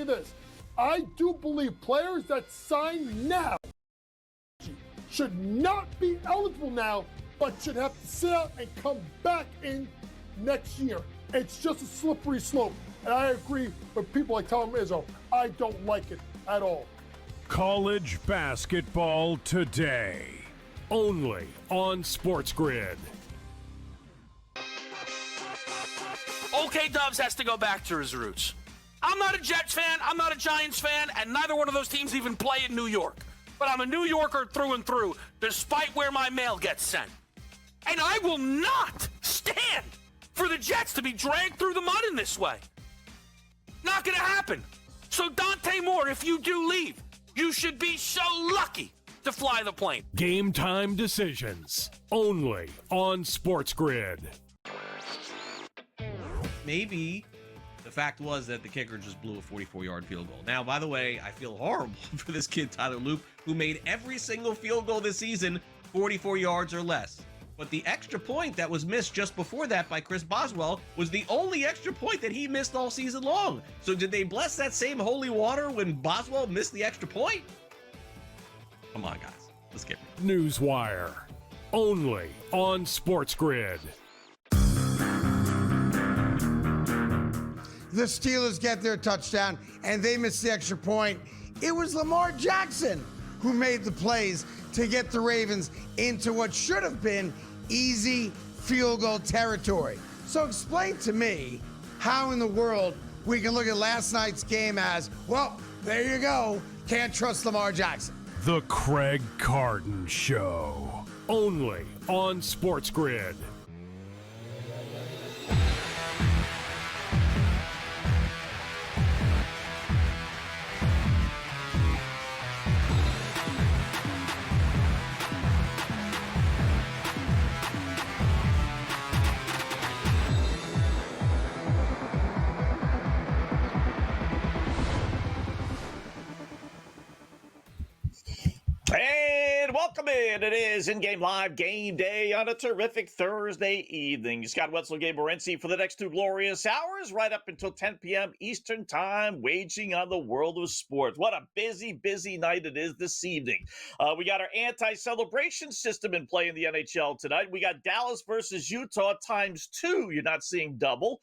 say this. I do believe players that sign now should not be eligible now, but should have to sit out and come back in next year. It's just a slippery slope. And I agree with people like Tom Izzo. I don't like it at all. College basketball today, only on SportsGrid. OK Dubs has to go back to his roots. I'm not a Jets fan, I'm not a Giants fan, and neither one of those teams even play in New York. But I'm a New Yorker through and through, despite where my mail gets sent. And I will not stand for the Jets to be dragged through the mud in this way. Not going to happen. So Dante Moore, if you do leave, you should be so lucky to fly the plane. Game time decisions, only on SportsGrid. Maybe the fact was that the kicker just blew a 44-yard field goal. Now, by the way, I feel horrible for this kid, Tyler Loop, who made every single field goal this season 44 yards or less. But the extra point that was missed just before that by Chris Boswell was the only extra point that he missed all season long. So did they bless that same holy water when Boswell missed the extra point? Come on, guys. Let's get it. Newswire, only on SportsGrid. The Steelers get their touchdown, and they miss the extra point. It was Lamar Jackson who made the plays to get the Ravens into what should have been easy field goal territory. So explain to me how in the world we can look at last night's game as, well, there you go, can't trust Lamar Jackson. The Craig Carton Show, only on SportsGrid. And welcome in. It is in-game live game day on a terrific Thursday evening. Scott Wetzel and Gabriel Morency for the next 2 glorious hours, right up until 10 p.m. Eastern Time, waging on the world of sports. What a busy, busy night it is this evening. We got our anti-celebration system in play in the NHL tonight. We got Dallas versus Utah ×2. You're not seeing double.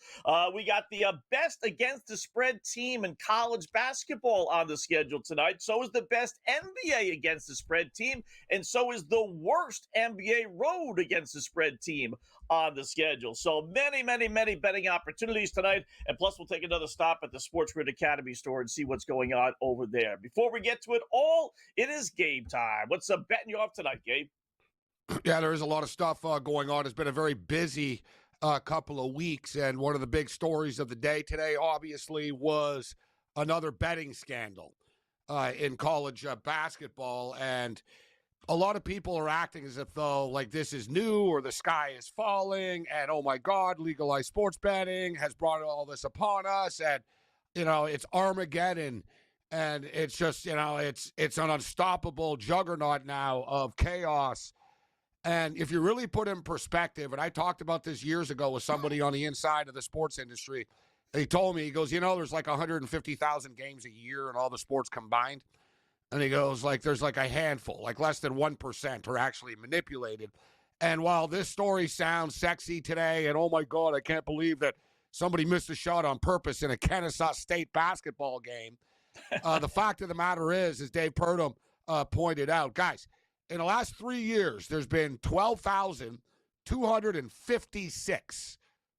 We got the best against the spread team in college basketball on the schedule tonight. So is the best NBA against the spread team, and so is the worst NBA road against the spread team on the schedule. So many, many, many betting opportunities tonight, and plus we'll take another stop at the SportsGrid Academy store and see what's going on over there. Before we get to it all, it is game time. What's betting you off tonight, Gabe? Yeah, there is a lot of stuff going on. It's been a very busy couple of weeks, and one of the big stories of the day today, obviously, was another betting scandal in college basketball, and a lot of people are acting as if though like this is new or the sky is falling and oh my God, legalized sports betting has brought all this upon us, and it's Armageddon, and it's just it's an unstoppable juggernaut now of chaos. And if you really put in perspective, and I talked about this years ago with somebody on the inside of the sports industry. He told me, he goes, there's like 150,000 games a year in all the sports combined. And he goes, there's like a handful, like less than 1% are actually manipulated. And while this story sounds sexy today, and oh my God, I can't believe that somebody missed a shot on purpose in a Kennesaw State basketball game, the fact of the matter is, as Dave Purdom pointed out, guys, in the last 3 years, there's been 12,256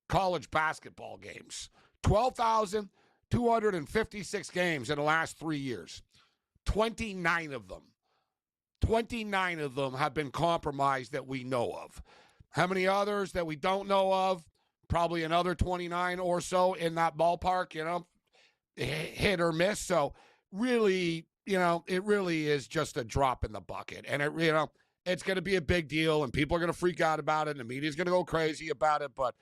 college basketball games. 12,256 games in the last 3 years. 29 of them have been compromised that we know of. How many others that we don't know of? Probably another 29 or so in that ballpark, hit or miss. So really, it really is just a drop in the bucket. And it's going to be a big deal, and people are going to freak out about it, and the media's going to go crazy about it, but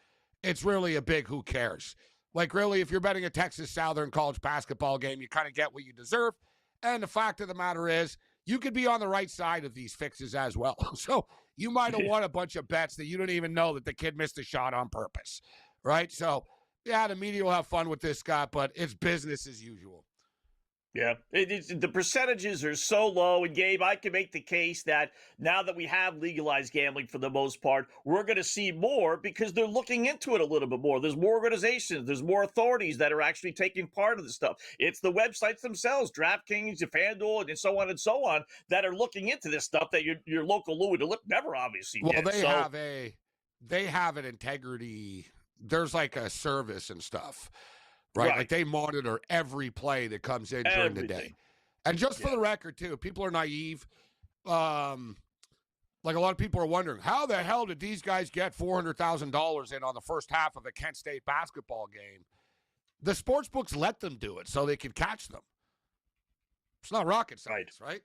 it's really a big who cares. Like, really, if you're betting a Texas Southern college basketball game, you kind of get what you deserve. And the fact of the matter is, you could be on the right side of these fixes as well. So you might have won a bunch of bets that you didn't even know that the kid missed a shot on purpose, right? So, yeah, the media will have fun with this, Scott, but it's business as usual. Yeah, the percentages are so low. And Gabe, I can make the case that now that we have legalized gambling for the most part, we're going to see more because they're looking into it a little bit more. There's more organizations, there's more authorities that are actually taking part of the stuff. It's the websites themselves, DraftKings, FanDuel, and so on, that are looking into this stuff that your local Louis DeLip never obviously did. Well, they have an integrity. There's like a service and stuff. Right? Like they monitor every play that comes in during the day. And just for the record, too, people are naive. Like a lot of people are wondering, how the hell did these guys get $400,000 in on the first half of a Kent State basketball game? The sports books let them do it so they could catch them. It's not rocket science, right?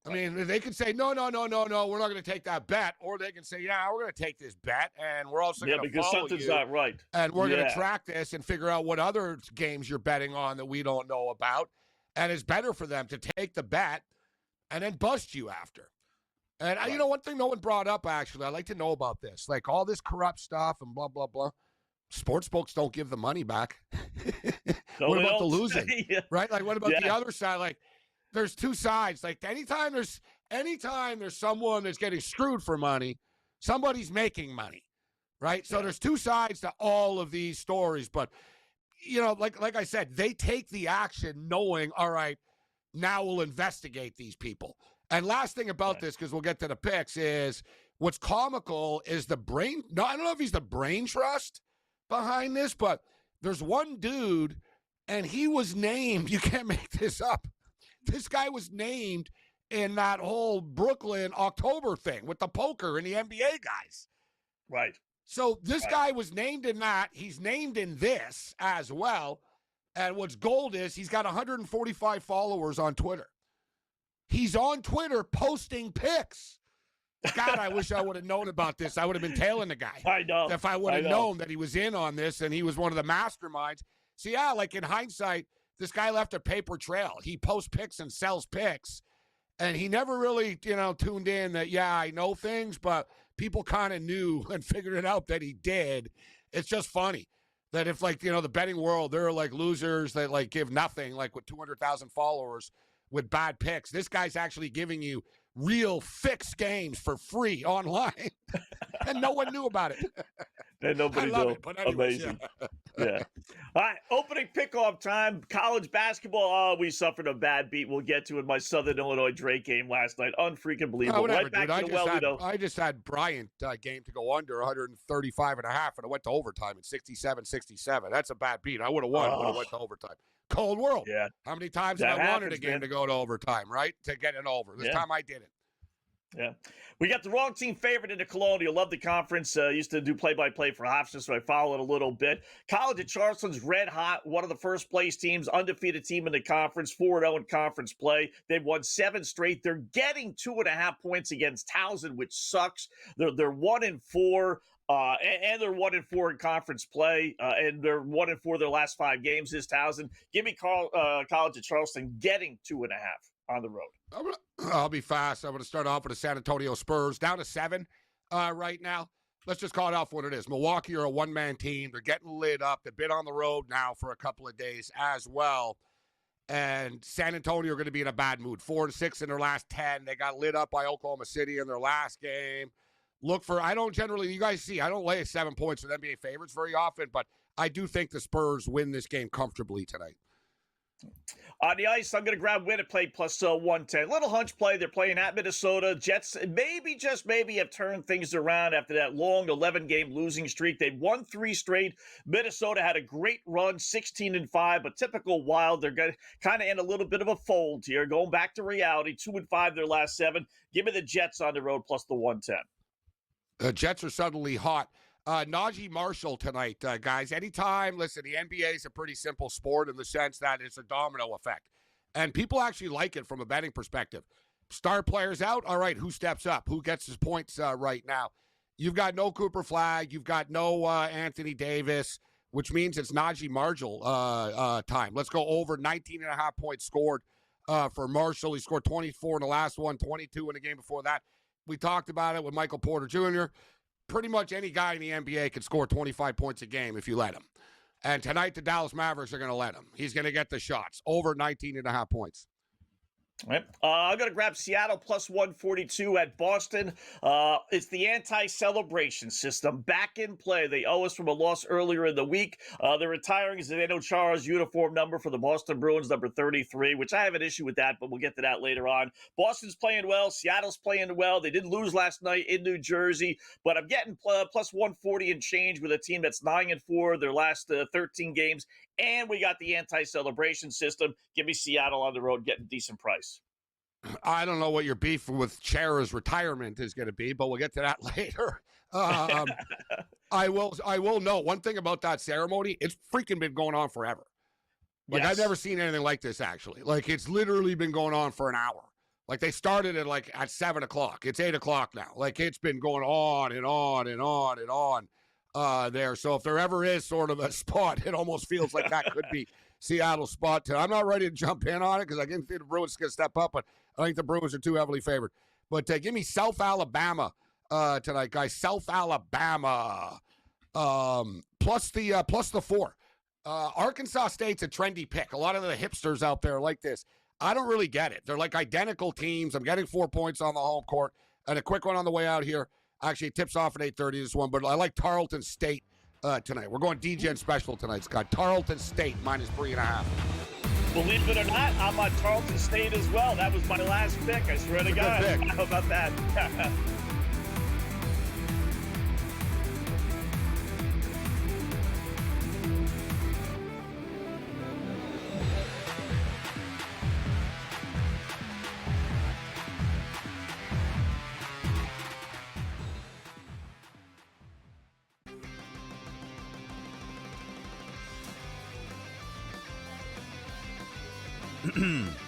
I mean, they can say, no, we're not going to take that bet. Or they can say, yeah, we're going to take this bet, and we're also going to follow something's you, not right. And we're going to track this and figure out what other games you're betting on that we don't know about. And it's better for them to take the bet and then bust you after. And you know, one thing no one brought up, actually, I'd like to know about this. Like all this corrupt stuff and blah, blah, blah. Sports books don't give the money back. What about the losing? Right? Like what about the other side? Like, there's two sides. Like anytime there's someone that's getting screwed for money, somebody's making money, right? So there's two sides to all of these stories. But you know, like I said, they take the action knowing, all right, now we'll investigate these people. And last thing about this, because we'll get to the picks, is what's comical is the brain. No, I don't know if he's the brain trust behind this, but there's one dude, and he was named. You can't make this up. This guy was named in that whole Brooklyn October thing with the poker and the NBA guys. Right. So this guy was named in that. He's named in this as well. And what's gold is he's got 145 followers on Twitter. He's on Twitter posting pics. God, I wish I would have known about this. I would have been tailing the guy. I know. If I would have known that he was in on this and he was one of the masterminds. So, yeah, like in hindsight, this guy left a paper trail. He posts pics and sells pics. And he never really, tuned in that, yeah, I know things, but people kind of knew and figured it out that he did. It's just funny that if, the betting world, they're like losers that, give nothing, like with 200,000 followers with bad picks. This guy's actually giving you real fixed games for free online. And no one knew about it. And nobody knew. Amazing. Yeah. All right. Opening pickoff time. College basketball. Oh, we suffered a bad beat. We'll get to in my Southern Illinois Drake game last night. Unfreaking believable. Right back to the well. I just had Bryant game to go under 135 and a half, and it went to overtime at 67-67. That's a bad beat. I would have won when it went to overtime. Cold world. Yeah. How many times have I wanted a game to go to overtime, right? To get it over. This time I didn't. Yeah. We got the wrong team favorite in the Colonial. Love the conference. Used to do play-by-play for Hofstra, so I followed a little bit. College of Charleston's red hot. One of the first-place teams, undefeated team in the conference, 4-0 in conference play. They've won 7 straight. They're getting 2.5 points against Towson, which sucks. They're 1-4. And they're 1-4 in conference play, and they're 1-4 their last 5 games. This Towson. Give me College of Charleston getting 2.5 on the road. I'll be fast. I'm going to start off with the San Antonio Spurs, down to 7 right now. Let's just call it out for what it is. Milwaukee are a one-man team. They're getting lit up. They've been on the road now for a couple of days as well. And San Antonio are going to be in a bad mood. 4-6 in their last 10. They got lit up by Oklahoma City in their last game. I don't generally, you guys see, I don't lay 7 points with NBA favorites very often, but I do think the Spurs win this game comfortably tonight. On the ice, I'm going to grab Winnipeg plus 110. Little hunch play. They're playing at Minnesota. Jets maybe, just maybe, have turned things around after that long 11-game losing streak. They've won 3 straight. Minnesota had a great run, 16-5, but typical Wild. They're going to kind of in a little bit of a fold here, going back to reality. 2-5 their last 7. Give me the Jets on the road plus the 110. The Jets are suddenly hot. Najee Marshall tonight, guys. Anytime, listen, the NBA is a pretty simple sport in the sense that it's a domino effect. And people actually like it from a betting perspective. Star players out, all right, who steps up? Who gets his points right now? You've got no Cooper Flagg. You've got no Anthony Davis, which means it's Najee Marshall time. Let's go over 19.5 points scored for Marshall. He scored 24 in the last one, 22 in the game before that. We talked about it with Michael Porter Jr. Pretty much any guy in the NBA can score 25 points a game if you let him. And tonight, the Dallas Mavericks are going to let him. He's going to get the shots. Over 19.5 points. All right. I'm going to grab Seattle plus 142 at Boston. It's the anti-celebration system back in play. They owe us from a loss earlier in the week. They're retiring Zdeno Chara's uniform number for the Boston Bruins, number 33, which I have an issue with that, but we'll get to that later on. Boston's playing well. Seattle's playing well. They did lose last night in New Jersey, but I'm getting plus 140 and change with a team that's 9-4 their last 13 games. And we got the anti-celebration system. Give me Seattle on the road, getting a decent price. I don't know what your beef with Chara's retirement is going to be, but we'll get to that later. I will know one thing about that ceremony. It's freaking been going on forever. Like, yes. I've never seen anything like this, actually. Like, it's literally been going on for an hour. Like, they started at 7 o'clock. It's 8 o'clock now. Like, it's been going on and on and on and on. There. So if there ever is sort of a spot, it almost feels like that could be Seattle's spot too. I'm not ready to jump in on it because I didn't think the Bruins are going to step up, but I think the Bruins are too heavily favored. But give me South Alabama tonight, guys. South Alabama plus the 4. Arkansas State's a trendy pick. A lot of the hipsters out there like this. I don't really get it. They're like identical teams. I'm getting 4 points on the home court. And a quick one on the way out here. Actually, it tips off at 8:30 this one, but I like Tarleton State tonight. We're going DGen special tonight, Scott. Tarleton State -3.5. Believe it or not, I'm on Tarleton State as well. That was my last pick. I swear to God. How about that?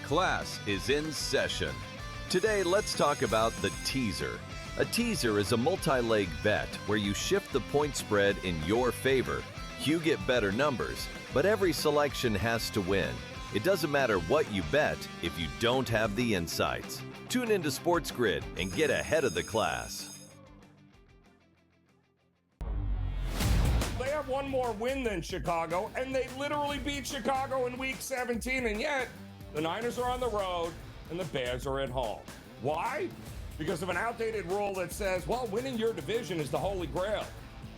Class is in session. Today, let's talk about the teaser. A teaser is a multi-leg bet where you shift the point spread in your favor. You get better numbers, but every selection has to win. It doesn't matter what you bet if you don't have the insights. Tune into SportsGrid and get ahead of the class. They have one more win than Chicago, and they literally beat Chicago in Week 17, and yet the Niners are on the road and the Bears are at home. Why? Because of an outdated rule that says, well, winning your division is the holy grail.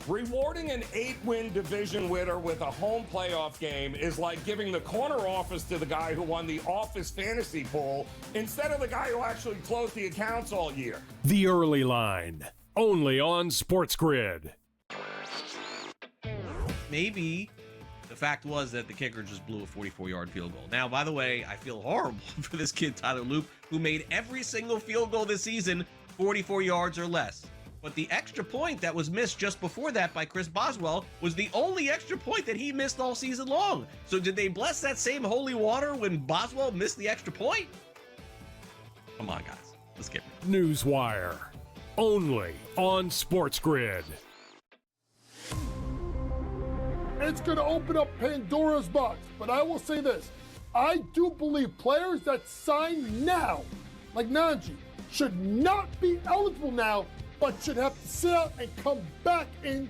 Rewarding an 8-win division winner with a home playoff game is like giving the corner office to the guy who won the office fantasy pool instead of the guy who actually closed the accounts all year. The Early Line, only on SportsGrid. Maybe the fact was that the kicker just blew a 44-yard field goal. Now, by the way, I feel horrible for this kid, Tyler Loop, who made every single field goal this season 44 yards or less. But the extra point that was missed just before that by Chris Boswell was the only extra point that he missed all season long. So did they bless that same holy water when Boswell missed the extra point? Come on, guys. Let's get it. Newswire, only on SportsGrid. It's going to open up Pandora's box. But I will say this. I do believe players that sign now, like Najee, should not be eligible now, but should have to sit out and come back in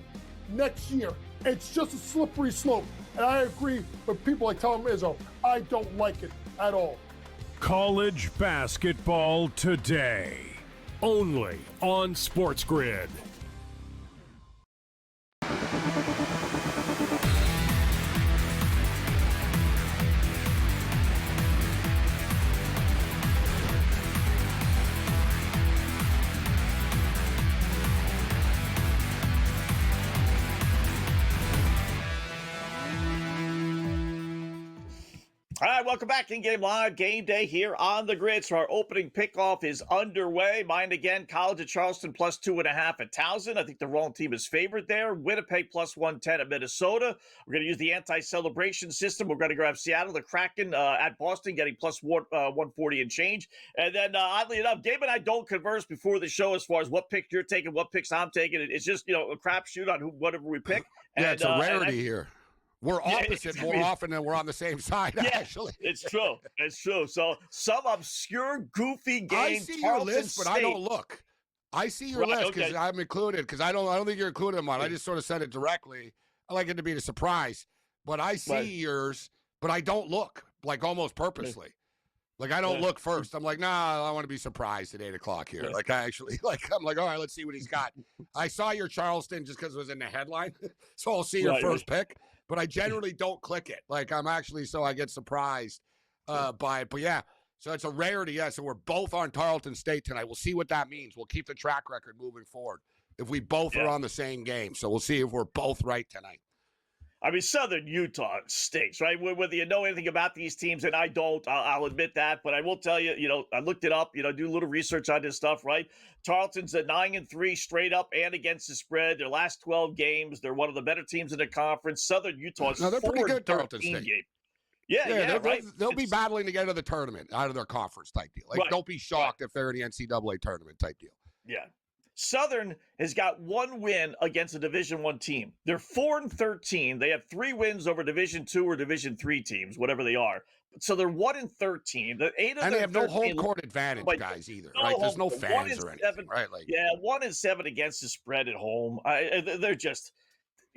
next year. It's just a slippery slope. And I agree with people like Tom Izzo. I don't like it at all. College basketball today, only on SportsGrid. All right, welcome back. In-game live game day here on the grid. So our opening pickoff is underway. Mine again, College of Charleston plus 2.5 at Towson. I think the wrong team is favored there. Winnipeg plus 110 at Minnesota. We're going to use the anti-celebration system. We're going to grab Seattle, the Kraken at Boston, getting plus 140 and change. And then oddly enough, Gabe and I don't converse before the show as far as what pick you're taking, what picks I'm taking. It's just, a crapshoot on whatever we pick. Yeah, and, it's a rarity here. We're opposite more I mean, often than we're on the same side, yeah, actually. It's true. It's true. So some obscure, goofy game. I see your list, but I don't look. I see your list because I'm included because I don't think you're included in mine. I just sort of said it directly. I like it to be a surprise. but I see yours, but I don't look, like almost purposely. Like, I don't look first. I'm like, nah, I want to be surprised at 8 o'clock here. Like, I actually, I'm like, all right, let's see what he's got. I saw your Charleston just because it was in the headline, so I'll see your first pick. But I generally don't click it. Like, I'm actually, so I get surprised by it. But, yeah, so it's a rarity, yeah. So we're both on Tarleton State tonight. We'll see what that means. We'll keep the track record moving forward if we both are on the same game. So we'll see if we're both right tonight. I mean, Southern Utah stinks, right? Whether you know anything about these teams, and I don't, I'll admit that. But I will tell you, I looked it up, do a little research on this stuff, right? Tarleton's at 9-3 straight up and against the spread. Their last 12 games, they're one of the better teams in the conference. Southern Utah's they're pretty good, Tarleton State. They'll be battling to get to the tournament out of their conference type deal. Like, don't be shocked if they're in the NCAA tournament type deal. Yeah. Southern has got one win against a Division I team. They're 4-13. They have 3 wins over Division II or Division III teams, whatever they are. So they're 1-13. And they have no home court advantage, guys, either, right? There's no fans or anything, right? Like, 1-7 against the spread at home. They're just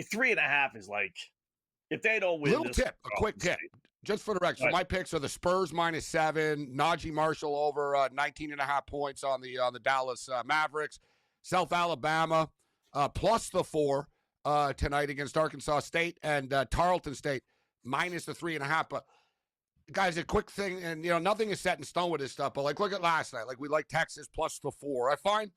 3.5 is like, if they don't win. A quick tip, just for the record. So my picks are the Spurs -7, Najee Marshall over 19.5 points on the Dallas Mavericks. South Alabama plus the 4 tonight against Arkansas State, and Tarleton State minus the 3.5. But guys, a quick thing, and nothing is set in stone with this stuff. But like, look at last night. Like, we like Texas plus the 4. I find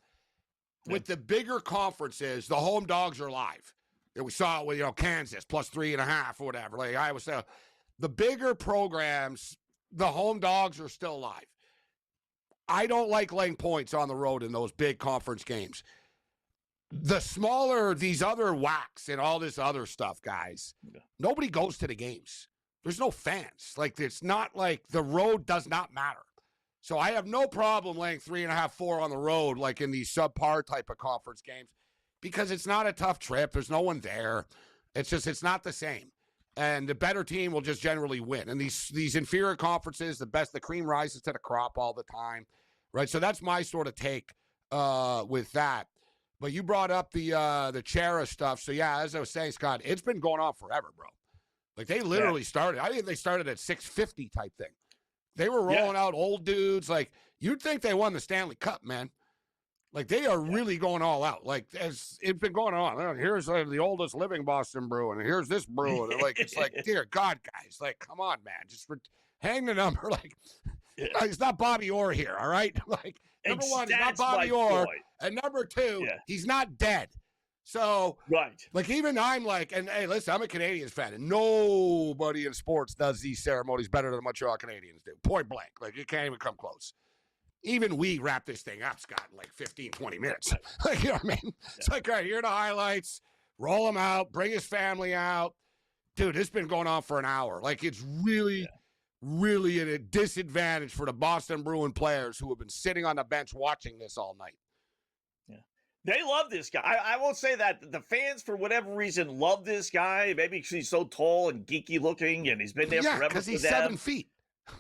with the bigger conferences, the home dogs are live. And we saw it with Kansas plus 3.5 or whatever. Like Iowa State, the bigger programs, the home dogs are still live. I don't like laying points on the road in those big conference games. The smaller, these other whacks and all this other stuff, guys, nobody goes to the games. There's no fans. Like, it's not like the road does not matter. So I have no problem laying 3.5, 4 on the road, like in these subpar type of conference games, because it's not a tough trip. There's no one there. It's not the same. And the better team will just generally win. And these inferior conferences, the cream rises to the crop all the time, right? So that's my sort of take with that. But you brought up the Chera stuff. So, yeah, as I was saying, Scott, it's been going on forever, bro. Like, they literally started. I think they started at 650 type thing. They were rolling out old dudes. Like, you'd think they won the Stanley Cup, man. Like, they are really going all out. Like, as it's been going on. Here's the oldest living Boston brew, and here's this brew. And, like, it's like, dear God, guys. Like, come on, man. Just hang the number. Like, it's not Bobby Orr here, all right? Like, number one, he's not Bobby Orr. And number two, he's not dead. So, like, even I'm like, and hey, listen, I'm a Canadiens fan, and nobody in sports does these ceremonies better than the Montreal Canadiens do. Point blank. Like, you can't even come close. Even we wrap this thing up, Scott, in like 15, 20 minutes. Like, you know what I mean? It's like, all right, here are the highlights. Roll him out. Bring his family out. Dude, it's been going on for an hour. Like, it's really, really at a disadvantage for the Boston Bruin players who have been sitting on the bench watching this all night. Yeah. They love this guy. I won't say that. The fans, for whatever reason, love this guy. Maybe because he's so tall and geeky looking, and he's been there forever. Because he's 7 feet.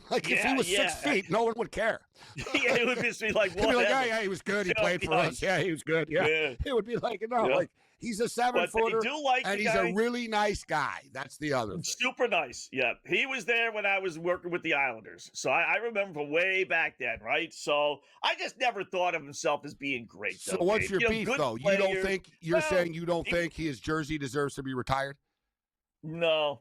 Like, if he was 6 feet, no one would care. It would just be like, he'd be like, yeah, he was good. He played for us. Yeah, he was good. Yeah. It would be like, like, he's a 7-footer, and he's a really nice guy. That's the other thing. Super nice. Yeah. He was there when I was working with the Islanders. So I remember from way back then, right? So I just never thought of himself as being great. So what's your beef, though? You don't think, saying you don't think his jersey deserves to be retired? No.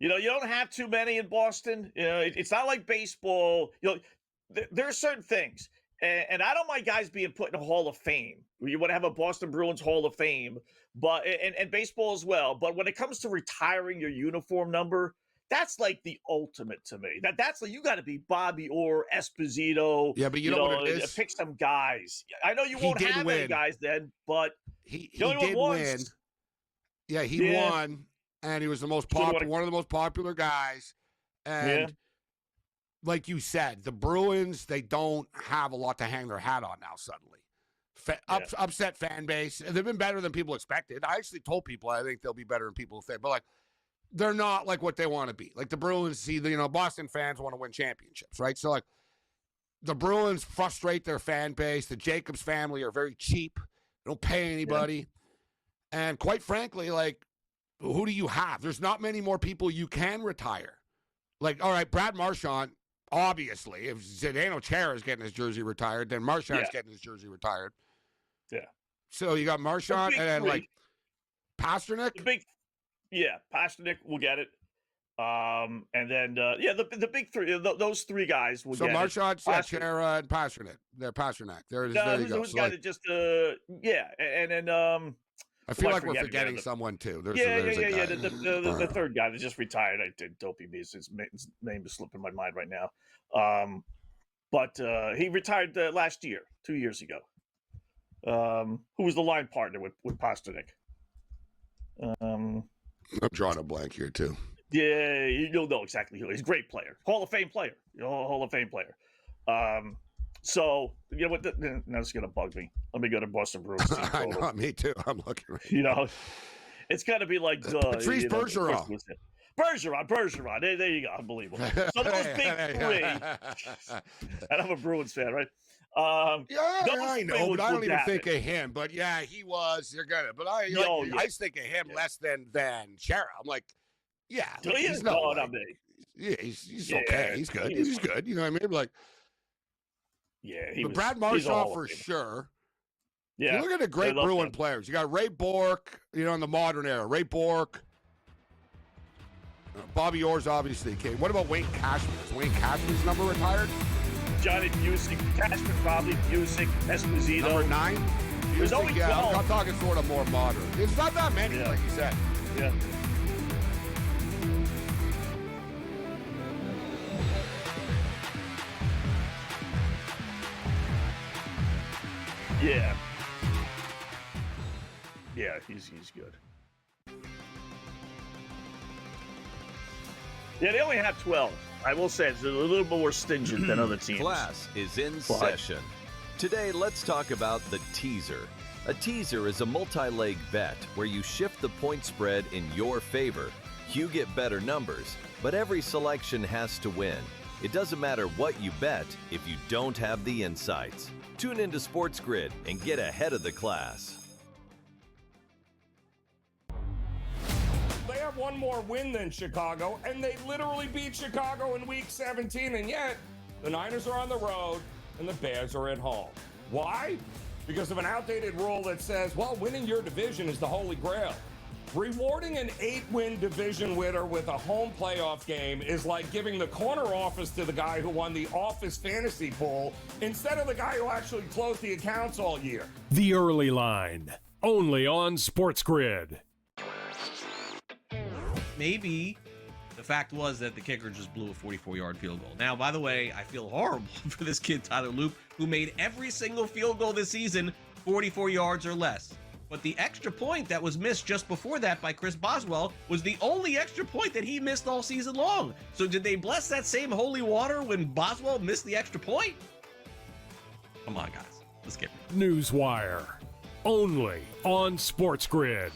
You don't have too many in Boston. It's not like baseball. There are certain things. And I don't mind guys being put in a Hall of Fame. You want to have a Boston Bruins Hall of Fame, but and baseball as well. But when it comes to retiring your uniform number, that's like the ultimate to me. That's like, you got to be Bobby Orr, Esposito. Yeah, but you know what it is? Pick some guys. I know you won't have any guys then, but he did win. Yeah, he won. And he was the most popular, one of the most popular guys. And like you said, the Bruins, they don't have a lot to hang their hat on now suddenly. Upset fan base. They've been better than people expected. I actually told people I think they'll be better than people think. But, like, they're not like what they want to be. Like, the Bruins see, Boston fans want to win championships, right? So, like, the Bruins frustrate their fan base. The Jacobs family are very cheap. They don't pay anybody. And quite frankly, like, who do you have? There's not many more people you can retire. Like, all right, Brad Marchand, obviously, if Zdeno Chara is getting his jersey retired, then Marchand's getting his jersey retired. Yeah. So you got Marchand and then, like, Pasternak? Pasternak will get it. And then, the big three, those three guys will get it. So Marchand, Chara, and Pasternak. They're Pasternak. There you go. Who's So, got like, it just, and then, I feel like we're forgetting someone, too. There's the third guy that just retired. I did Dopey Beast. His name is slipping my mind right now. But he retired last year, 2 years ago. Who was the line partner with Pasternak? I'm drawing a blank here, too. Yeah, you'll know exactly who. He's a great player. Hall of Fame player. Hall of Fame player. So, you know what? Now it's going to bug me. Let me go to Boston Bruins. I know, me too. I'm looking right You know, it's got to be like, Patrice Bergeron. Bergeron. There you go. Unbelievable. So those big three. And I'm a Bruins fan, right? I know, but I don't even think of him. But yeah, he was. You're gonna. But I just think of him less than Chara. I'm like, he's no. He's okay. He's good. He's good. You know what I mean? Like, but Brad Marchand for sure. Yeah. You look at the great Bruin players. You got Ray Bourque. You know, in the modern era, Ray Bourque. Bobby Orr's obviously came. What about Wayne Cashman? Is Wayne Cashman's number retired? Johnny Busick, Cashman probably, Busick, Esposito. Number 9? There's only 12. I'm talking sort of more modern. It's not that many, like you said. Yeah. Yeah. Yeah, he's good. Yeah, they only have 12. I will say it's a little more stingent than other teams. Class is in session. Today, let's talk about the teaser. A teaser is a multi-leg bet where you shift the point spread in your favor. You get better numbers, but every selection has to win. It doesn't matter what you bet if you don't have the insights. Tune into SportsGrid and get ahead of the class. They have one more win than Chicago, and they literally beat Chicago in Week 17, and yet the Niners are on the road and the Bears are at home. Why? Because of an outdated rule that says, well, winning your division is the holy grail. Rewarding an 8-win division winner with a home playoff game is like giving the corner office to the guy who won the office fantasy pool instead of the guy who actually closed the accounts all year. The Early Line, only on SportsGrid. Maybe the fact was that the kicker just blew a 44-yard field goal. Now, by the way, I feel horrible for this kid, Tyler Loop, who made every single field goal this season 44 yards or less. But the extra point that was missed just before that by Chris Boswell was the only extra point that he missed all season long. So did they bless that same holy water when Boswell missed the extra point? Come on, guys. Let's get it. Newswire, only on SportsGrid.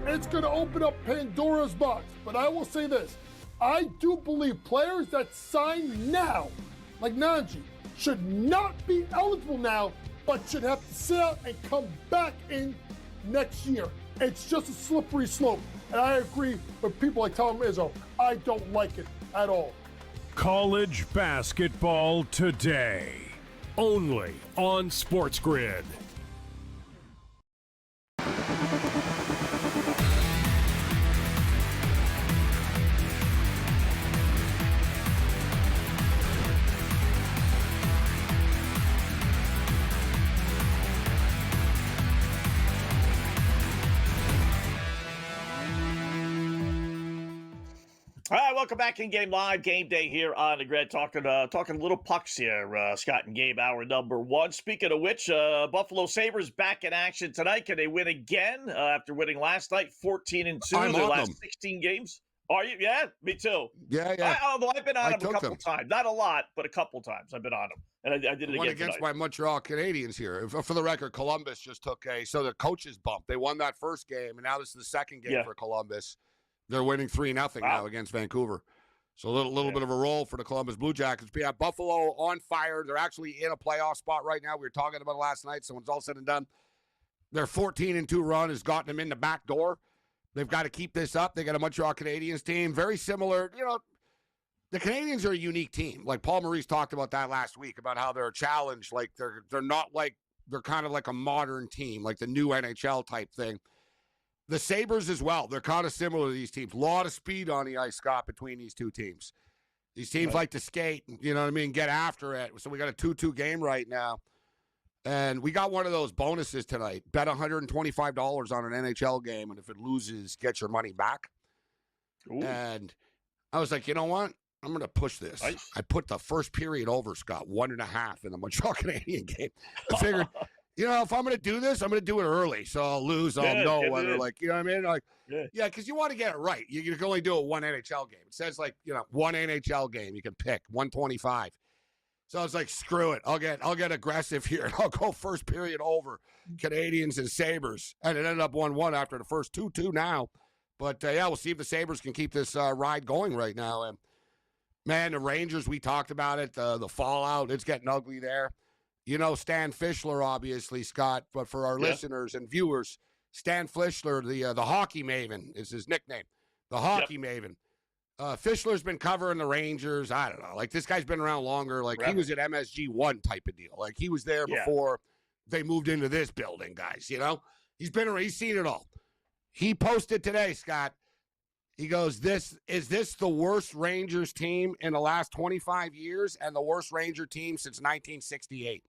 It's going to open up Pandora's box. But I will say this. I do believe players that sign now, like Najee, should not be eligible now, but should have to sit out and come back in next year. It's just a slippery slope. And I agree with people like Tom Izzo. I don't like it at all. College basketball today, only on SportsGrid. All right, welcome back in Game Live, Game Day here on the Grid, talking little pucks here. Scott and Gabe, hour number 1. Speaking of which, Buffalo Sabres back in action tonight. Can they win again after winning last night, 14-2, their last 16 games? Are you? Yeah, me too. Yeah. Although I've been on them a couple times, not a lot, but a couple times I've been on them, and I did it won again against tonight. my Montreal Canadiens here. For the record, Columbus just took the coaches bump. They won that first game, and now this is the second game for Columbus. They're winning 3-0 now against Vancouver. So a little bit of a roll for the Columbus Blue Jackets. But yeah, Buffalo on fire. They're actually in a playoff spot right now. We were talking about it last night. So when it's all said and done, Their 14-2 run has gotten them in the back door. They've got to keep this up. They got a Montreal Canadiens team, very similar. The Canadiens are a unique team. Like Paul Maurice talked about that last week, about how they're a challenge. Like they're not like, they're kind of like a modern team, like the new NHL type thing. The Sabres as well. They're kind of similar to these teams. A lot of speed on the ice, Scott, between these two teams. These teams like to skate, you know what I mean, get after it. So we got a 2-2 game right now. And we got one of those bonuses tonight. Bet $125 on an NHL game, and if it loses, get your money back. Ooh. And I was like, you know what? I'm going to push this. Nice. I put the first period over, Scott, 1.5 in the Montreal Canadian game. I figured, if I'm going to do this, I'm going to do it early. So I'll lose. I'll know whether, like, you know what I mean? Like, yeah, because you want to get it right. You can only do it one NHL game. It says, like, one NHL game you can pick, 125. So I was like, screw it. I'll get aggressive here, and I'll go first period over Canadiens and Sabres. And it ended up 1-1 after the first 2-2 now. But, we'll see if the Sabres can keep this ride going right now. And, man, the Rangers, we talked about it, the fallout, it's getting ugly there. Stan Fischler, obviously, Scott, but for our listeners and viewers, Stan Fischler, the hockey maven is his nickname, the hockey maven. Fischler's been covering the Rangers. I don't know. Like, this guy's been around longer. Like, he was at MSG1 type of deal. Like, he was there before they moved into this building, guys, He's been around. He's seen it all. He posted today, Scott. He goes, is this the worst Rangers team in the last 25 years and the worst Ranger team since 1968?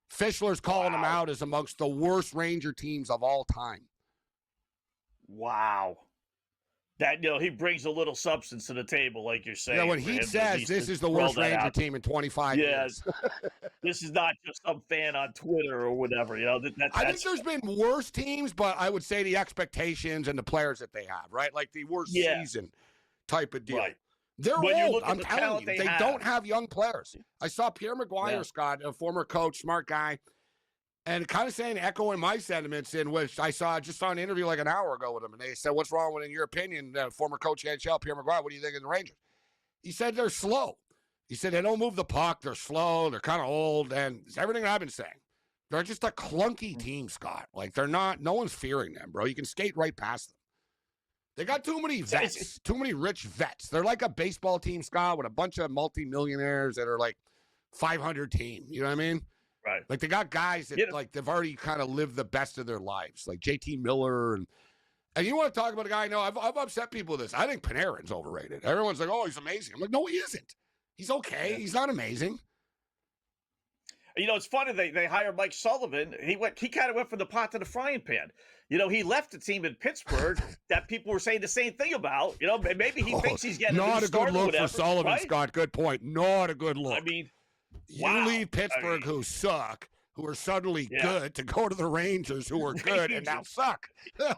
Fischler's calling them out as amongst the worst Ranger teams of all time. Wow. That, he brings a little substance to the table, like you're saying. Yeah, when he says this is the worst Ranger team in 25 years. This is not just some fan on Twitter or whatever. I think there's been worse teams, but I would say the expectations and the players that they have, right? Like the worst season type of deal. Right. They're old. I'm telling you. They don't have young players. I saw Pierre Maguire, Scott, a former coach, smart guy, and kind of echoing my sentiments, in which I just saw an interview like an hour ago with him, and they said, what's wrong with, in your opinion, former coach of NHL, Pierre Maguire, what do you think of the Rangers? He said they're slow. He said they don't move the puck, they're slow, they're kind of old, and it's everything I've been saying. They're just a clunky team, Scott. Like, they're not, no one's fearing them, bro. You can skate right past them. They got too many vets, too many rich vets. They're like a baseball team, Scott, with a bunch of multimillionaires that are like 500 team. You know what I mean? Right. Like, they got guys that, like, they've already kind of lived the best of their lives, like JT Miller. And you want to talk about a guy, no, I've upset people with this. I think Panarin's overrated. Everyone's like, oh, he's amazing. I'm like, no, he isn't. He's okay. He's not amazing. It's funny they hired Mike Sullivan. He kind of went from the pot to the frying pan. He left the team in Pittsburgh that people were saying the same thing about. Maybe he thinks he's getting not a good look for Sullivan, right? Scott. Good point. Not a good look. I mean, you leave Pittsburgh, who suck, who are suddenly good, to go to the Rangers, who are good and now suck.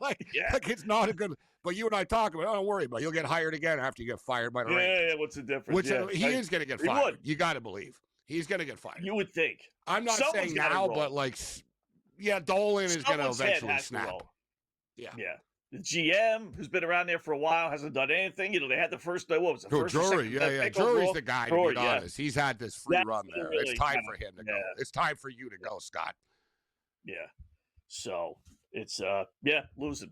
like it's not a good. But you and I talk about it. Don't worry about it. You'll get hired again after you get fired by the Rangers. Yeah, what's the difference? He is going to get fired. You got to believe. He's going to get fired. You would think. I'm not saying now, but Dolan is going to eventually snap. Yeah. The GM, who's been around there for a while, hasn't done anything. They had the first, what was it? Drury, Drury's the guy, to be honest. He's had this free run there. Really, it's time for him to go. It's time for you to go, Scott. Yeah. So, it's, losing.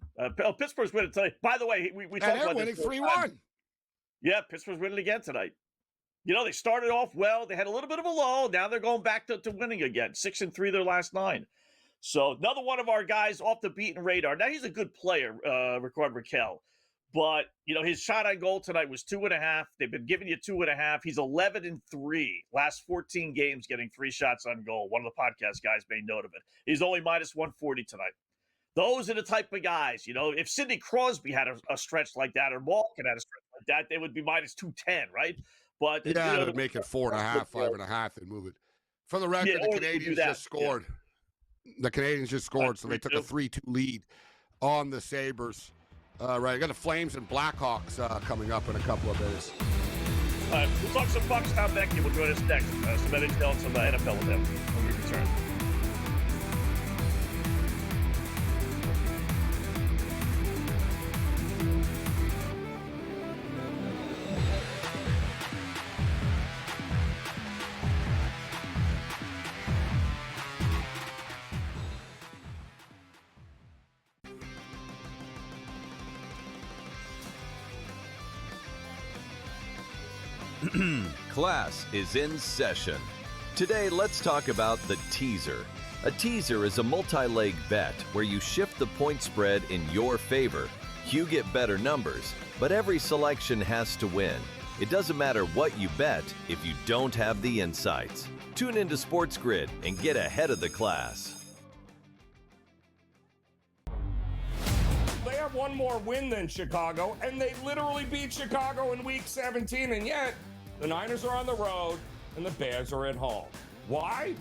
Pittsburgh's winning tonight. By the way, we talked about winning 3-1. Yeah, Pittsburgh's winning again tonight. They started off well. They had a little bit of a lull. Now they're going back to winning again. 6-3 their last 9. So another one of our guys off the beaten radar. Now he's a good player, Rickard Rakell. But, his shot on goal tonight was 2.5. They've been giving you 2.5. He's 11-3. Last 14 games getting 3 shots on goal. One of the podcast guys made note of it. He's only minus 140 tonight. Those are the type of guys, if Sidney Crosby had a stretch like that, or Malkin had a stretch like that, they would be minus 210, right? But they would make it 4.5, 5.5, and move it. For the record, the Canadians just scored. Yeah. The Canadians just scored, so they took a 3-2 lead on the Sabres. Right, I got the Flames and Blackhawks coming up in a couple of minutes. All right, we'll talk some Bucks. Tom Becky will join us next. Some NHL and some NFL with him when we return. Class is in session. Today, let's talk about the teaser. A teaser is a multi-leg bet where you shift the point spread in your favor. You get better numbers, but every selection has to win. It doesn't matter what you bet if you don't have the insights. Tune into SportsGrid and get ahead of the class. They have one more win than Chicago, and they literally beat Chicago in Week 17, and yet the Niners are on the road and the Bears are at home. Why?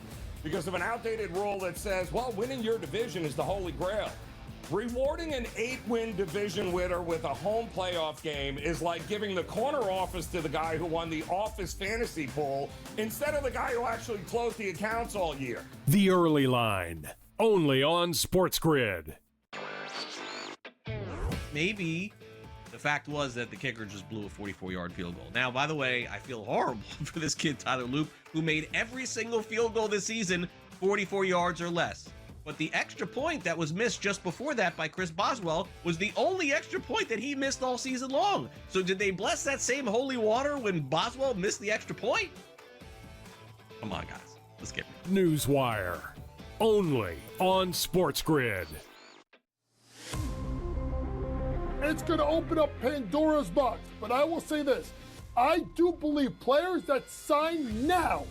Because of an outdated rule that says, well, winning your division is the holy grail. Rewarding an 8-win division winner with a home playoff game is like giving the corner office to the guy who won the office fantasy pool instead of the guy who actually closed the accounts all year. The Early Line, only on SportsGrid. Maybe the fact was that the kicker just blew a 44-yard field goal. Now, by the way, I feel horrible for this kid, Tyler Loop, who made every single field goal this season 44 yards or less. But the extra point that was missed just before that by Chris Boswell was the only extra point that he missed all season long. So did they bless that same holy water when Boswell missed the extra point? Come on, guys. Let's get it. Newswire, only on SportsGrid. It's going to open up Pandora's box. But I will say this. I do believe players that sign now,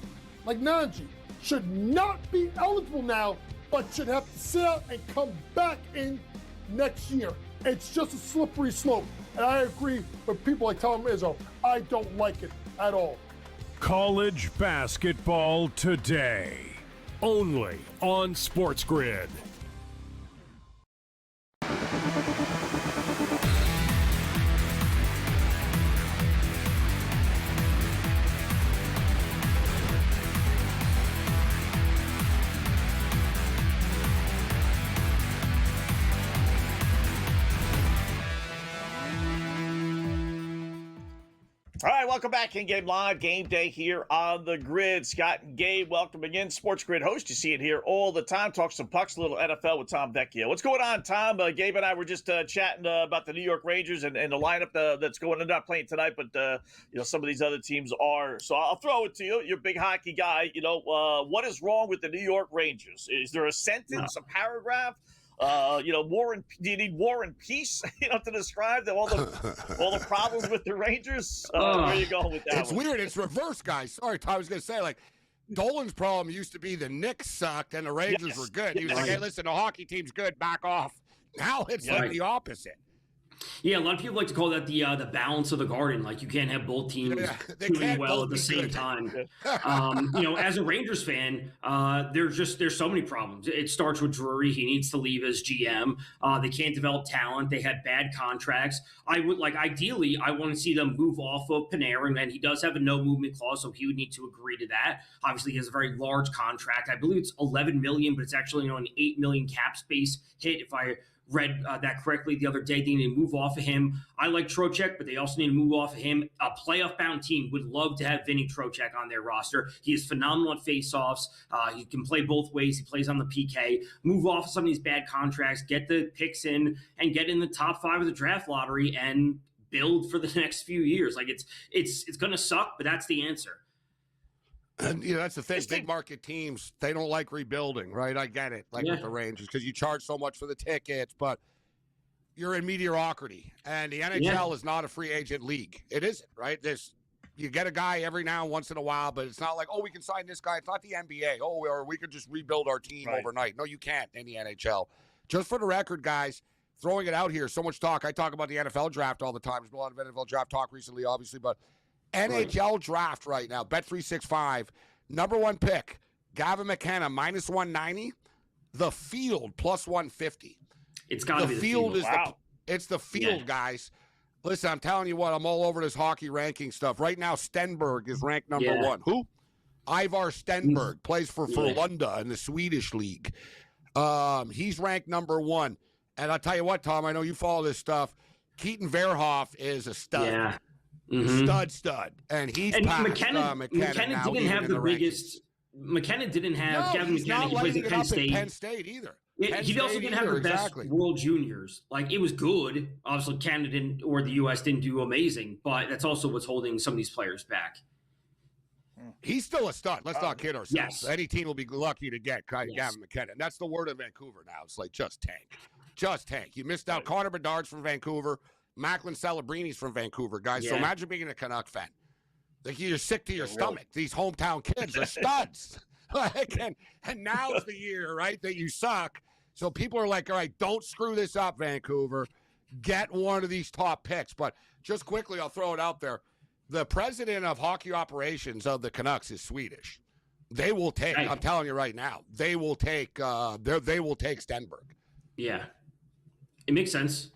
like Najee, should not be eligible now, but should have to sit out and come back in next year. It's just a slippery slope. And I agree with people like Tom Izzo. I don't like it at all. College basketball today, only on SportsGrid. All right, welcome back in Game Live. Game Day here on the grid. Scott and Gabe, welcome again. Sports Grid host. You see it here all the time. Talk some pucks, a little NFL with Tom Vecchio. What's going on, Tom? Gabe and I were just chatting about the New York Rangers and the lineup that's going. They're not playing tonight, but some of these other teams are. So I'll throw it to you. You're a big hockey guy. What is wrong with the New York Rangers? Is there a sentence, a paragraph? Do you need war and peace, to describe all the problems with the Rangers? Where are you going with that? It's weird. It's reverse, guys. Sorry, Tom, I was going to say, Dolan's problem used to be the Knicks sucked and the Rangers were good. He was like, hey, listen, the hockey team's good. Back off. Now it's like the opposite. Yeah, a lot of people like to call that the balance of the garden. Like you can't have both teams doing well at the same time. As a Rangers fan, there's so many problems. It starts with Drury. He needs to leave as GM. They can't develop talent. They had bad contracts. Ideally, I want to see them move off of Panarin, and he does have a no movement clause, so he would need to agree to that. Obviously, he has a very large contract. I believe it's $11 million, but it's actually an $8 million cap space hit. If I read that correctly the other day, they need to move off of him. I like Trocheck, but they also need to move off of him. A playoff-bound team would love to have Vinny Trocheck on their roster. He is phenomenal at faceoffs. He can play both ways. He plays on the PK. Move off of some of these bad contracts, get the picks in, and get in the top 5 of the draft lottery and build for the next few years. It's going to suck, but that's the answer. And, that's the thing. Big market teams, they don't like rebuilding, right? I get it, with the Rangers, because you charge so much for the tickets, but you're in mediocrity. And the NHL is not a free agent league. It isn't, right? You get a guy every now and once in a while, but it's not like, we can sign this guy. It's not the NBA. Or we could just rebuild our team overnight. No, you can't in the NHL. Just for the record, guys, throwing it out here, so much talk. I talk about the NFL draft all the time. There's been a lot of NFL draft talk recently, obviously, but NHL draft right now, Bet365, number 1 pick, Gavin McKenna, minus 190, the field, plus 150. It's got to be the field. It's the field, guys. Listen, I'm telling you what, I'm all over this hockey ranking stuff. Right now, Stenberg is ranked number 1. Who? Ivar Stenberg, plays for Frölunda in the Swedish league. He's ranked number 1. And I'll tell you what, Tom, I know you follow this stuff. Keaton Verhoff is a stud. Yeah. Stud. And he's past McKenna didn't have the biggest. McKenna didn't have Gavin McKenna. He plays at Penn State. Penn State either. He also didn't have the best World Juniors. Like, it was good. Obviously, Canada didn't, or the U.S. didn't do amazing, but that's also what's holding some of these players back. He's still a stud. Let's not kid ourselves. Yes. Any team will be lucky to get Gavin McKenna. And that's the word of Vancouver now. It's like, just tank. Just tank. You missed out. Connor Bedard's from Vancouver. Macklin Celebrini's from Vancouver, guys. Yeah. So imagine being a Canuck fan. Like, you're sick to your stomach. These hometown kids are studs. and now's the year, right, that you suck. So people are like, all right, don't screw this up, Vancouver. Get one of these top picks. But just quickly, I'll throw it out there. The president of hockey operations of the Canucks is Swedish. They will take, I'm telling you right now, they will take Stenberg. Yeah. It makes sense.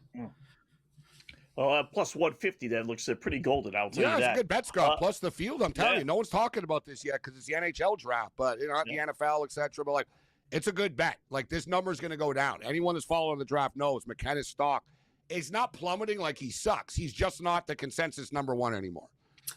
Well, plus 150 then looks pretty golden. I'll tell you that. Yeah, it's a good bet, Scott. Plus the field, I'm telling you, no one's talking about this yet because it's the NHL draft, but not the NFL, etc. But, like, it's a good bet. Like, this number's going to go down. Anyone that's following the draft knows McKenna's stock is not plummeting like he sucks. He's just not the consensus number one anymore.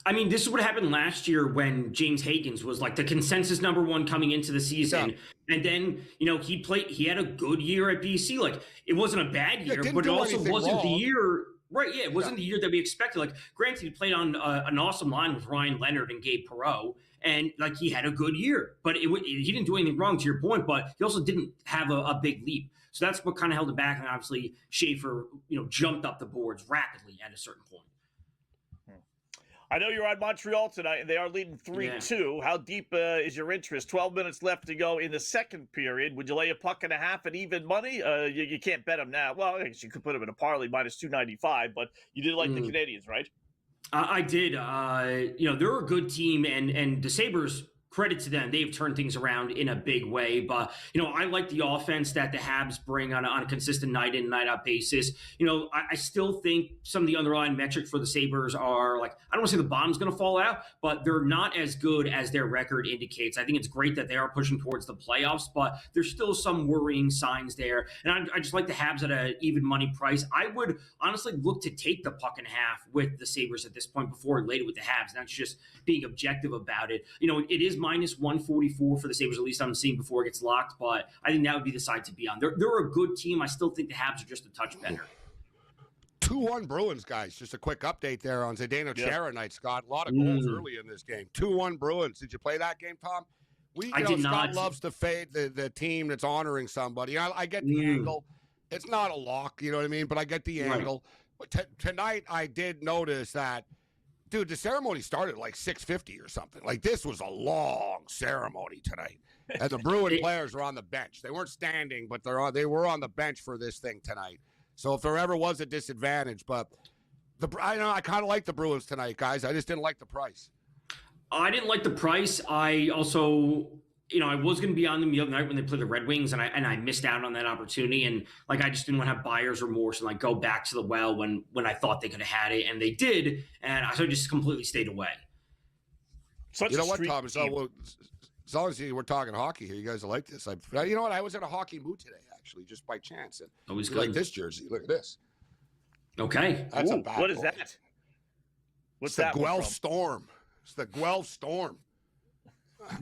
I mean, this is what happened last year when James Higgins was like the consensus number one coming into the season. Yeah. And then, he had a good year at BC. Like, it wasn't a bad year, but it also wasn't the year. Right, yeah, it wasn't the year that we expected. Like, granted, he played on an awesome line with Ryan Leonard and Gabe Perreault, and, like, he had a good year. But he didn't do anything wrong, to your point, but he also didn't have a big leap. So that's what kind of held him back, and obviously Schaefer, jumped up the boards rapidly at a certain point. I know you're on Montreal tonight, and they are leading 3-2. Yeah. How deep is your interest? 12 minutes left to go in the second period. Would you lay a puck and a half at even money? You can't bet them now. Well, I guess you could put them in a parlay minus 295, but you did like the Canadians, right? I did. They're a good team, and the Sabres, credit to them, they've turned things around in a big way. But, I like the offense that the Habs bring on a consistent night in, night out basis. I still think some of the underlying metrics for the Sabres are, like, I don't want to say the bottom's going to fall out, but they're not as good as their record indicates. I think it's great that they are pushing towards the playoffs, but there's still some worrying signs there. And I just like the Habs at an even money price. I would honestly look to take the puck and a half with the Sabres at this point before I laid it with the Habs. And that's just being objective about it. It is minus 144 for the Sabres, at least I'm seeing before it gets locked, but I think that would be the side to be on. They're a good team. I still think the Habs are just a touch better. 2-1 Bruins, guys. Just a quick update there on Zdeno Chara night, Scott. A lot of goals early in this game. 2-1 Bruins. Did you play that game, Tom? I did Scott not. Loves to fade the team that's honoring somebody. I get the angle. It's not a lock, you know what I mean? But I get the angle. But tonight I did notice that, dude, the ceremony started at like 6:50 or something. Like, this was a long ceremony tonight. And the Bruin players were on the bench. They weren't standing, but they were on the bench for this thing tonight. So if there ever was a disadvantage, but I kind of like the Bruins tonight, guys. I just didn't like the price. I didn't like the price. I also, I was going to be on them the other night when they played the Red Wings, and I missed out on that opportunity. And, like, I just didn't want to have buyer's remorse and, like, go back to the well when I thought they could have had it, and they did. And I just completely stayed away. You know what, Tom? As long as we're talking hockey here, you guys will like this. You know what? I was in a hockey mood today, actually, just by chance. And always good. Like this jersey. Look at this. Okay. That's a bad What is that? What's that? The Guelph Storm. It's the Guelph Storm.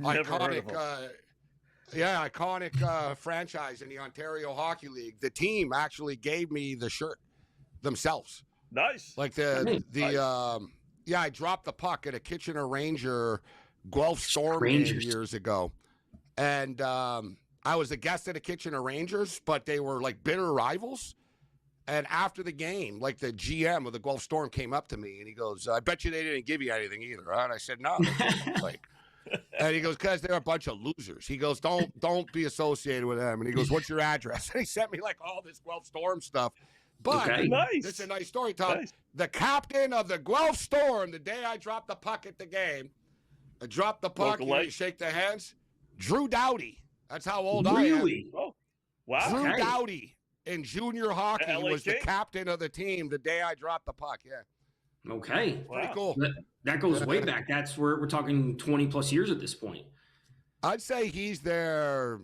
Iconic, iconic franchise in the Ontario Hockey League. The team actually gave me the shirt themselves. Nice. Like I dropped the puck at a Kitchener Ranger Guelph Storm game years ago, and I was a guest at the Kitchener Rangers, but they were like bitter rivals. And after the game, like, the GM of the Guelph Storm came up to me and he goes, "I bet you they didn't give you anything either, huh?" And I said, "No." And he goes, "Because they're a bunch of losers." He goes, don't be associated with them. And he goes, "What's your address?" And he sent me, like, all this Guelph Storm stuff. But this is a nice story, Tom. Nice. The captain of the Guelph Storm, the day I dropped the puck at the game, I dropped the puck, you shake the hands, Drew Doughty. That's how old I am. Really? Oh, wow. Drew Doughty in junior hockey was the captain of the team the day I dropped the puck. Yeah. Okay. Pretty cool. That goes way back. That's where we're talking 20 plus years at this point. I'd say he's their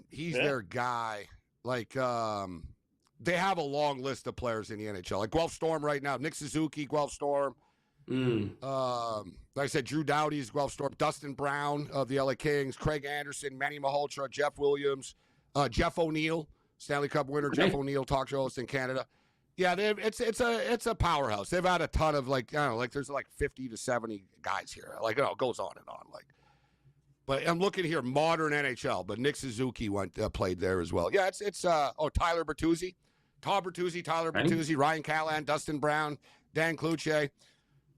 guy. Like, they have a long list of players in the NHL. Like Guelph Storm right now, Nick Suzuki, Guelph Storm. Like I said, Drew Doughty's Guelph Storm, Dustin Brown of the LA Kings, Craig Anderson, Manny Malhotra, Jeff Williams, Jeff O'Neill Stanley Cup winner, Jeff O'Neill, talk show host in Canada. Yeah, it's a powerhouse. They've had a ton of there's 50 to 70 guys here. It goes on and on. But I'm looking here, modern NHL. But Nick Suzuki played there as well. Yeah, it's Tyler Bertuzzi, Tyler Bertuzzi, Ryan Callahan, Dustin Brown, Dan Cloutier.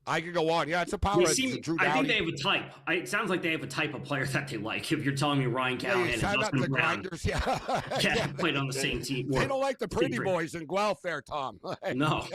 I could go on. Yeah, it's a power. I think they have a type. It sounds like they have a type of player that they like. If you're telling me Ryan Callahan and Dustin Brown, yeah, played on the same team. They don't like the pretty boys in Guelph there, Tom. No.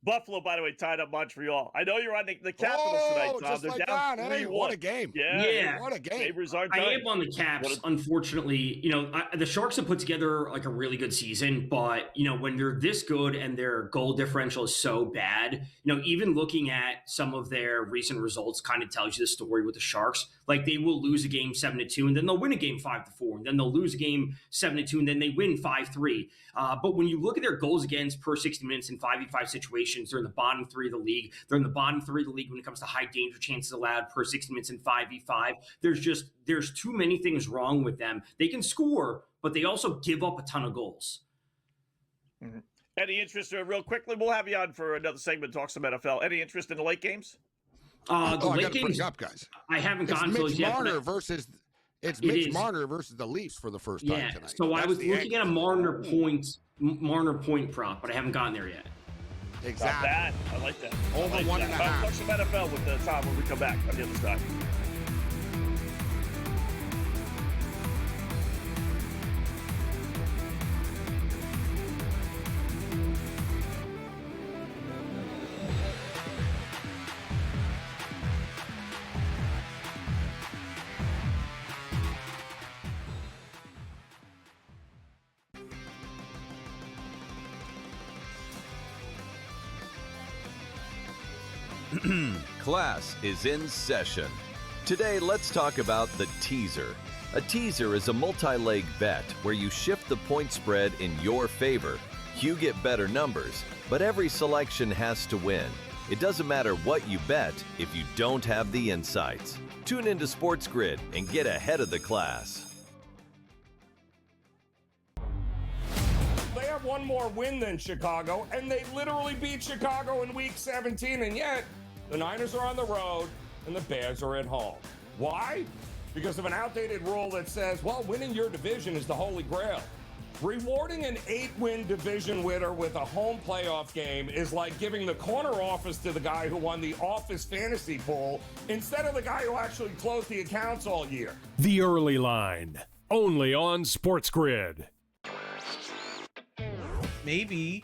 Buffalo, by the way, tied up Montreal. I know you're on the Capitals tonight, Tom. Just They're like down that. Hey, what a game. Yeah. What a game. Neighbors aren't I am on the Caps, unfortunately. The Sharks have put together a really good season, but, when they're this good and their goal differential is so bad, even looking at some of their recent results kind of tells you the story with the Sharks. Like, they will lose a game 7-2, and then they'll win a game 5-4, and then they'll lose a game 7-2, and then they win 5-3. But when you look at their goals against per 60 minutes in 5v5 situations, they're in the bottom 3 of the league. They're in the bottom 3 of the league when it comes to high danger chances allowed per 60 minutes in 5v5. There's too many things wrong with them. They can score, but they also give up a ton of goals. Mm-hmm. Any interest, real quickly, we'll have you on for another segment, talk some NFL. Any interest in the late games? The late games, up, guys. I haven't gotten to those yet. It's Mitch Marner versus the Leafs for the first time tonight. So I was looking at a Marner point prop, but I haven't gotten there yet. Exactly. Not bad. I like that. Over 1.5. Talk some NFL with Tom when we come back on the other side. Class is in session. Today, let's talk about the teaser. A teaser is a multi-leg bet where you shift the point spread in your favor. You get better numbers, but every selection has to win. It doesn't matter what you bet if you don't have the insights. Tune into SportsGrid and get ahead of the class. They have one more win than Chicago, and they literally beat Chicago in Week 17, and yet the Niners are on the road and the Bears are at home. Why? Because of an outdated rule that says, winning your division is the holy grail. Rewarding an 8-win division winner with a home playoff game is like giving the corner office to the guy who won the office fantasy pool instead of the guy who actually closed the accounts all year. The Early Line, only on SportsGrid. Maybe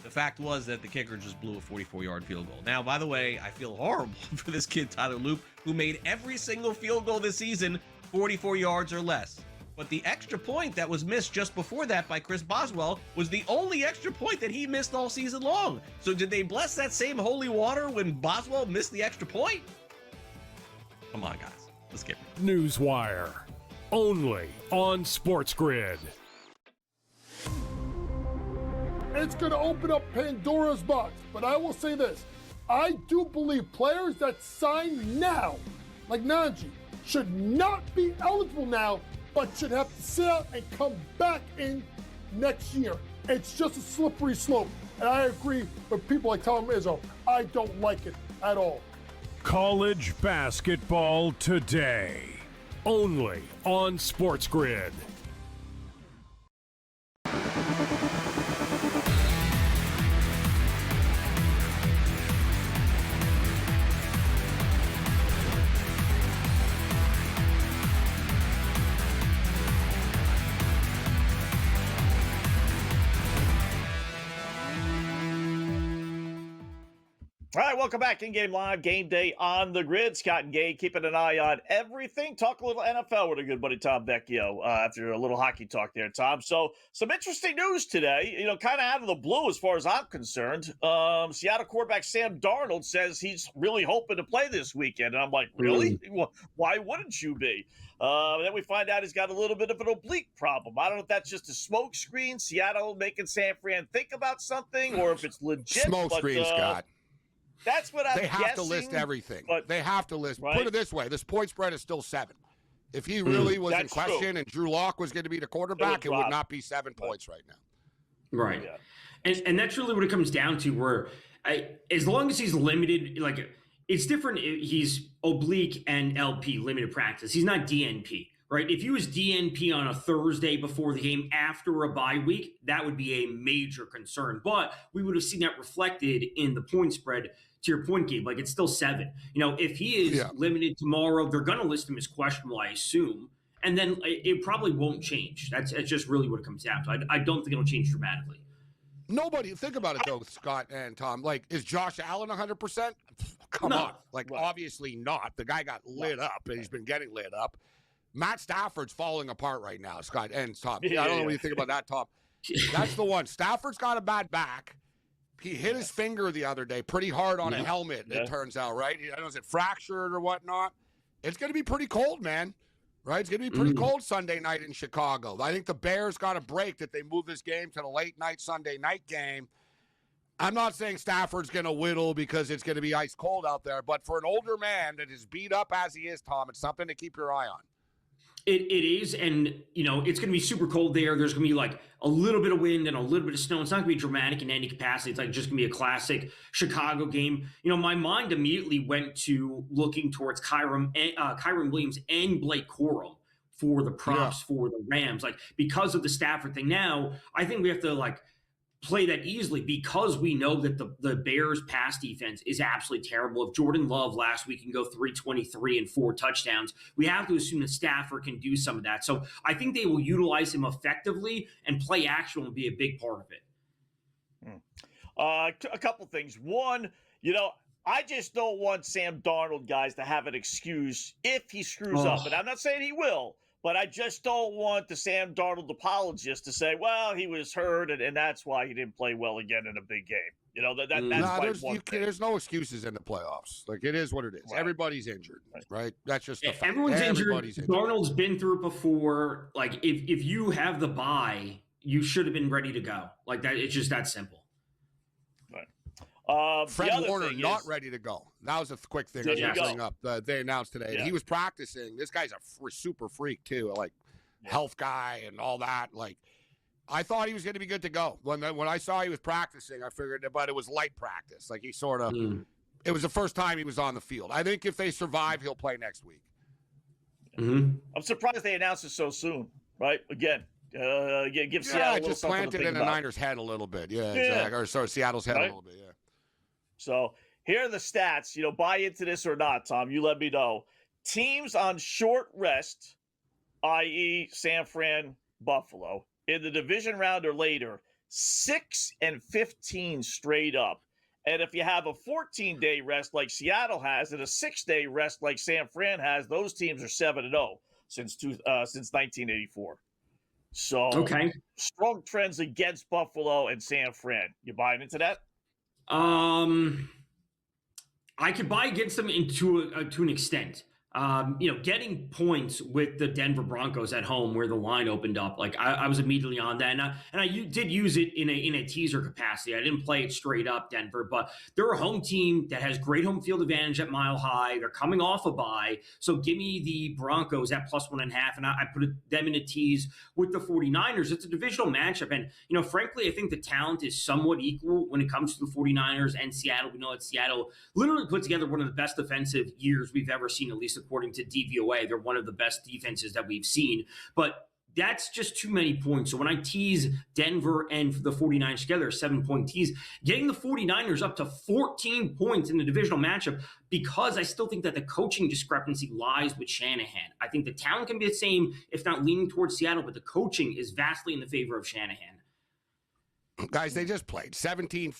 the fact was that the kicker just blew a 44-yard field goal. Now, by the way, I feel horrible for this kid, Tyler Loop, who made every single field goal this season 44 yards or less. But the extra point that was missed just before that by Chris Boswell was the only extra point that he missed all season long. So did they bless that same holy water when Boswell missed the extra point? Come on, guys. Let's get it. Newswire, only on SportsGrid. It's going to open up Pandora's box. But I will say this. I do believe players that sign now, like Najee, should not be eligible now, but should have to sit out and come back in next year. It's just a slippery slope. And I agree with people like Tom Izzo. I don't like it at all. College basketball today, only on SportsGrid. All right, welcome back. In-game live, game day on the grid. Scott and Gay keeping an eye on everything. Talk a little NFL with a good buddy, Tom Vecchio, after a little hockey talk there, Tom. So some interesting news today, kind of out of the blue as far as I'm concerned. Seattle quarterback Sam Darnold says he's really hoping to play this weekend. And I'm like, really? Why wouldn't you be? Then we find out he's got a little bit of an oblique problem. I don't know if that's just a smoke screen, Seattle making San Fran think about something, or if it's legit. Smoke screen, Scott. That's what I'm guessing. They have to list everything. They have to list. Right? Put it this way. This point spread is still 7. If he really was in That's question true. and Drew Lock was going to be the quarterback, it would not be 7 points right now. Right. Yeah. And that's really what it comes down to, where as long as he's limited, like, it's different. He's oblique and LP, limited practice. He's not DNP, right? If he was DNP on a Thursday before the game after a bye week, that would be a major concern. But we would have seen that reflected in the point spread. To your point, Gabe, like, it's still 7. If he is limited tomorrow, they're going to list him as questionable, I assume. And then it probably won't change. That's just really what it comes down to. I don't think it'll change dramatically. Nobody, think about it though, Scott and Tom. Like, is Josh Allen 100%? Come on. Like, obviously not. The guy got lit up, and he's been getting lit up. Matt Stafford's falling apart right now, Scott and Tom. I don't know what you think about that, Tom. That's the one. Stafford's got a bad back. He hit his finger the other day pretty hard on a helmet, it turns out, right? I don't know, is it fractured or whatnot? It's going to be pretty cold, man. Right? It's going to be pretty cold Sunday night in Chicago. I think the Bears got a break that they move this game to the late night Sunday night game. I'm not saying Stafford's going to whittle because it's going to be ice cold out there, but for an older man that is beat up as he is, Tom, it's something to keep your eye on. It is, and it's going to be super cold there. There's going to be like a little bit of wind and a little bit of snow. It's not going to be dramatic in any capacity. It's like just going to be a classic Chicago game. My mind immediately went to looking towards Kyron Williams and Blake Corum for the props for the Rams, like, because of the Stafford thing. Now, I think we have to play that easily, because we know that the Bears pass defense is absolutely terrible. If Jordan Love last week can go 323 and 4 touchdowns, we have to assume that Stafford can do some of that. So I think they will utilize him effectively, and play action will be a big part of it. A couple things. One, I just don't want Sam Darnold, guys, to have an excuse if he screws up. And I'm not saying he will, but I just don't want the Sam Darnold apologist to say, well, he was hurt, and that's why he didn't play well again in a big game. There's no excuses in the playoffs. Like, it is what it is. Right. Everybody's injured, right? That's just the fact. Everyone's injured. Darnold's been through it before. Like, if you have the bye, you should have been ready to go. Like that. It's just that simple. Fred Warner not ready to go. That was a quick thing I was going to bring up. They announced today. He was practicing. This guy's a super freak too, like health guy and all that. Like, I thought he was going to be good to go. When I saw he was practicing, I figured, but it was light practice. Like, he sort of, it was the first time he was on the field. I think if they survive, he'll play next week. I'm surprised they announced it so soon. Right? Again, give Seattle a little just something planted to in the Niners' head a little bit. Exactly. Or sorry, Seattle's head a little bit. So here are the stats. Buy into this or not, Tom. You let me know. Teams on short rest, i.e. San Fran, Buffalo, in the division round or later, 6-15 straight up. And if you have a 14-day rest like Seattle has and a 6-day rest like San Fran has, those teams are 7-0 since 1984. So strong trends against Buffalo and San Fran. You buying into that? I could buy against them to an extent. Getting points with the Denver Broncos at home where the line opened up, like I was immediately on that, and I did use it in a teaser capacity. I didn't play it straight up Denver, but they're a home team that has great home field advantage at Mile High. They're coming off a bye, so give me the Broncos at +1.5, and I put them in a tease with the 49ers. It's a divisional matchup, and frankly, I think the talent is somewhat equal when it comes to the 49ers and Seattle. We know that Seattle literally put together one of the best defensive years we've ever seen, at least according to DVOA. They're one of the best defenses that we've seen, but that's just too many points. So when I tease Denver and the 49ers together, 7-point tease, getting the 49ers up to 14 points in the divisional matchup, because I still think that the coaching discrepancy lies with Shanahan. I think the talent can be the same, if not leaning towards Seattle, but the coaching is vastly in the favor of Shanahan. Guys, they just played 13-3,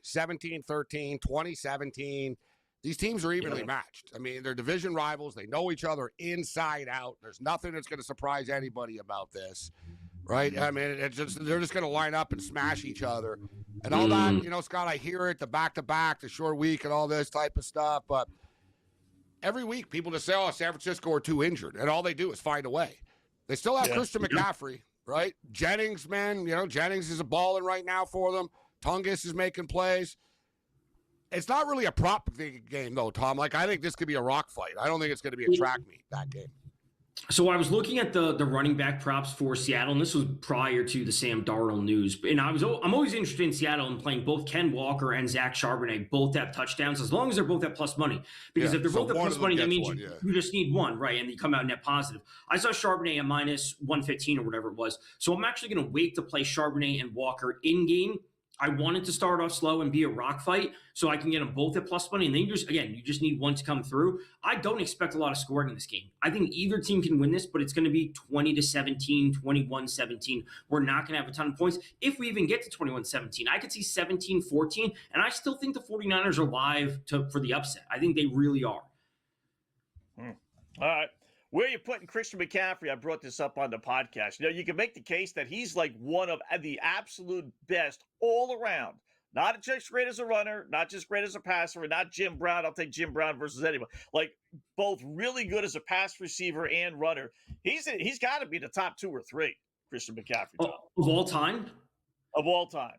17-13, 20-17. These teams are evenly matched. I mean, they're division rivals. They know each other inside out. There's nothing that's going to surprise anybody about this, right? I mean, they're just going to line up and smash each other. And all that, Scott, I hear it, the back-to-back, the short week and all this type of stuff. But every week people just say, oh, San Francisco are too injured. And all they do is find a way. They still have Christian McCaffrey, right? Jennings, man, Jennings is a balling right now for them. Tungus is making plays. It's not really a prop game, though, Tom. Like, I think this could be a rock fight. I don't think it's going to be a track meet, that game. So I was looking at the running back props for Seattle, and this was prior to the Sam Darnold news. And I'm always interested in Seattle and playing both Ken Walker and Zach Charbonnet both have touchdowns, as long as they're both at plus money. Because if they're both at plus money, that means you just need one, right? And you come out net positive. I saw Charbonnet at minus 115 or whatever it was. So I'm actually going to wait to play Charbonnet and Walker in game. I wanted to start off slow and be a rock fight so I can get them both at plus money. And then you just need one to come through. I don't expect a lot of scoring in this game. I think either team can win this, but it's going to be 20-17, 21-17. We're not going to have a ton of points. If we even get to 21-17, I could see 17-14. And I still think the 49ers are live for the upset. I think they really are. All right. Where are you putting Christian McCaffrey? I brought this up on the podcast. You can make the case that he's like one of the absolute best all around. Not just great as a runner, not just great as a passer, and not Jim Brown. I'll take Jim Brown versus anyone. Like, both really good as a pass receiver and runner. He's got to be the top 2 or 3, Christian McCaffrey. Of all time? Of all time.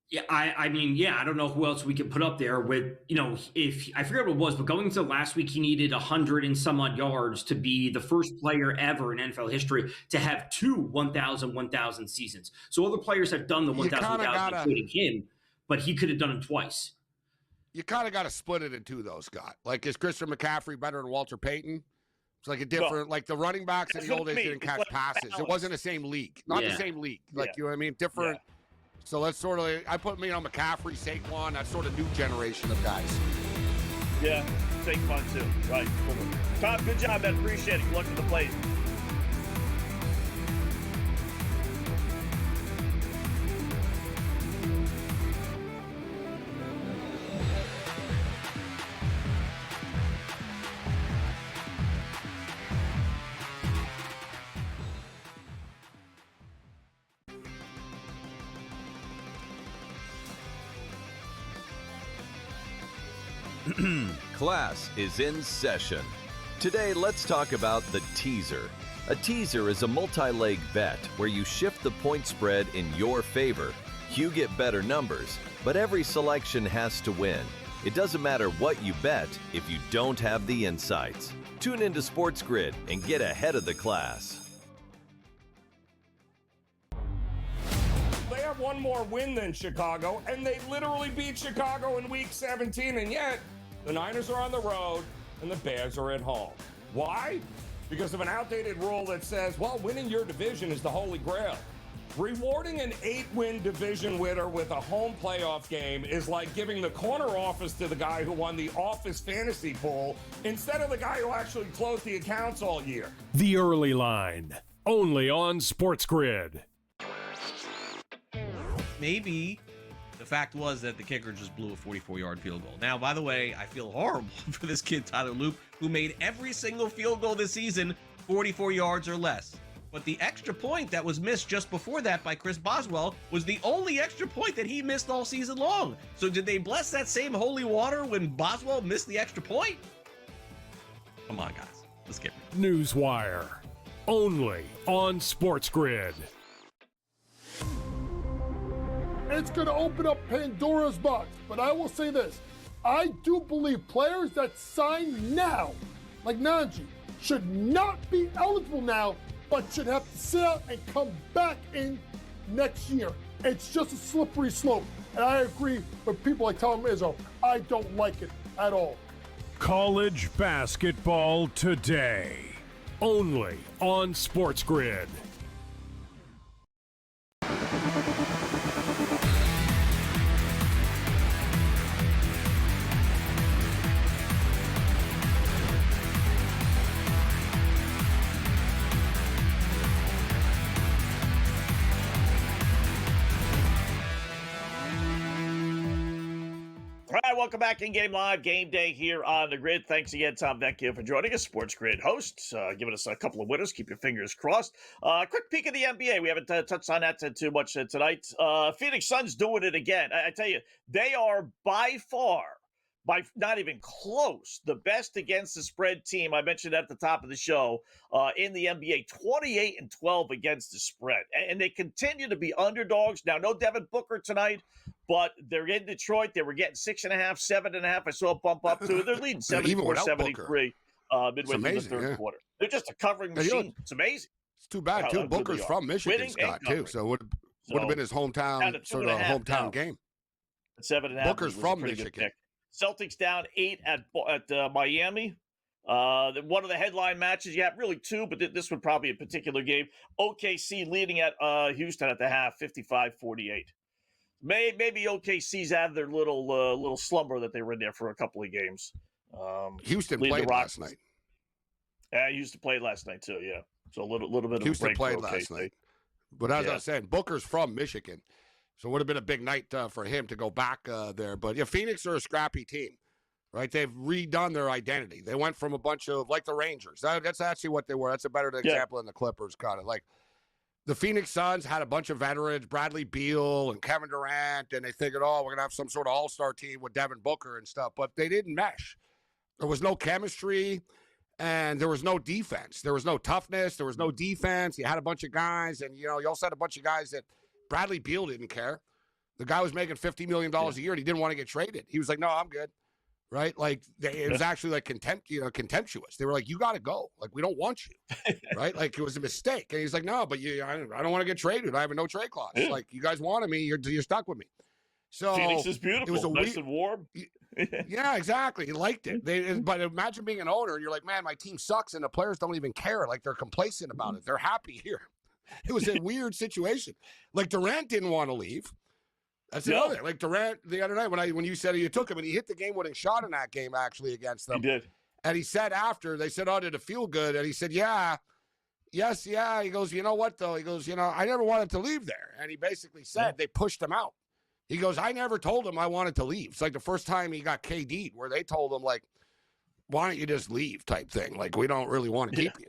Yeah, I mean, I don't know who else we could put up there with, if I forget what it was, but going into last week, he needed 100 and some odd yards to be the first player ever in NFL history to have 2 1,000 seasons. So other players have done the 1,000, including him, but he could have done it twice. You kind of got to split it in two, though, Scott. Like, is Christian McCaffrey better than Walter Payton? It's like a different, like the running backs in the old days didn't catch passes. Balance. It wasn't the same league. Not the same league. Like, you know what I mean? Different. Yeah. So let's sort of, I put McCaffrey, Saquon, that sort of new generation of guys. Yeah, Saquon too. Right. Tom, good job, man. Appreciate it. Good luck with the plays. Class is in session. Today, let's talk about the teaser. A teaser is a multi-leg bet where you shift the point spread in your favor. You get better numbers, but every selection has to win. It doesn't matter what you bet if you don't have the insights. Tune into SportsGrid and get ahead of the class. They have one more win than Chicago, and they literally beat Chicago in Week 17, and yet the Niners are on the road and the Bears are at home. Why? Because of an outdated rule that says, well, winning your division is the holy grail. Rewarding an 8-win division winner with a home playoff game is like giving the corner office to the guy who won the office fantasy pool instead of the guy who actually closed the accounts all year. The Early Line, only on SportsGrid. Maybe the fact was that the kicker just blew a 44-yard field goal. Now, by the way, I feel horrible for this kid, Tyler Loop, who made every single field goal this season 44 yards or less. But the extra point that was missed just before that by Chris Boswell was the only extra point that he missed all season long. So did they bless that same holy water when Boswell missed the extra point? Come on, guys. Let's get it. Newswire, only on SportsGrid. It's going to open up Pandora's box, but I will say this. I do believe players that sign now, like Najee, should not be eligible now, but should have to sit out and come back in next year. It's just a slippery slope, and I agree with people like Tom Izzo. I don't like it at all. College basketball today, only on SportsGrid. All right, welcome back in Game Live, Game Day here on the Grid. Thanks again, Tom Vecchio, for joining us, SportsGrid host, giving us a couple of winners. Keep your fingers crossed. Quick peek at the NBA. We haven't touched on that too much tonight. Phoenix Suns doing it again. I tell you, they are by far, by not even close, the best against the spread team. I mentioned at the top of the show in the NBA, 28-12 against the spread. And they continue to be underdogs. Now, no Devin Booker tonight, But they're in Detroit. They were getting 6.5, 7.5. I saw a bump up to it. They're leading 74-73 midway through the third quarter. They're just a covering machine. It's amazing. It's too bad, too. Booker's from Michigan, Scott, too. So it would have been his hometown, sort of hometown game. At 7.5. Booker's from Michigan. Celtics down 8 at Miami. One of the headline matches, you have really two, but this would probably be a particular game. OKC leading at Houston at the half, 55-48. Maybe OKC's out of their little slumber that they were in there for a couple of games. Houston played last night. Yeah, Houston played last night too. Yeah, so a little bit of Houston a break played for last night. But as I was saying, Booker's from Michigan, so it would have been a big night for him to go back there. But yeah, Phoenix are a scrappy team, right? They've redone their identity. They went from a bunch of like the Rangers. That's actually what they were. That's a better example than the Clippers. Kind of like the Phoenix Suns had a bunch of veterans, Bradley Beal and Kevin Durant, and they figured, oh, we're gonna have some sort of all-star team with Devin Booker and stuff. But they didn't mesh. There was no chemistry. And there was no defense. There was no toughness. There was no defense. You had a bunch of guys, and, you also had a bunch of guys that Bradley Beal didn't care. The guy was making $50 million a year, and he didn't want to get traded. He was like, no, I'm good, right? Like, it was actually, like, contemptuous. They were like, you got to go. Like, we don't want you, right? Like, it was a mistake. And he's like, no, but I don't want to get traded. I have a no trade clause. Like, you guys wanted me. You're stuck with me. So Phoenix is beautiful. It was nice and warm. Yeah, exactly. He liked it. But imagine being an owner and you're like, man, my team sucks and the players don't even care. Like, they're complacent about it. They're happy here. It was a weird situation. Like, Durant didn't want to leave. That's the other. Like, Durant the other night when you said you took him and he hit the game-winning shot in that game actually against them. He did. And he said after, they said, oh, did it feel good? And he said, yeah. Yes, yeah. He goes, you know what, though? He goes, I never wanted to leave there. And he basically said they pushed him out. He goes, I never told him I wanted to leave. It's like the first time he got KD'd where they told him, like, why don't you just leave type thing? Like, we don't really want to keep you.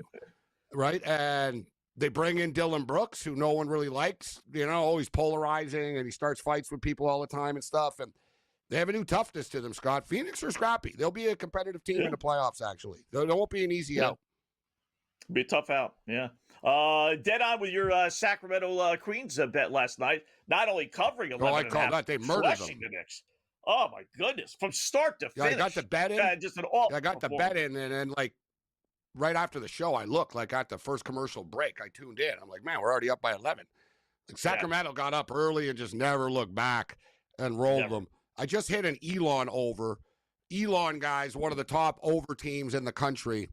Right? And they bring in Dylan Brooks, who no one really likes, always polarizing, and he starts fights with people all the time and stuff. And they have a new toughness to them, Scott. Phoenix are scrappy. They'll be a competitive team in the playoffs, actually. There won't be an easy out. Be a tough out, yeah. Dead on with your Sacramento Queens bet last night. Not only covering 11 I call that. They murdered them. The Knicks. Oh, my goodness. From start to finish. I got the bet in. Just an awful I got the bet in, and then, like, right after the show, I looked, like, at the first commercial break. I tuned in. I'm like, man, we're already up by 11. Like, Sacramento got up early and just never looked back and rolled them. I just hit an Elon over. Elon, guys, one of the top over teams in the country.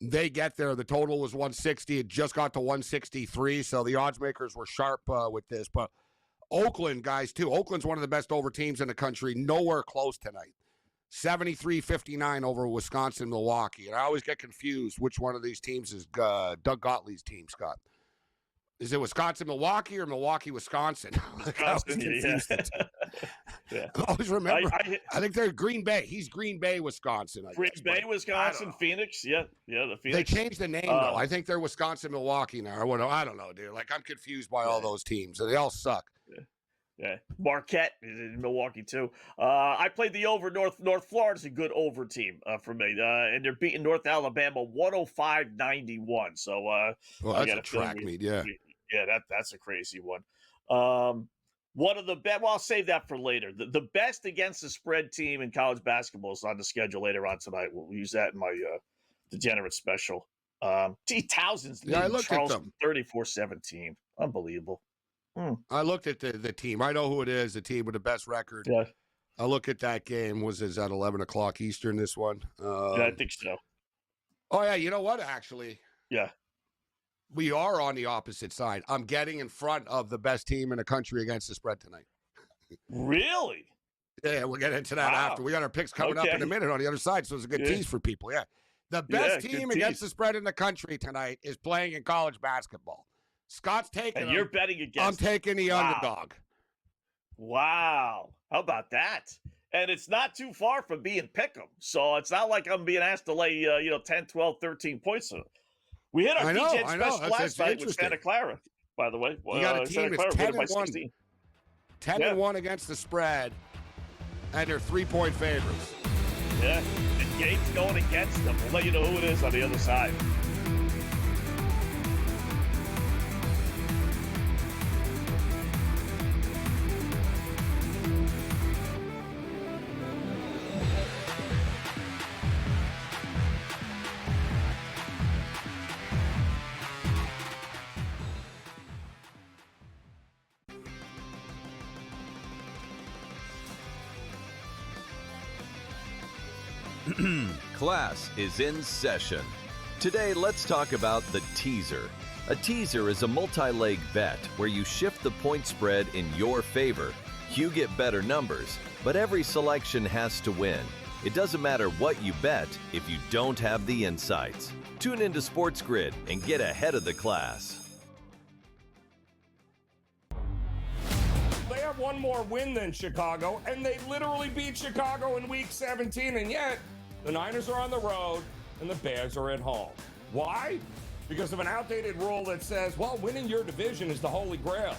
They get there. The total was 160. It just got to 163, so the odds makers were sharp with this. But Oakland, guys, too. Oakland's one of the best over teams in the country. Nowhere close tonight. 73-59 over Wisconsin, Milwaukee. And I always get confused which one of these teams is Doug Gottlieb's team, Scott. Is it Wisconsin, Milwaukee, or Milwaukee, Wisconsin? I always remember. I think they're Green Bay. He's Green Bay, Wisconsin. Green Bay, Wisconsin, Phoenix. Yeah, the Phoenix. They changed the name, though. I think they're Wisconsin, Milwaukee now. I don't know, dude. Like, I'm confused by all those teams. They all suck. Yeah. Marquette is in Milwaukee, too. I played the over. North Florida's a good over team for me. And they're beating North Alabama 105-91. So, that's a track meet, yeah. Yeah, that's a crazy one. One of the best, well, I'll save that for later. The best against the spread team in college basketball is on the schedule later on tonight. We'll use that in my degenerate special. Towson's leading Charleston 34-17. Unbelievable. I looked at the team. I know who it is, the team with the best record. Yeah. I look at that game. Is at 11 o'clock Eastern, this one? Yeah, I think so. Oh, yeah, you know what, actually? Yeah. We are on the opposite side. I'm getting in front of the best team in the country against the spread tonight. Really? Yeah, we'll get into that after. We got our picks coming up in a minute on the other side, so it's a good tease for people. Yeah. The best team against the spread in the country tonight is playing in college basketball. Scott's taking and you're betting against I'm taking the underdog. Wow. How about that? And it's not too far from being pick'em. So it's not like I'm being asked to lay 10, 12, 13 points. We hit our DJ special last night with Santa Clara, by the way. You got a team that's 10-1. 10-1 against the spread, and they're 3-point favorites. Yeah, the game's going against them. We'll let you know who it is on the other side. Class is in session. Today, let's talk about the teaser. A teaser is a multi-leg bet where you shift the point spread in your favor. You get better numbers, but every selection has to win. It doesn't matter what you bet if you don't have the insights. Tune into SportsGrid and get ahead of the class. They have one more win than Chicago, and they literally beat Chicago in Week 17, and yet the Niners are on the road and the Bears are at home. Why? Because of an outdated rule that says, well, winning your division is the holy grail.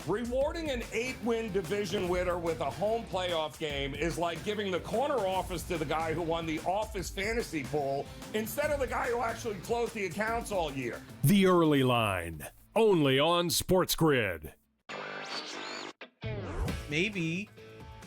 Rewarding an 8-win division winner with a home playoff game is like giving the corner office to the guy who won the office fantasy pool instead of the guy who actually closed the accounts all year. The Early Line, only on SportsGrid. Maybe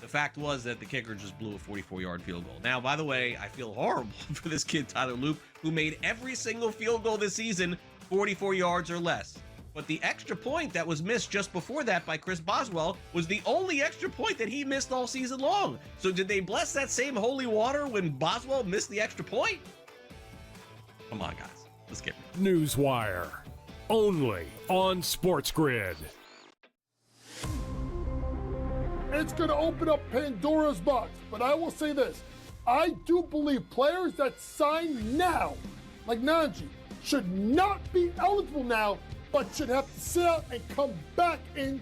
the fact was that the kicker just blew a 44-yard field goal. Now, by the way, I feel horrible for this kid, Tyler Loop, who made every single field goal this season 44 yards or less. But the extra point that was missed just before that by Chris Boswell was the only extra point that he missed all season long. So did they bless that same holy water when Boswell missed the extra point? Come on, guys. Let's get it. Newswire, only on SportsGrid. It's going to open up Pandora's box, but I will say this. I do believe players that sign now, like Najee, should not be eligible now, but should have to sit out and come back in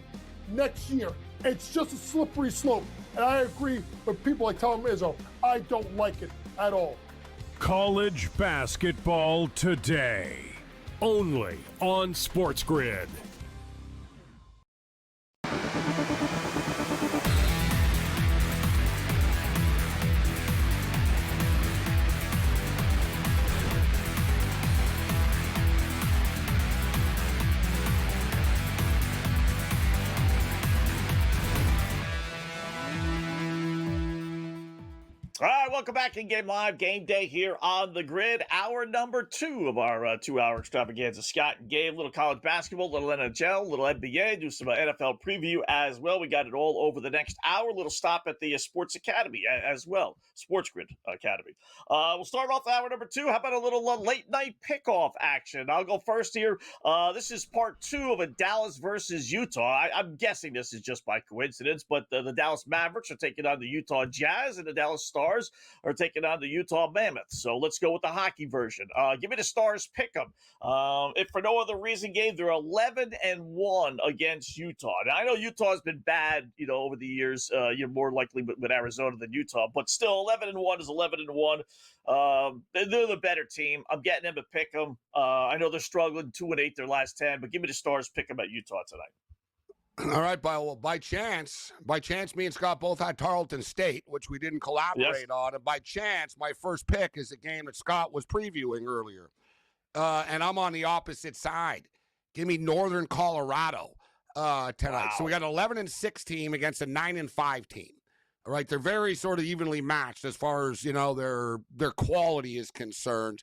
next year. It's just a slippery slope. And I agree with people like Tom Izzo. I don't like it at all. College basketball today, only on SportsGrid. All right, welcome back in Game Live. Game Day here on the grid. Hour number 2 of our 2-hour extravaganza. Scott and Gabe, little college basketball, little NHL, little NBA, do some NFL preview as well. We got it all over the next hour. Little stop at the Sports Academy as well, SportsGrid Academy. We'll start off hour number 2. How about a little late night pickoff action? I'll go first here. This is part 2 of a Dallas versus Utah. I'm guessing this is just by coincidence, but the Dallas Mavericks are taking on the Utah Jazz, and the Dallas Stars are taking on the Utah Mammoths. So let's go with the hockey version. Give me the Stars pick 'em. If for no other reason, Gabe, they're 11-1 against Utah. Now I know Utah's been bad, over the years. You're more likely with Arizona than Utah, but still 11-1 is 11-1. They're the better team. I'm getting them to pick them. I know they're struggling 2-8 their last 10, but give me the Stars pick 'em at Utah tonight. All right, by chance, me and Scott both had Tarleton State, which we didn't collaborate on. And by chance, my first pick is a game that Scott was previewing earlier. And I'm on the opposite side. Give me Northern Colorado tonight. Wow. So we got an 11-6 team against a 9-5 team. All right, they're very sort of evenly matched as far as, their quality is concerned.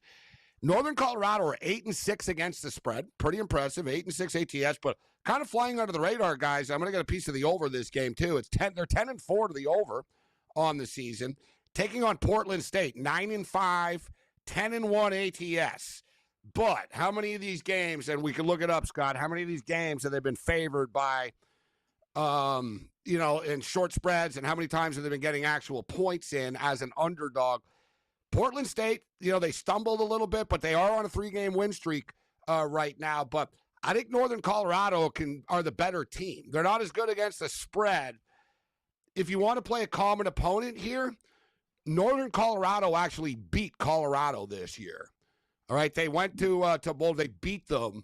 Northern Colorado are 8-6 against the spread. Pretty impressive, 8-6 ATS, but kind of flying under the radar, guys. I'm going to get a piece of the over this game, too. They're 10-4 to the over on the season. Taking on Portland State, 9-5, 10-1 ATS. But how many of these games, and we can look it up, Scott, how many of these games have they been favored by, in short spreads, and how many times have they been getting actual points in as an underdog? Portland State, they stumbled a little bit, but they are on a 3-game win streak right now. But I think Northern Colorado are the better team. They're not as good against the spread. If you want to play a common opponent here, Northern Colorado actually beat Colorado this year. All right, they went to Boulder, they beat them.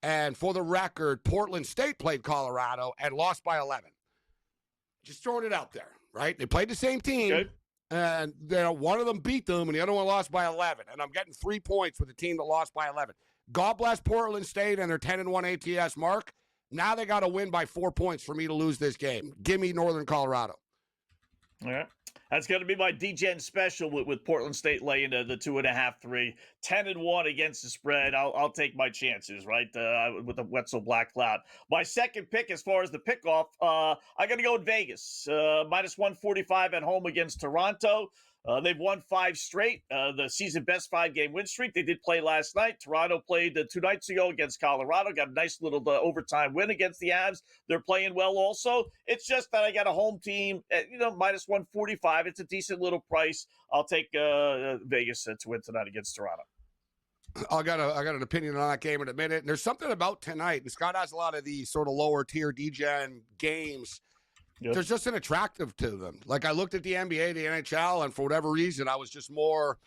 And for the record, Portland State played Colorado and lost by 11. Just throwing it out there, right? They played the same team. Okay. And one of them beat them, and the other one lost by 11. And I'm getting 3 points with the team that lost by 11. God bless Portland State and their 10-1 ATS mark. Now they got to win by 4 points for me to lose this game. Give me Northern Colorado. All right. That's going to be my DGen special with Portland State laying the 2.5, 3. 10-1 against the spread. I'll take my chances, right, with the Wetzel Black Cloud. My second pick as far as the pickoff, I got to go in Vegas. -145 at home against Toronto. They've won 5 straight, the season best 5-game win streak. They did play last night. Toronto played 2 nights ago against Colorado, got a nice little overtime win against the Avs. They're playing well also. It's just that I got a home team at, minus 145. It's a decent little price. I'll take Vegas to win tonight against Toronto. I got an opinion on that game in a minute. And there's something about tonight, and Scott has a lot of these sort of lower tier DGen games. Yep. There's just an attractive to them. Like, I looked at the NBA, the NHL, and for whatever reason, I was just more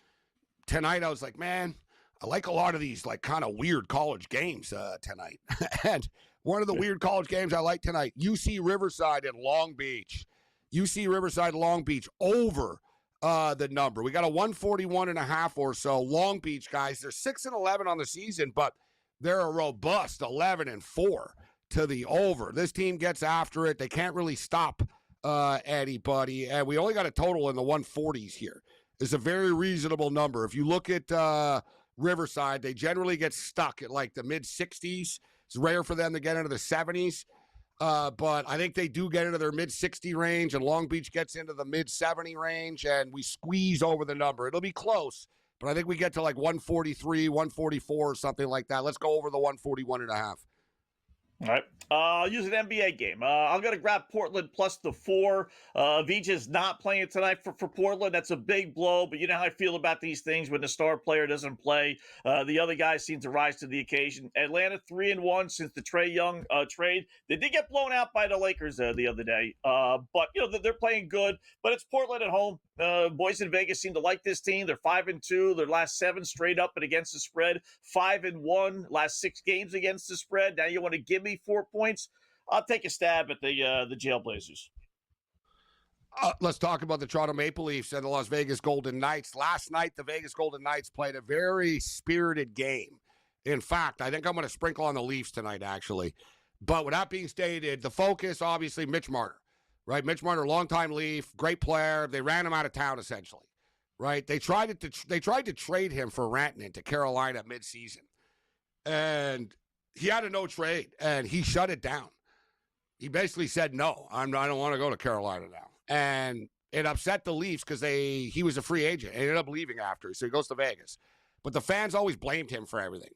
tonight. I was like, man, I like a lot of these like kind of weird college games tonight. And one of the weird college games I like tonight, UC Riverside and Long Beach. UC Riverside, Long Beach over the number. We got a 141.5 or so. Long Beach guys, they're 6-11 on the season, but they're a robust 11-4 to the over. This team gets after it. They can't really stop anybody, and we only got a total in the 140s here. It's a very reasonable number. If you look at Riverside, they generally get stuck at like the mid-60s. It's rare for them to get into the 70s. But I think they do get into their mid-60 range, and Long Beach gets into the mid-70 range, and we squeeze over the number. It'll be close, but I think we get to like 143, 144 or something like that. Let's go over the 141.5. All right. I'll use an NBA game. I'm going to grab Portland plus the 4. Vijay's not playing tonight for Portland. That's a big blow, but you know how I feel about these things when the star player doesn't play. The other guys seem to rise to the occasion. Atlanta 3-1 since the Trae Young trade. They did get blown out by the Lakers the other day, but they're playing good. But it's Portland at home. Boys in Vegas seem to like this team. They're 5-2. Their last 7 straight up and against the spread. 5-1 last 6 games against the spread. Now you want to give me 4 points? I'll take a stab at the Jailblazers. Let's talk about the Toronto Maple Leafs and the Las Vegas Golden Knights. Last night, the Vegas Golden Knights played a very spirited game. In fact, I think I'm going to sprinkle on the Leafs tonight, actually. But with that being stated, the focus, obviously, Mitch Marner. Right, Mitch Marner, longtime Leaf, great player. They ran him out of town, essentially. Right, they tried to trade him for Rantanen to Carolina midseason, and he had a no trade, and he shut it down. He basically said, no, I don't want to go to Carolina now. And it upset the Leafs because he was a free agent. He ended up leaving after, so he goes to Vegas. But the fans always blamed him for everything,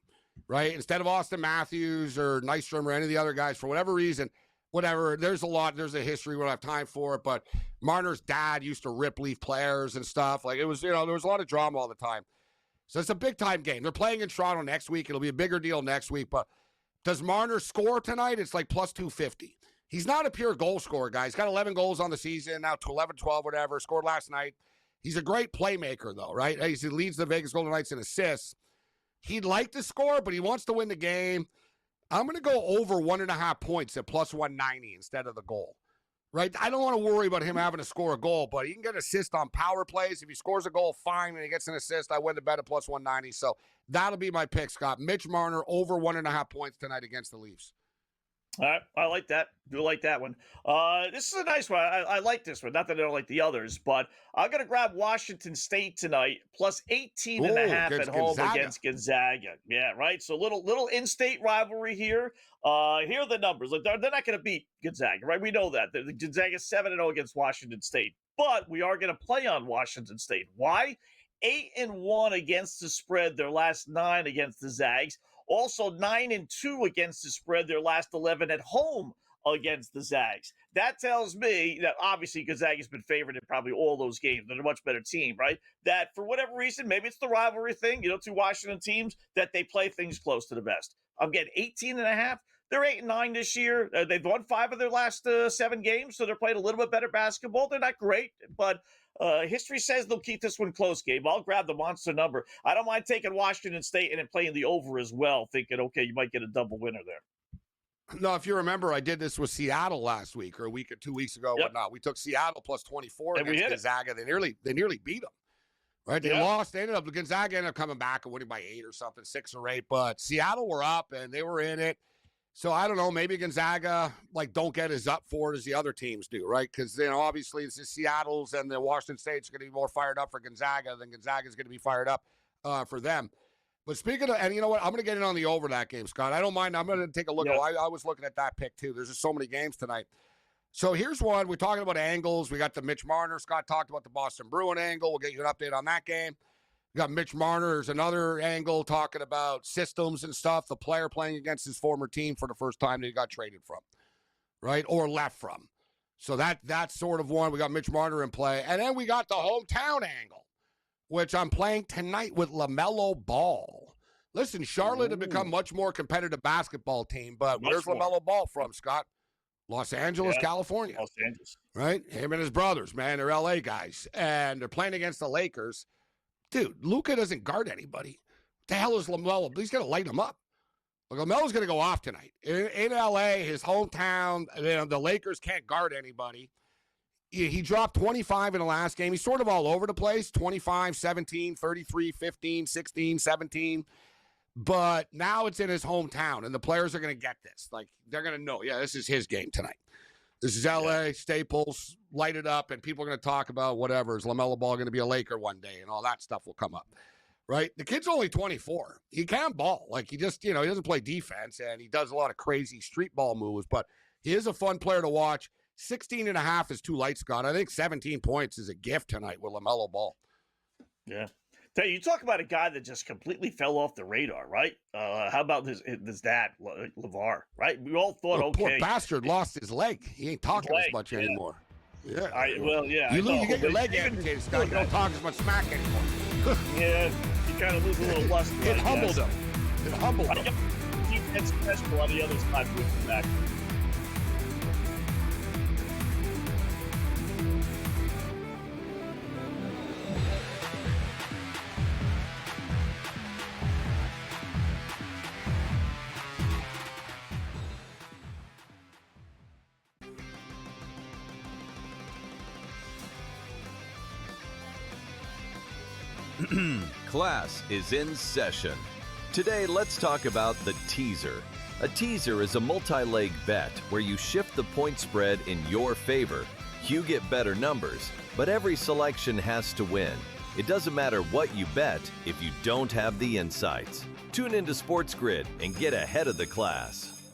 right? Instead of Austin Matthews or Nystrom or any of the other guys, for whatever reason, whatever, there's a history, we don't have time for it, but Marner's dad used to rip Leaf players and stuff. Like, it was, there was a lot of drama all the time. So it's a big-time game. They're playing in Toronto next week. It'll be a bigger deal next week, but does Marner score tonight? It's like plus 250. He's not a pure goal scorer, guy. He's got 11 goals on the season, now to 11, 12, whatever. Scored last night. He's a great playmaker, though, right? He leads the Vegas Golden Knights in assists. He'd like to score, but he wants to win the game. I'm going to go over 1.5 points at plus 190 instead of the goal, right? I don't want to worry about him having to score a goal, but he can get an assist on power plays. If he scores a goal, fine. When he gets an assist, I win the bet at plus 190. So that'll be my pick, Scott. Mitch Marner over 1.5 points tonight against the Leafs. All right, I like that. Do like that one. This is a nice one. I like this one. Not that I don't like the others, but I'm going to grab Washington State tonight, plus 18.5 at home against Gonzaga. Yeah, right? So little in-state rivalry here. Here are the numbers. They're not going to beat Gonzaga, right? We know that. Gonzaga's 7-0 against Washington State. But we are going to play on Washington State. Why? 8-1 against the spread, their last 9 against the Zags. Also 9-2 against the spread, their last 11 at home against the Zags. That tells me that obviously Gonzaga's been favored in probably all those games. They're a much better team, right? That for whatever reason, maybe it's the rivalry thing, two Washington teams, that they play things close to the best. I'm getting 18.5. They're 8-9 this year. They've won 5 of their last 7 games, so they're playing a little bit better basketball. They're not great, but history says they'll keep this one close, Gabe. I'll grab the monster number. I don't mind taking Washington State and then playing the over as well, thinking, okay, you might get a double winner there. No, if you remember, I did this with Seattle last week or a week or 2 weeks ago. Yep. Whatnot. We took Seattle plus 24 and against Gonzaga. They nearly beat them. Right? They lost. They Gonzaga ended up coming back and winning by 8 or something, 6 or 8. But Seattle were up and they were in it. So I don't know, maybe Gonzaga don't get as up for it as the other teams do, right? Because obviously this is Seattle's and the Washington State's going to be more fired up for Gonzaga than Gonzaga's going to be fired up for them. But speaking of, and you know what, I'm going to get in on the over that game, Scott. I don't mind. I'm going to take a look. I was looking at that pick too. There's just so many games tonight. So here's one. We're talking about angles. We got the Mitch Marner. Scott talked about the Boston Bruin angle. We'll get you an update on that game. We got Mitch Marner. There's another angle talking about systems and stuff. The player playing against his former team for the first time that he got traded from, right? Or left from. So that's sort of one. We got Mitch Marner in play. And then we got the hometown angle, which I'm playing tonight with LaMelo Ball. Listen, Charlotte have become much more competitive basketball team, but where's LaMelo Ball from, Scott? Los Angeles, California. Los Angeles. Right? Him and his brothers, man. They're LA guys. And they're playing against the Lakers. Dude, Luka doesn't guard anybody. What the hell is LaMelo? He's going to light him up. Like, LaMelo's going to go off tonight. In LA, his hometown, the Lakers can't guard anybody. He dropped 25 in the last game. He's sort of all over the place. 25, 17, 33, 15, 16, 17. But now it's in his hometown, and the players are going to get this. Like, they're going to know, this is his game tonight. This is LA, Staples, light it up, and people are going to talk about whatever. Is LaMelo Ball going to be a Laker one day? And all that stuff will come up, right? The kid's only 24. He can ball. Like, he just, he doesn't play defense, and he does a lot of crazy street ball moves, but he is a fun player to watch. 16.5 is too light, Scott. I think 17 points is a gift tonight with LaMelo Ball. Yeah. You talk about a guy that just completely fell off the radar, right? How about his dad, LeVar, right? We all thought, okay. Poor bastard lost his leg. He ain't talking as much anymore. Yeah. You get your leg amputated, Scott. You don't talk as much smack anymore. Yeah, you kind of lose a little lust. It humbled him. It humbled him. Keep special on the other side with back. Class is in session. Today, let's talk about the teaser. A teaser is a multi-leg bet where you shift the point spread in your favor. You get better numbers, but every selection has to win. It doesn't matter what you bet if you don't have the insights. Tune into SportsGrid and get ahead of the class.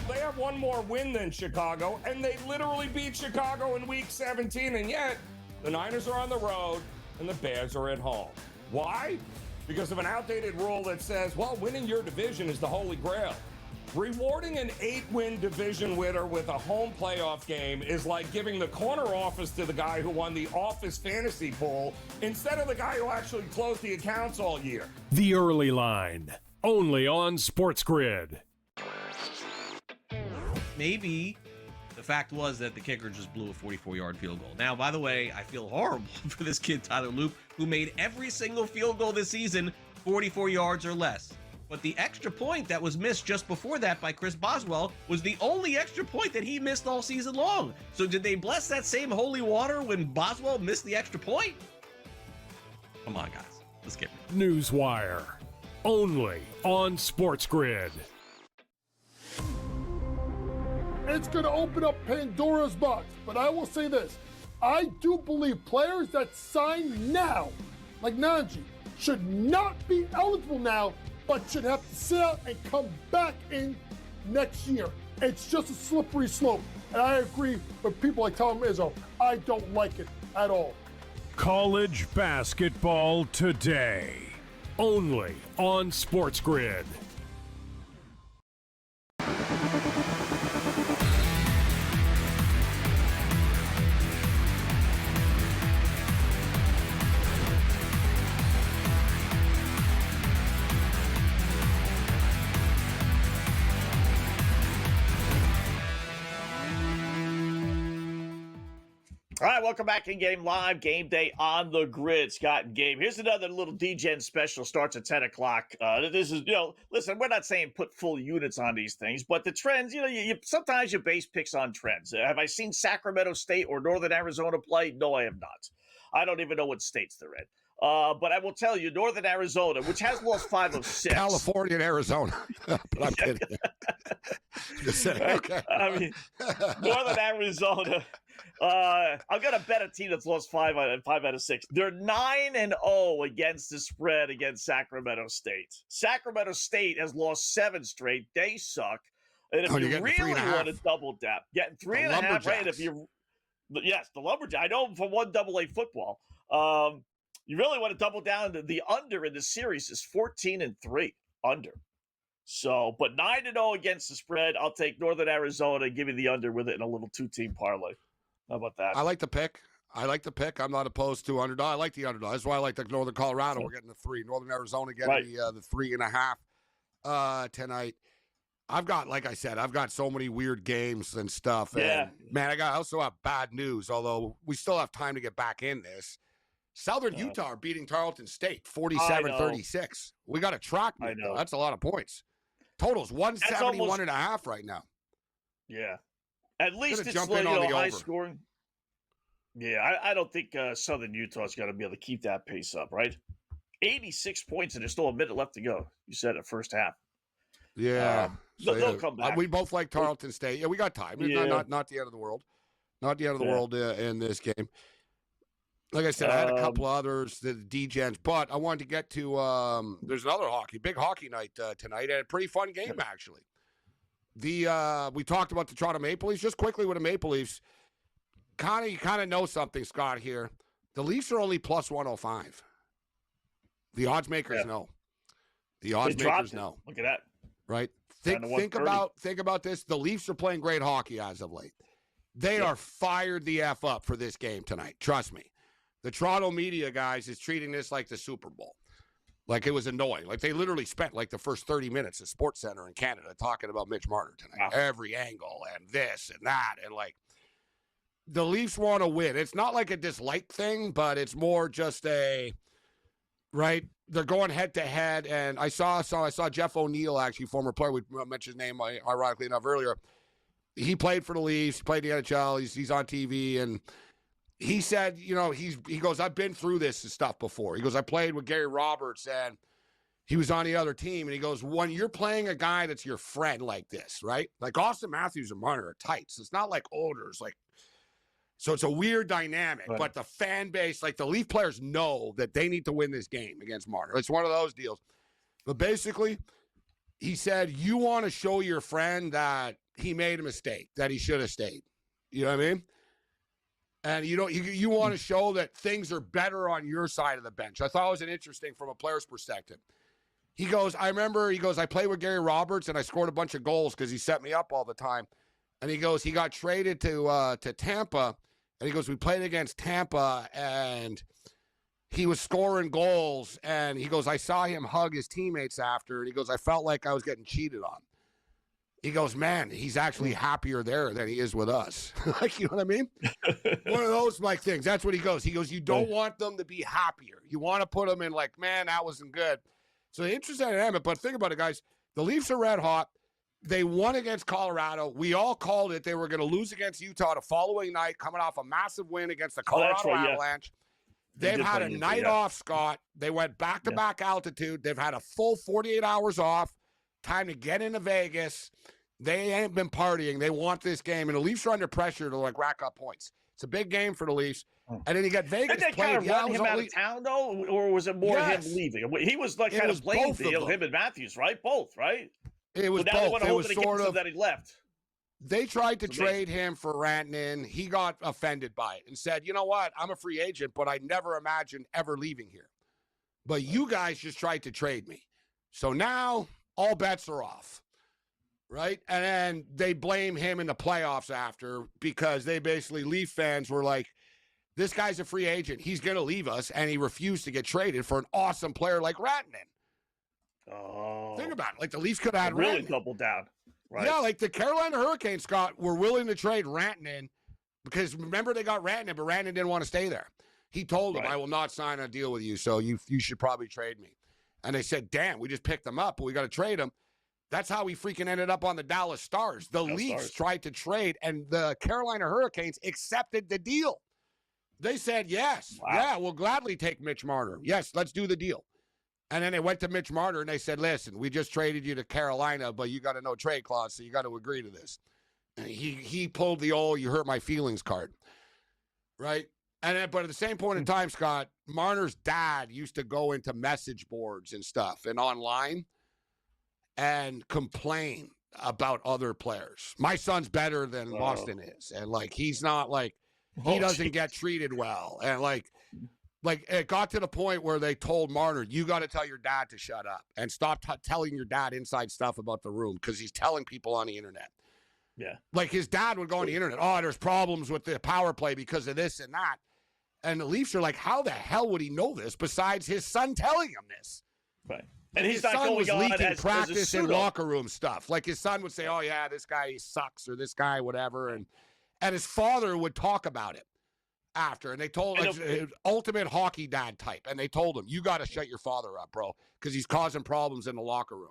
They have one more win than Chicago, and they literally beat Chicago in Week 17, and yet the Niners are on the road and the Bears are at home. Why? Because of an outdated rule that says, well, winning your division is the holy grail. Rewarding an 8-win division winner with a home playoff game is like giving the corner office to the guy who won the office fantasy pool instead of the guy who actually closed the accounts all year. The Early Line, only on SportsGrid. Maybe the fact was that the kicker just blew a 44-yard field goal. Now, by the way, I feel horrible for this kid, Tyler Loop, who made every single field goal this season 44 yards or less. But the extra point that was missed just before that by Chris Boswell was the only extra point that he missed all season long. So did they bless that same holy water when Boswell missed the extra point? Come on, guys. Let's get it. Newswire, only on SportsGrid. It's going to open up Pandora's box, but I will say this. I do believe players that sign now, like Najee, should not be eligible now, but should have to sit out and come back in next year. It's just a slippery slope, and I agree with people like Tom Izzo. I don't like it at all. College basketball today, only on SportsGrid. All right, welcome back in Game Live, Game Day on the Grid. Scott and Gabe. Here's another little DGen special. Starts at 10 o'clock. This is, listen, we're not saying put full units on these things, but the trends, you sometimes you base picks on trends. Have I seen Sacramento State or Northern Arizona play? No, I have not. I don't even know what states they're in. But I will tell you, Northern Arizona, which has lost 5 of 6. California and Arizona. But I'm kidding. Just saying, okay. I mean, Northern Arizona. I'm going to bet a team that's lost 5 out of 6. They're 9-0 against the spread against Sacramento State. Sacramento State has lost 7 straight. They suck. And if you getting really want to 3.5. double down, getting 3.5, right? And if you, yes, the Lumberjack. I know for one AA football. You really want to double down. The under in the series is 14-3 under. So, but 9-0 against the spread. I'll take Northern Arizona and give you the under with it in a little 2-team parlay. How about that? I like the pick. I'm not opposed to underdog. I like the underdog. That's why I like the Northern Colorado. We're getting the 3. Northern Arizona getting the 3.5 tonight. I've got, like I said, I've got so many weird games and stuff. Yeah. And, man, I also have bad news, although we still have time to get back in this. Southern Utah are beating Tarleton State 47-36. We got a track meet, though. That's a lot of points. Total's 171.5 right now. Yeah. At least it's jump in on the high over. scoring. Yeah, I don't think Southern Utah's going to be able to keep that pace up, right? 86 points, and there's still a minute left to go. You said it first half. Yeah. They'll come back. We both like Tarleton State. Yeah, we got time. It's not the end of the world. Not the end of the world in this game. Like I said, I had a couple others, the D-Gens, but I wanted to get to there's another big hockey night tonight, and a pretty fun game, actually. We talked about the Toronto Maple Leafs. Just quickly with the Maple Leafs, you kind of know something, Scott, here. The Leafs are only plus 105. The odds makers know. The odds makers know. Look at that. Right? Think about this. The Leafs are playing great hockey as of late. They are fired the F up for this game tonight. Trust me. The Toronto media, guys, is treating this like the Super Bowl. Like it was annoying. Like they literally spent like the first 30 minutes at SportsCenter in Canada talking about Mitch Marner tonight. Wow. Every angle and this and that. And like the Leafs want to win. It's not like a dislike thing, but it's more just right? They're going head to head. And I saw Jeff O'Neill, actually, former player. We mentioned his name ironically enough earlier. He played for the Leafs, played the NHL. He's on TV, and he said, he goes, I've been through this and stuff before. He goes, I played with Gary Roberts, and he was on the other team. And he goes, when you're playing a guy that's your friend like this, right? Like Austin Matthews and Marner are tight. So it's not like odors. So it's a weird dynamic. Right. But the fan base, like the Leaf players know that they need to win this game against Marner. It's one of those deals. But basically, he said, you want to show your friend that he made a mistake, that he should have stayed. You know what I mean? And you want to show that things are better on your side of the bench. I thought it was interesting from a player's perspective. He goes, I played with Gary Roberts and I scored a bunch of goals because he set me up all the time. And he goes, he got traded to Tampa. And he goes, we played against Tampa and he was scoring goals. And he goes, I saw him hug his teammates after. And he goes, I felt like I was getting cheated on. He goes, man, he's actually happier there than he is with us. Like, you know what I mean? One of those like things. That's what he goes. He goes, you don't want them to be happier. You want to put them in like, man, that wasn't good. So the interesting dynamic, but think about it, guys. The Leafs are red hot. They won against Colorado. We all called it. They were going to lose against Utah the following night, coming off a massive win against the Colorado Avalanche. They've had a night off, Scott. They went back-to-back altitude. They've had a full 48 hours off. Time to get into Vegas. They ain't been partying. They want this game. And the Leafs are under pressure to, like, rack up points. It's a big game for the Leafs. And then you got Vegas playing. Did they kind of run him out of town, though? Or was it more him leaving? He was, like, kind of playing deal, him and Matthews, right? Both, right? It was both. It was sort of that he left. They tried to trade him for Rantanen. He got offended by it and said, you know what? I'm a free agent, but I never imagined ever leaving here. But you guys just tried to trade me. So now all bets are off. Right? And then they blame him in the playoffs after because they basically, Leaf fans were like, this guy's a free agent. He's going to leave us. And he refused to get traded for an awesome player like Rantanen. Oh. Think about it. Like the Leafs could have had really Rantanen. Doubled down. Right. Yeah, like the Carolina Hurricanes, Scott, were willing to trade Rantanen because remember they got Rantanen, but Rantanen didn't want to stay there. He told them, I will not sign a deal with you, so you should probably trade me. And they said, damn, we just picked him up, but we got to trade him. That's how we freaking ended up on the Dallas Stars. The Leafs tried to trade, and the Carolina Hurricanes accepted the deal. They said, yes, we'll gladly take Mitch Marner. Yes, let's do the deal. And then they went to Mitch Marner, and they said, listen, we just traded you to Carolina, but you got a no-trade clause, so you got to agree to this. And he pulled the old you hurt my feelings card, right? And then, but at the same point in time, Scott, Marner's dad used to go into message boards and stuff and online and complain about other players. My son's better than Boston is, and like he's not like he doesn't get treated well, and like it got to the point where they told Marner, you got to tell your dad to shut up and stop telling your dad inside stuff about the room because he's telling people on the internet. Yeah. Like his dad would go on the internet, oh, there's problems with the power play because of this and that. And the Leafs are like, how the hell would he know this besides his son telling him this? Right. And his he's not son going was on leaking as practice a and locker room stuff. Like his son would say, oh, yeah, this guy sucks or this guy, whatever. And his father would talk about it after. And they told him, ultimate hockey dad type. And they told him, you got to shut your father up, bro, because he's causing problems in the locker room.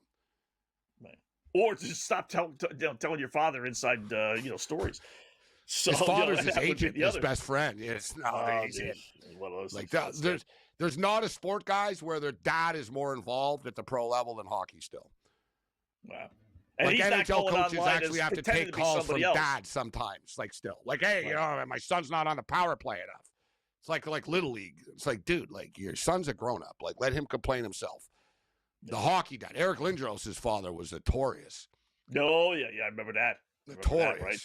Right. Or just stop telling your father inside, stories. So, his father's his agent, his best friend. It's one of those like that. There's not a sport, guys, where their dad is more involved at the pro level than hockey still. Wow. And like NHL coaches actually have to take calls from else. dad sometimes. Like still, like, hey, my son's not on the power play enough. It's like Little League. It's like, dude, like your son's a grown up. Like let him complain himself. The hockey dad, Eric Lindros' father was notorious. Oh yeah, I remember that. Notorious, right?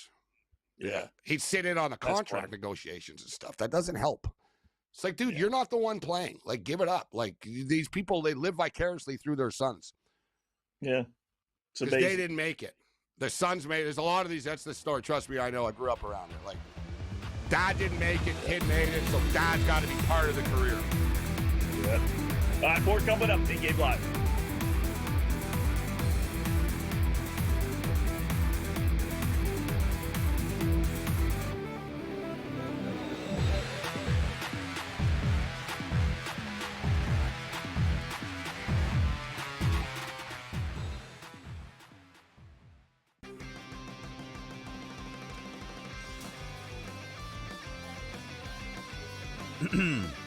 Yeah, he'd sit in on the contract negotiations and stuff. That doesn't help. It's like, dude, you're not the one playing. Like, give it up. Like these people, they live vicariously through their sons. Yeah, because they didn't make it. Their sons made it. There's a lot of these. That's the story. Trust me, I know. I grew up around it. Like, dad didn't make it, kid made it, so dad's got to be part of the career. Yeah. All right, more coming up. Big Game Live.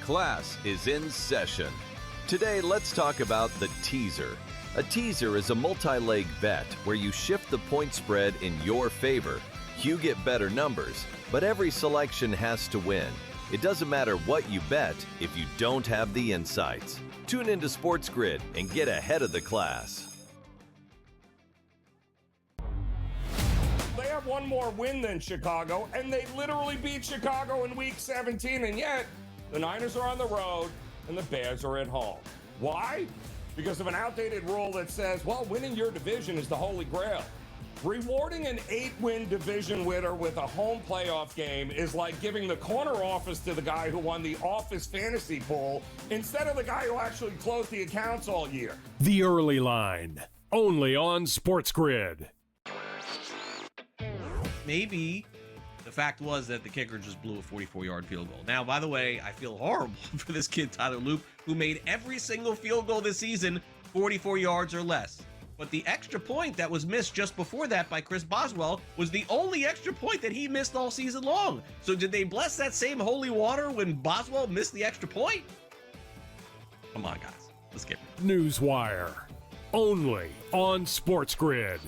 Class is in session. Today, let's talk about the teaser. A teaser is a multi-leg bet where you shift the point spread in your favor. You get better numbers, but every selection has to win. It doesn't matter what you bet if you don't have the insights. Tune into SportsGrid and get ahead of the class. They have one more win than Chicago, and they literally beat Chicago in Week 17, and yet the Niners are on the road and the Bears are at home. Why? Because of an outdated rule that says, well, winning your division is the holy grail. Rewarding an 8-win division winner with a home playoff game is like giving the corner office to the guy who won the office fantasy pool instead of the guy who actually closed the accounts all year. The Early Line, only on SportsGrid. Maybe the fact was that the kicker just blew a 44-yard field goal. Now, by the way, I feel horrible for this kid, Tyler Loop, who made every single field goal this season 44 yards or less. But the extra point that was missed just before that by Chris Boswell was the only extra point that he missed all season long. So did they bless that same holy water when Boswell missed the extra point? Come on, guys. Let's get it. Newswire, only on SportsGrid.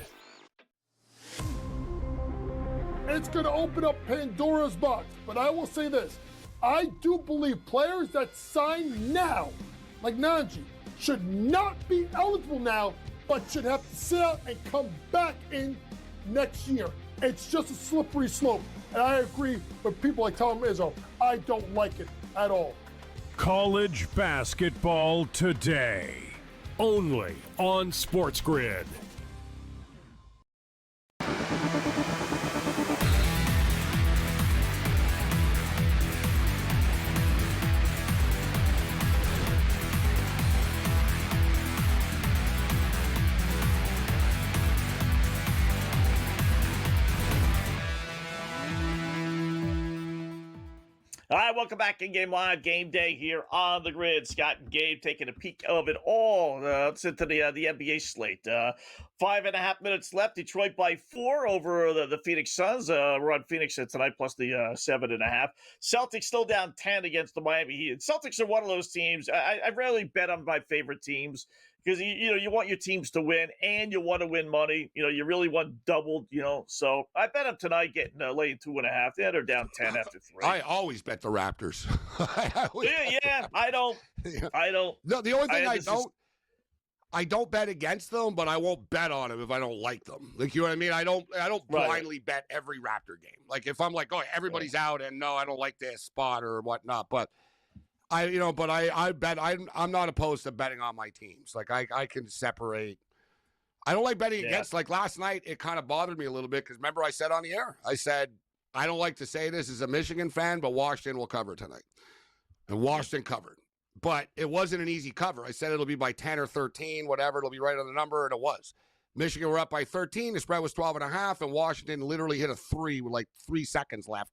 It's going to open up Pandora's box. But I will say this. I do believe players that sign now, like Najee, should not be eligible now, but should have to sit out and come back in next year. It's just a slippery slope. And I agree with people like Tom Izzo. I don't like it at all. College basketball today, only on SportsGrid. All right, welcome back in Game Live, Game Day here on the grid. Scott and Gabe taking a peek of it all. Let's into the NBA slate. 5.5 minutes left. Detroit by 4 over the Phoenix Suns. We're on Phoenix tonight plus the 7.5. Celtics still down 10 against the Miami Heat. Celtics are one of those teams. I rarely bet on my favorite teams because you want your teams to win and you want to win money. You really want doubled. So I bet them tonight getting laying 2.5. They're down 10 after 3. I always bet the Raptors. I don't. No, the only thing I don't bet against them, but I won't bet on them if I don't like them. Like, you know what I mean? I don't blindly bet every Raptor game. Like, if I'm like, oh, everybody's out and no, I don't like this spot or whatnot. But I bet I'm not opposed to betting on my teams. Like, I can separate. I don't like betting against. Like, last night, it kind of bothered me a little bit because remember I said on the air, I said, I don't like to say this as a Michigan fan, but Washington will cover tonight. And Washington covered. But it wasn't an easy cover. I said it'll be by 10 or 13, whatever. It'll be right on the number, and it was. Michigan were up by 13. The spread was 12.5, and Washington literally hit a 3 with like 3 seconds left.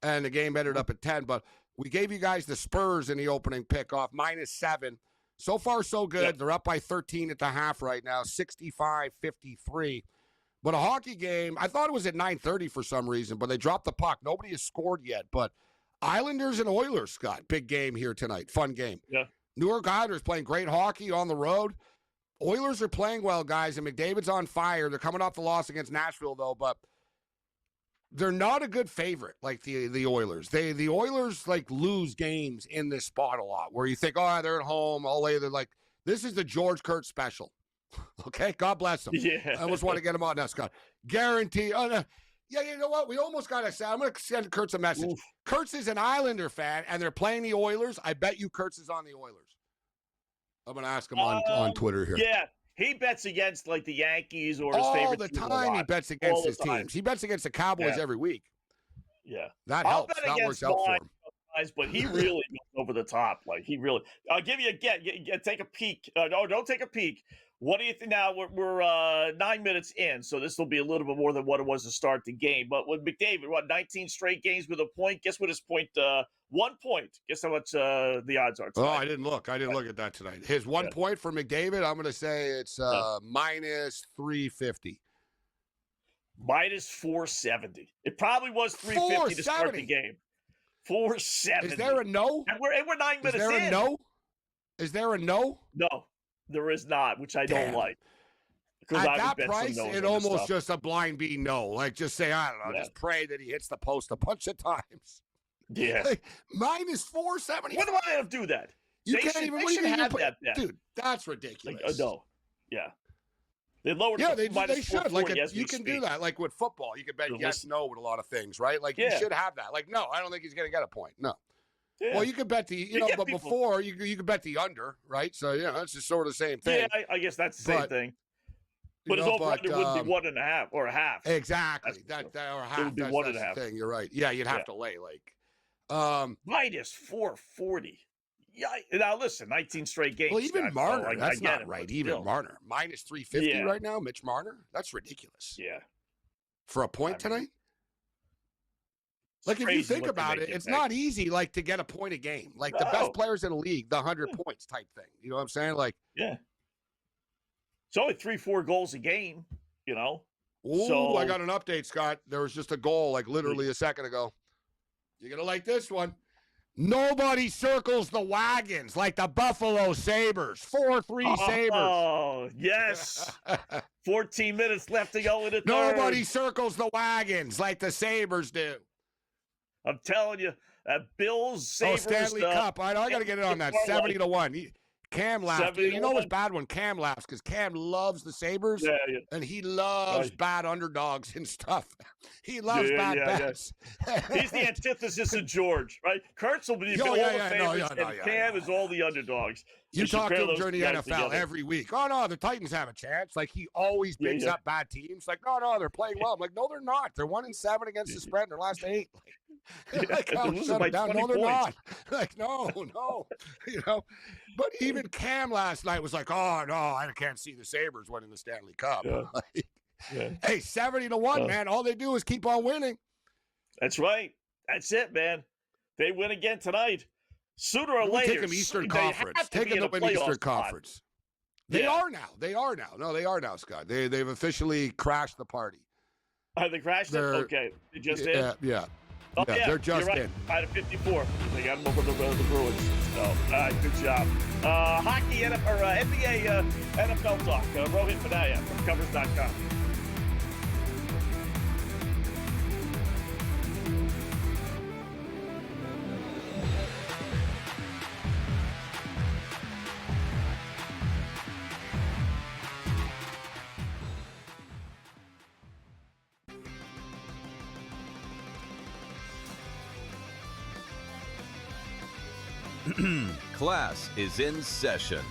And the game ended up at 10. But we gave you guys the Spurs in the opening pickoff, -7. So far, so good. Yep. They're up by 13 at the half right now, 65-53. But a hockey game, I thought it was at 9:30 for some reason, but they dropped the puck. Nobody has scored yet, but Islanders and Oilers, Scott, big game here tonight. Fun game. Yeah. New York Islanders playing great hockey on the road. Oilers are playing well, guys, and McDavid's on fire. They're coming off the loss against Nashville, though, but they're not a good favorite like the Oilers. The Oilers, like, lose games in this spot a lot where you think, oh, they're at home. All they're like, this is the George Kurtz special. Okay? God bless them. Yeah. I almost want to get him on now, Scott. Guarantee. Oh, no. Yeah, you know what? We almost got to say, I'm going to send Kurtz a message. Oof. Kurtz is an Islander fan, and they're playing the Oilers. I bet you Kurtz is on the Oilers. I'm going to ask him on Twitter here. Yeah, he bets against, like, the Yankees or his all favorite the time. He bets against his teams. He bets against the Cowboys every week. Yeah. That helps. That works out for him. But he really goes over the top. Like, he really – I'll give you a take a peek. No, don't take a peek. What do you think now? We're 9 minutes in, so this will be a little bit more than what it was to start the game. But with McDavid, 19 straight games with a point? Guess what his point 1 point. Guess how much the odds are tonight? Oh, I didn't look. I didn't look at that tonight. His 1 point for McDavid, I'm going to say it's -350. -470. It probably was 350 to start the game. 470. Is there a no? And we're 9 minutes in. Is there a no? Is there a no? No, there is not, which I don't like. At that price, it almost just a blind B no. Like, just say, I don't know, just pray that he hits the post a bunch of times. Yeah. Like, -470. Why do I have to do that? You can't even have that. Dude, that's ridiculous. Like, no. Yeah. They lowered they should. Like, you can do that. Like, with football, you can bet yes, no with a lot of things, right? Like, you should have that. Like, no, I don't think he's going to get a point. No. Yeah. Well, you could bet but before, you could bet the under, right? So, that's just sort of the same thing. Yeah, I guess that's the same thing. But his over-under would be 1.5 or a half. Exactly. That or a half. It would be 1.5. Thing. You're right. Yeah, you'd have to lay, like. -440. Yeah. Now, listen, 19 straight games. Well, even Marner, that's not right. Even Marner. -350 right now, Mitch Marner. That's ridiculous. Yeah. For a point tonight? Like, if you think about it, it's not easy, like, to get a point a game. Like, the best players in the league, the 100 points type thing. You know what I'm saying? Like, yeah. It's only 3-4 goals a game, Ooh, so, I got an update, Scott. There was just a goal, like, literally a second ago. You're going to like this one. Nobody circles the wagons like the Buffalo Sabres. 4-3 Sabres. Oh, yes. 14 minutes left to go in the third. Nobody circles the wagons like the Sabres do. I'm telling you, that Bills Sabres Stanley Cup. I got to get it on that. 70-1. Cam laughs. You know it's bad when Cam laughs because Cam loves the Sabres and he loves bad underdogs and stuff. He loves bad bets. He's the antithesis of George, right? Kurtz will be all the favorites and Cam is all the underdogs. You talk to him during the NFL every week. Oh, no, the Titans have a chance. Like, he always picks up bad teams. Like, no, they're playing well. I'm like, no, they're not. They're 1-7 against the spread in their last 8. Like, they're losing by 20 no, they're points. not. Like, no. But even Cam last night was like, oh, no, I can't see the Sabres winning the Stanley Cup. Yeah. Hey, 70-1, man. All they do is keep on winning. That's right. That's it, man. They win again tonight. Sooner or later. Take them Eastern Conference. Take them to win Eastern Conference. They are now. No, they are now, Scott. They've officially crashed the party. They crashed it? Okay. They just in? Yeah. Oh, yeah, they're just in. Out of 54. They got them over the Bruins. So, all right, good job. Hockey, NBA, NFL talk. Rohit Padaya from Covers.com. Class is in session.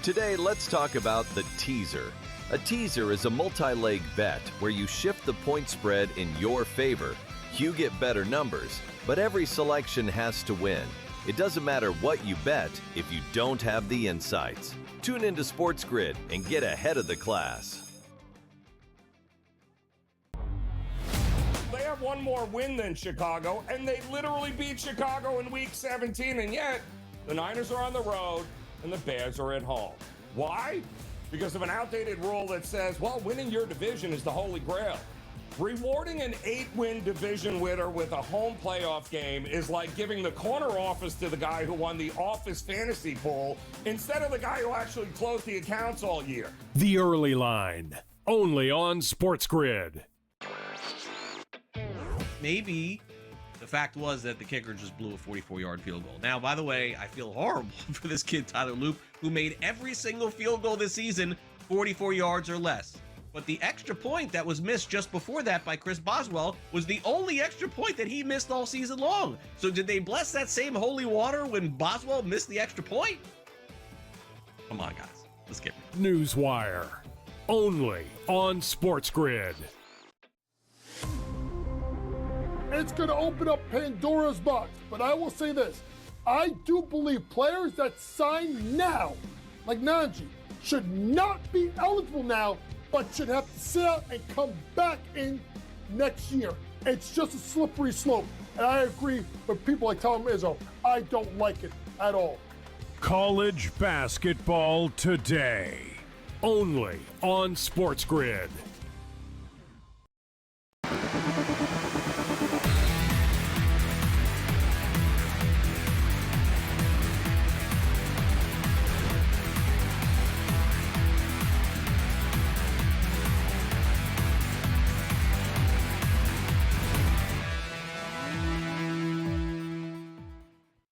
Today, let's talk about the teaser. A teaser is a multi-leg bet where you shift the point spread in your favor. You get better numbers, but every selection has to win. It doesn't matter what you bet if you don't have the insights. Tune into SportsGrid and get ahead of the class. They have one more win than Chicago, and they literally beat Chicago in Week 17, and yet the Niners are on the road and the Bears are at home. Why? Because of an outdated rule that says, well, winning your division is the holy grail. Rewarding an 8-win division winner with a home playoff game is like giving the corner office to the guy who won the office fantasy pool instead of the guy who actually closed the accounts all year. The Early Line, only on SportsGrid. Maybe the fact was that the kicker just blew a 44-yard field goal. Now, by the way, I feel horrible for this kid, Tyler Loop, who made every single field goal this season 44 yards or less. But the extra point that was missed just before that by Chris Boswell was the only extra point that he missed all season long. So did they bless that same holy water when Boswell missed the extra point? Come on, guys. Let's get it. Newswire, only on SportsGrid. It's going to open up Pandora's box, but I will say this. I do believe players that sign now, like Najee, should not be eligible now, but should have to sit out and come back in next year. It's just a slippery slope. And I agree with people like Tom Izzo. I don't like it at all. College basketball today, only on SportsGrid.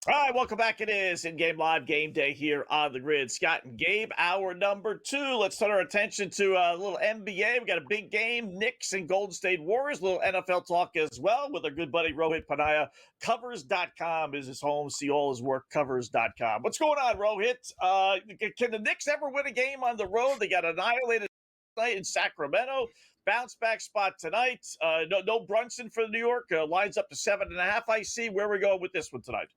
All right, welcome back. It is in-game live game day here on the grid. Scott and Gabe, hour number 2. Let's turn our attention to a little NBA. We got a big game, Knicks and Golden State Warriors. A little NFL talk as well with our good buddy Rohit Panaya. Covers.com is his home. See all his work, covers.com. What's going on, Rohit? Can the Knicks ever win a game on the road? They got annihilated tonight in Sacramento. Bounce back spot tonight. No Brunson for New York. Lines up to 7.5. I see. Where we going with this one tonight?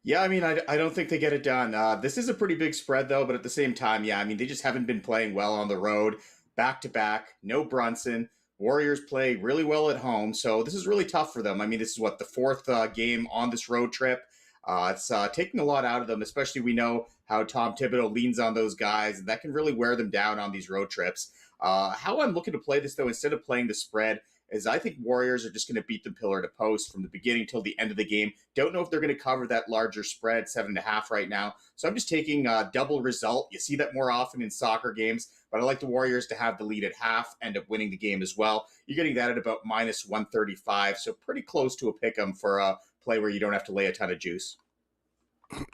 Yeah, I mean, I don't think they get it done. This is a pretty big spread, though, but at the same time, yeah, I mean, they just haven't been playing well on the road, back-to-back, no Brunson. Warriors play really well at home, so this is really tough for them. I mean, this is, the fourth game on this road trip. It's taking a lot out of them, especially we know how Tom Thibodeau leans on those guys, and that can really wear them down on these road trips. How I'm looking to play this, though, instead of playing the spread, is I think Warriors are just going to beat them pillar to post from the beginning till the end of the game. Don't know if they're going to cover that larger spread, 7.5 right now. So I'm just taking a double result. You see that more often in soccer games, but I like the Warriors to have the lead at half, end up winning the game as well. You're getting that at about minus 135, so pretty close to a pick 'em for a play where you don't have to lay a ton of juice.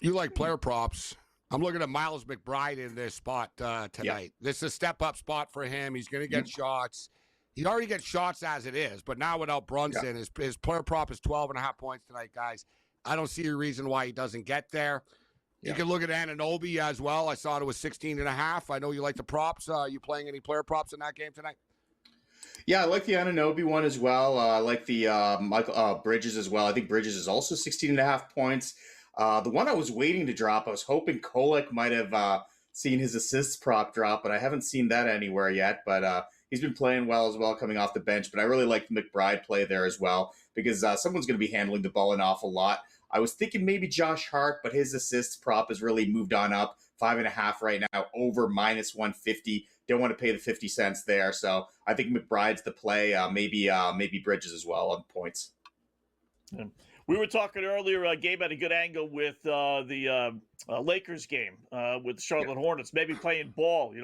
You like player props. I'm looking at Miles McBride in this spot tonight. Yeah. This is a step-up spot for him. He's going to get shots. He already gets shots as it is, but now without Brunson, his player prop is 12.5 points tonight, guys. I don't see a reason why he doesn't get there. You can look at Anunoby as well. I saw it was 16.5. I know you like the props. You playing any player props in that game tonight? Yeah, I like the Anunoby one as well. I like the Michael Bridges as well. I think Bridges is also 16.5 points. The one I was waiting to drop, I was hoping Kolek might have seen his assists prop drop, but I haven't seen that anywhere yet. But he's been playing well as well coming off the bench, but I really like the McBride play there as well because someone's going to be handling the ball an awful lot. I was thinking maybe Josh Hart, but his assists prop has really moved on up, 5.5 right now, over minus 150. Don't want to pay the 50 cents there, so I think McBride's the play. Maybe Bridges as well on points. Yeah. We were talking earlier, Gabe had a good angle with the Lakers game with the Charlotte Hornets, maybe playing ball,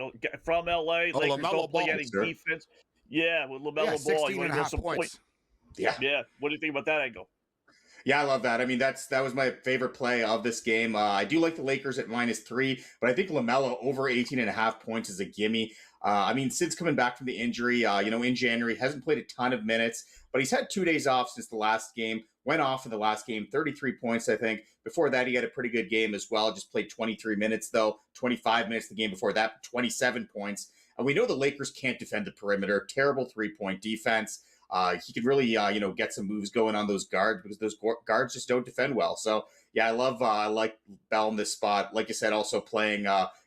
from LA. Lakers don't play any defense. Yeah, with LaMelo Ball. You want to get some points. Yeah. What do you think about that angle? Yeah, I love that. I mean, that was my favorite play of this game. I do like the Lakers at -3, but I think LaMelo over 18.5 points is a gimme. I mean, since coming back from the injury, in January, hasn't played a ton of minutes, but he's had 2 days off since the last game. Went off in the last game, 33 points, I think. Before that, he had a pretty good game as well. Just played 23 minutes, though. 25 minutes the game before that, 27 points. And we know the Lakers can't defend the perimeter. Terrible three-point defense. He could really, get some moves going on those guards because those guards just don't defend well. So, yeah, I like Bell in this spot. Like you said, also playing,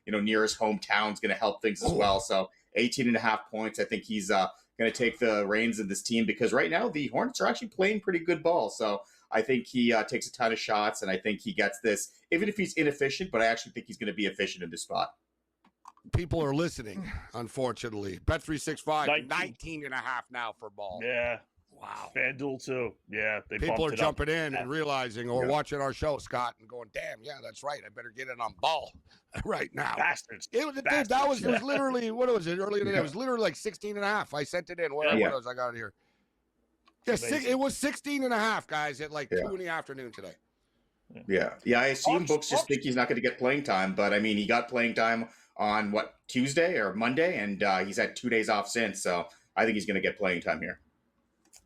near his hometown is going to help things as well. So 18.5 points. I think he's going to take the reins of this team because right now the Hornets are actually playing pretty good ball. So I think he takes a ton of shots, and I think he gets this, even if he's inefficient, but I actually think he's going to be efficient in this spot. People are listening, unfortunately. Bet365, 19.5 now for Ball. Yeah. Wow. FanDuel, too. Yeah. People are jumping in and realizing or watching our show, Scott, and going, damn, yeah, that's right. I better get in on Ball right now. Bastards. It was literally, what was it, earlier today? It was literally like 16.5. I sent it in. What else I got it here? Yeah, it was 16.5, guys, at like 2 in the afternoon today. Yeah. Yeah, I assume books just think he's not going to get playing time, but I mean, he got playing time on Tuesday or Monday, and he's had 2 days off since, so I think he's going to get playing time here.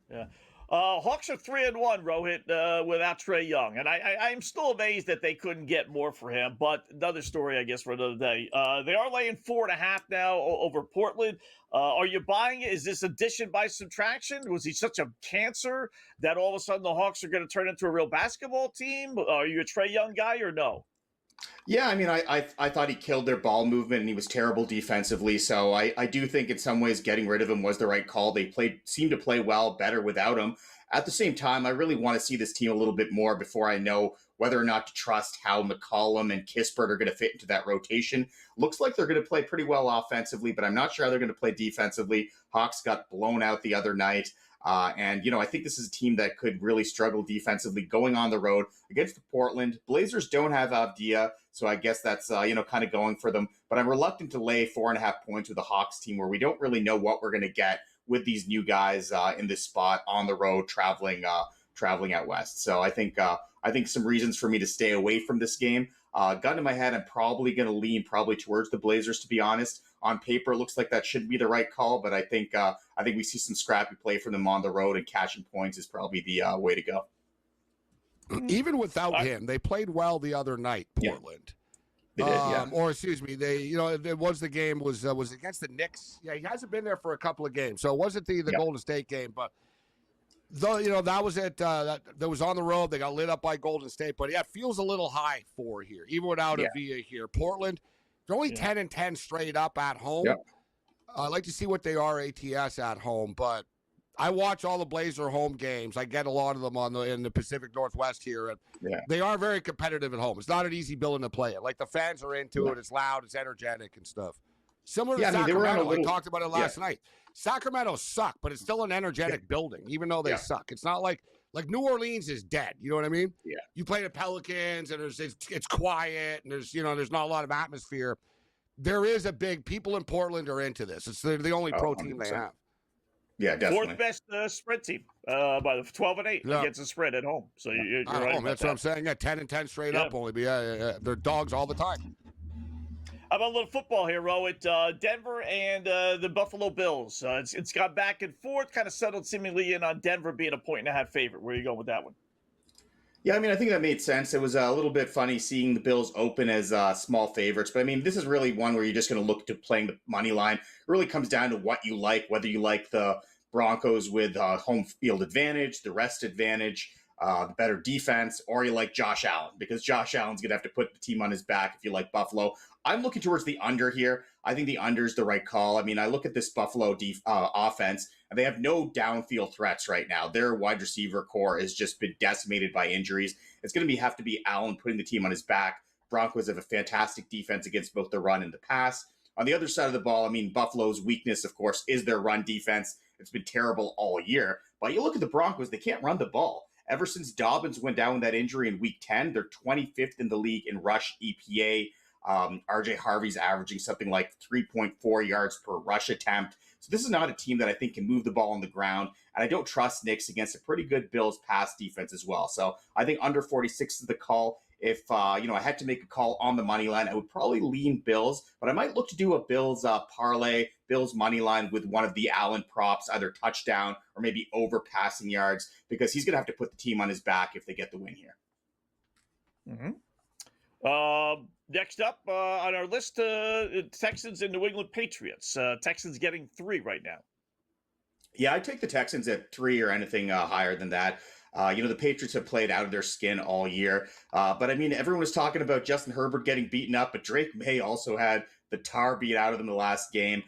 Yeah. Hawks are 3-1, Rohit, without Trae Young, and I'm still amazed that they couldn't get more for him. But another story, I guess, for another day. They are laying 4.5 now over Portland. Are you buying it? Is this addition by subtraction? Was he such a cancer that all of a sudden the Hawks are going to turn into a real basketball team? Are you a Trae Young guy or no? Yeah, I mean, I thought he killed their ball movement and he was terrible defensively. So I do think in some ways getting rid of him was the right call. They seemed to play better without him. At the same time, I really want to see this team a little bit more before I know whether or not to trust how McCollum and Kispert are going to fit into that rotation. Looks like they're going to play pretty well offensively, but I'm not sure how they're going to play defensively. Hawks got blown out the other night. I think this is a team that could really struggle defensively going on the road against the Portland. Blazers don't have Avdia, so I guess that's, kind of going for them. But I'm reluctant to lay 4.5 points with a Hawks team where we don't really know what we're going to get with these new guys in this spot on the road traveling out west. So I think some reasons for me to stay away from this game. Gun to my head, I'm probably going to lean towards the Blazers, to be honest. On paper, it looks like that should be the right call, but I think we see some scrappy play from them on the road, and catching points is probably the way to go. Even without him, they played well the other night, Portland. They did, yeah. Or excuse me, it was the game was against the Knicks. Yeah, he hasn't been there for a couple of games, so it wasn't the Golden State game, but that was it. That was on the road. They got lit up by Golden State, but yeah, it feels a little high for here, even without Avdia here. Portland, they're only 10-10 straight up at home. Yep. I'd like to see what they are ATS at home, but I watch all the Blazer home games. I get a lot of them in the Pacific Northwest here, and they are very competitive at home. It's not an easy building to play it. Like, the fans are into it. It's loud. It's energetic and stuff. Similar to Sacramento, I talked about it last night. Sacramento suck, but it's still an energetic building, even though they suck. It's not like New Orleans is dead. You know what I mean? Yeah. You play the Pelicans, and it's quiet, and there's not a lot of atmosphere. There is people in Portland are into this. They're the only pro team they have. Yeah, definitely. Fourth best spread team by the 12-8 against the spread at home. So you're right. That's what I'm saying. Yeah, 10-10 straight up only. But they're dogs all the time. How about a little football here, Ro? At Denver and the Buffalo Bills. It's gone back and forth, kind of settled seemingly in on Denver being a 1.5 favorite. Where are you going with that one? Yeah, I mean, I think that made sense. It was a little bit funny seeing the Bills open as small favorites. But, I mean, this is really one where you're just going to look to playing the money line. It really comes down to what you like, whether you like the Broncos with home field advantage, the rest advantage, the better defense, or you like Josh Allen, because Josh Allen's going to have to put the team on his back if you like Buffalo. I'm looking towards the under here. I think the under is the right call. I mean, I look at this Buffalo offense, and they have no downfield threats right now. Their wide receiver core has just been decimated by injuries. It's going to have to be Allen putting the team on his back. Broncos have a fantastic defense against both the run and the pass. On the other side of the ball, I mean, Buffalo's weakness, of course, is their run defense. It's been terrible all year. But you look at the Broncos, they can't run the ball. Ever since Dobbins went down with that injury in Week 10, they're 25th in the league in rush EPA. RJ Harvey's averaging something like 3.4 yards per rush attempt. So this is not a team that I think can move the ball on the ground. And I don't trust Knicks against a pretty good Bills pass defense as well. So I think under 46 is the call. If I had to make a call on the money line, I would probably lean Bills, but I might look to do a Bills parlay, Bills money line with one of the Allen props, either touchdown or maybe over passing yards, because he's going to have to put the team on his back if they get the win here. Next up on our list, Texans and New England Patriots. Texans getting 3 right now. Yeah, I'd take the Texans at 3 or anything higher than that. The Patriots have played out of their skin all year. But I mean, everyone was talking about Justin Herbert getting beaten up, but Drake May also had the tar beat out of them the last game.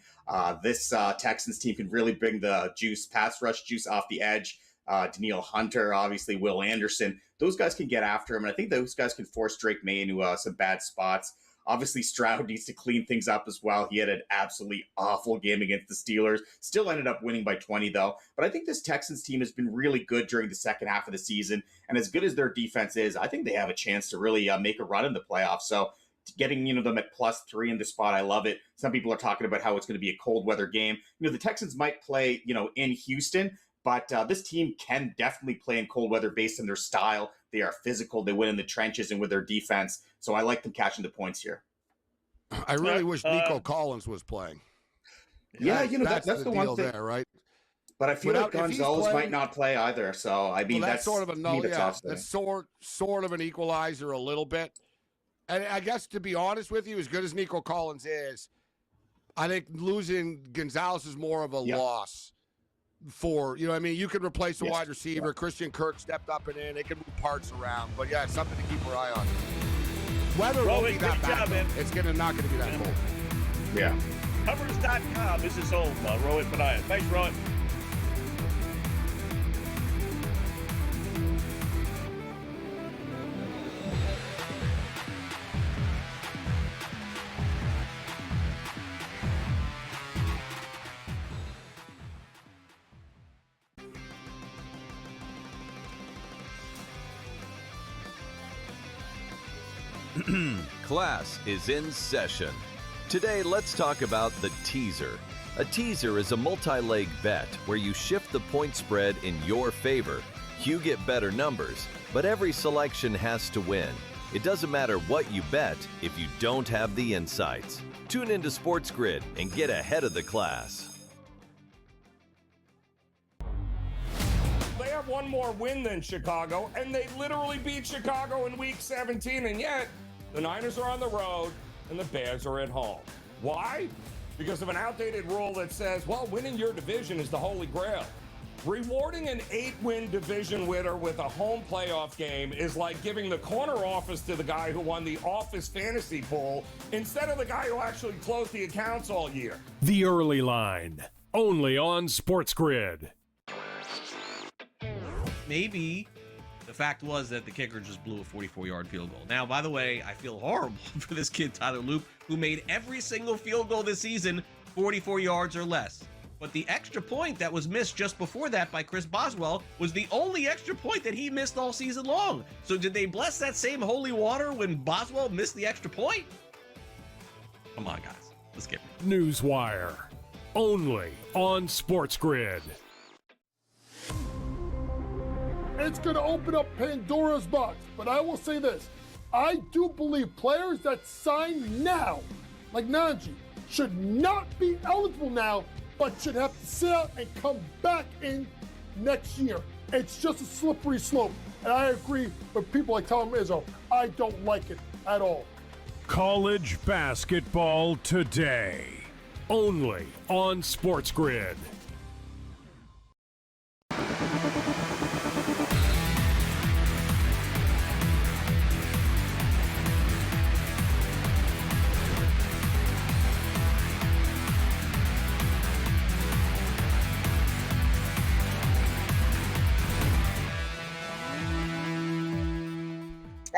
This Texans team can really bring the pass rush juice off the edge. Daniil Hunter, obviously Will Anderson. Those guys can get after him, and I think those guys can force Drake May into some bad spots. Obviously, Stroud needs to clean things up as well. He had an absolutely awful game against the Steelers. Still ended up winning by 20, though. But I think this Texans team has been really good during the second half of the season. And as good as their defense is, I think they have a chance to really make a run in the playoffs. So getting them at +3 in the spot, I love it. Some people are talking about how it's going to be a cold weather game. The Texans might play, in Houston. But this team can definitely play in cold weather based on their style. They are physical. They win in the trenches and with their defense. So I like them catching the points here. I really wish Nico Collins was playing. Yeah, that's the one deal thing there, right? But I feel like Gonzalez might not play either. So I mean, that's sort of that's sort of an equalizer a little bit. And I guess, to be honest with you, as good as Nico Collins is, I think losing Gonzalez is more of a loss. You could replace a wide receiver. Yeah. Christian Kirk stepped up and in. They can move parts around. But, yeah, it's something to keep our eye on. Weather won't be that bad. It's not going to be that cold. Yeah. Covers.com. This is home. Rohit Panayan. Thanks, Rohit. Class is in session. Today, let's talk about the teaser. A teaser is a multi-leg bet where you shift the point spread in your favor. You get better numbers, but every selection has to win. It doesn't matter what you bet if you don't have the insights. Tune into SportsGrid and get ahead of the class. They have one more win than Chicago, and they literally beat Chicago in Week 17, and yet the Niners are on the road and the Bears are at home. Why? Because of an outdated rule that says, winning your division is the holy grail. Rewarding an 8-win division winner with a home playoff game is like giving the corner office to the guy who won the office fantasy pool instead of the guy who actually closed the accounts all year. The Early Line, only on SportsGrid. Maybe the fact was that the kicker just blew a 44-yard field goal. Now, by the way, I feel horrible for this kid, Tyler Loop, who made every single field goal this season 44 yards or less. But the extra point that was missed just before that by Chris Boswell was the only extra point that he missed all season long. So did they bless that same holy water when Boswell missed the extra point? Come on, guys. Let's get it. Newswire, only on SportsGrid. It's going to open up Pandora's box. But I will say this. I do believe players that sign now, like Najee, should not be eligible now, but should have to sit out and come back in next year. It's just a slippery slope. And I agree with people like Tom Izzo. I don't like it at all. College basketball today, only on SportsGrid.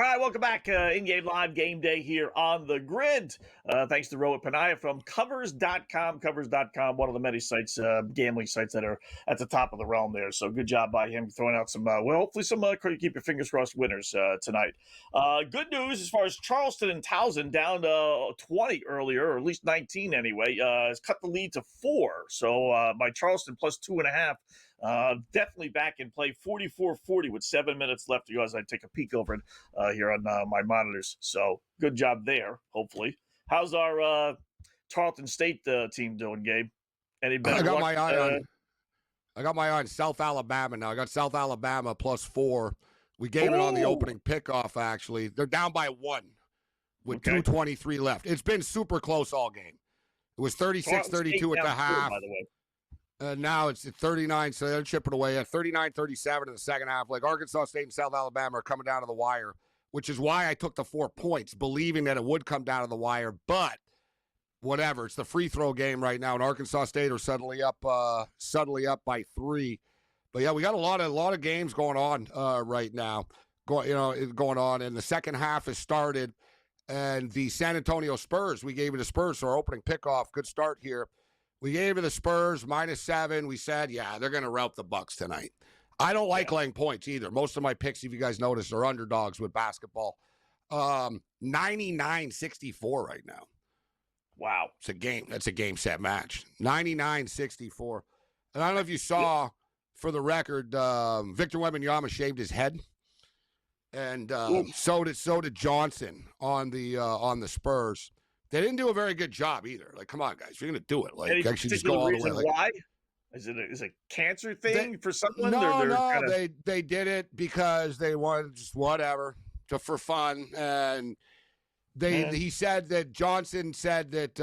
All right, welcome back. In-game live game day here on the grid. Thanks to Rohit Panaya from Covers.com. Covers.com, one of the many sites, gambling sites that are at the top of the realm there. So good job by him throwing out some, hopefully some, keep your fingers crossed, winners tonight. Good news as far as Charleston and Towson down 20 earlier, or at least 19 anyway, has cut the lead to 4. So by Charleston plus 2.5. Definitely back in play, 44-40 with 7 minutes left to go as I take a peek over it here on my monitors. So good job there, hopefully. How's our Tarleton State team doing, Gabe? Any better I got luck? my eye on. I got my eye on South Alabama now. I got South Alabama plus 4. We gave it on the opening pickoff, actually. They're down by 1 with 2:23 left. It's been super close all game. It was 36-32 at the half. By the way. Now it's at 39, so they're chipping away at 39-37 in the second half. Like Arkansas State and South Alabama are coming down to the wire, which is why I took the 4 points, believing that it would come down to the wire. But whatever, it's the free throw game right now, and Arkansas State are suddenly up by 3. But yeah, we got a lot of games going on right now. Going on, and the second half has started. And the San Antonio Spurs, we gave it to Spurs, so our opening pickoff, good start here. We gave it the Spurs -7. We said, yeah, they're going to rout the Bucks tonight. I don't like laying points either. Most of my picks, if you guys noticed, are underdogs with basketball. 99-64 right now. Wow. It's a game. That's a game set match. 99-64. And I don't know if you saw, for the record, Victor Wembanyama shaved his head. And so did Johnson on the Spurs. They didn't do a very good job either. Like, come on, guys, you're going to do it. Like, any actually just go all the way. Like, why? Is it a cancer thing for someone? No, they did it because they wanted just whatever for fun, and he said that Johnson said that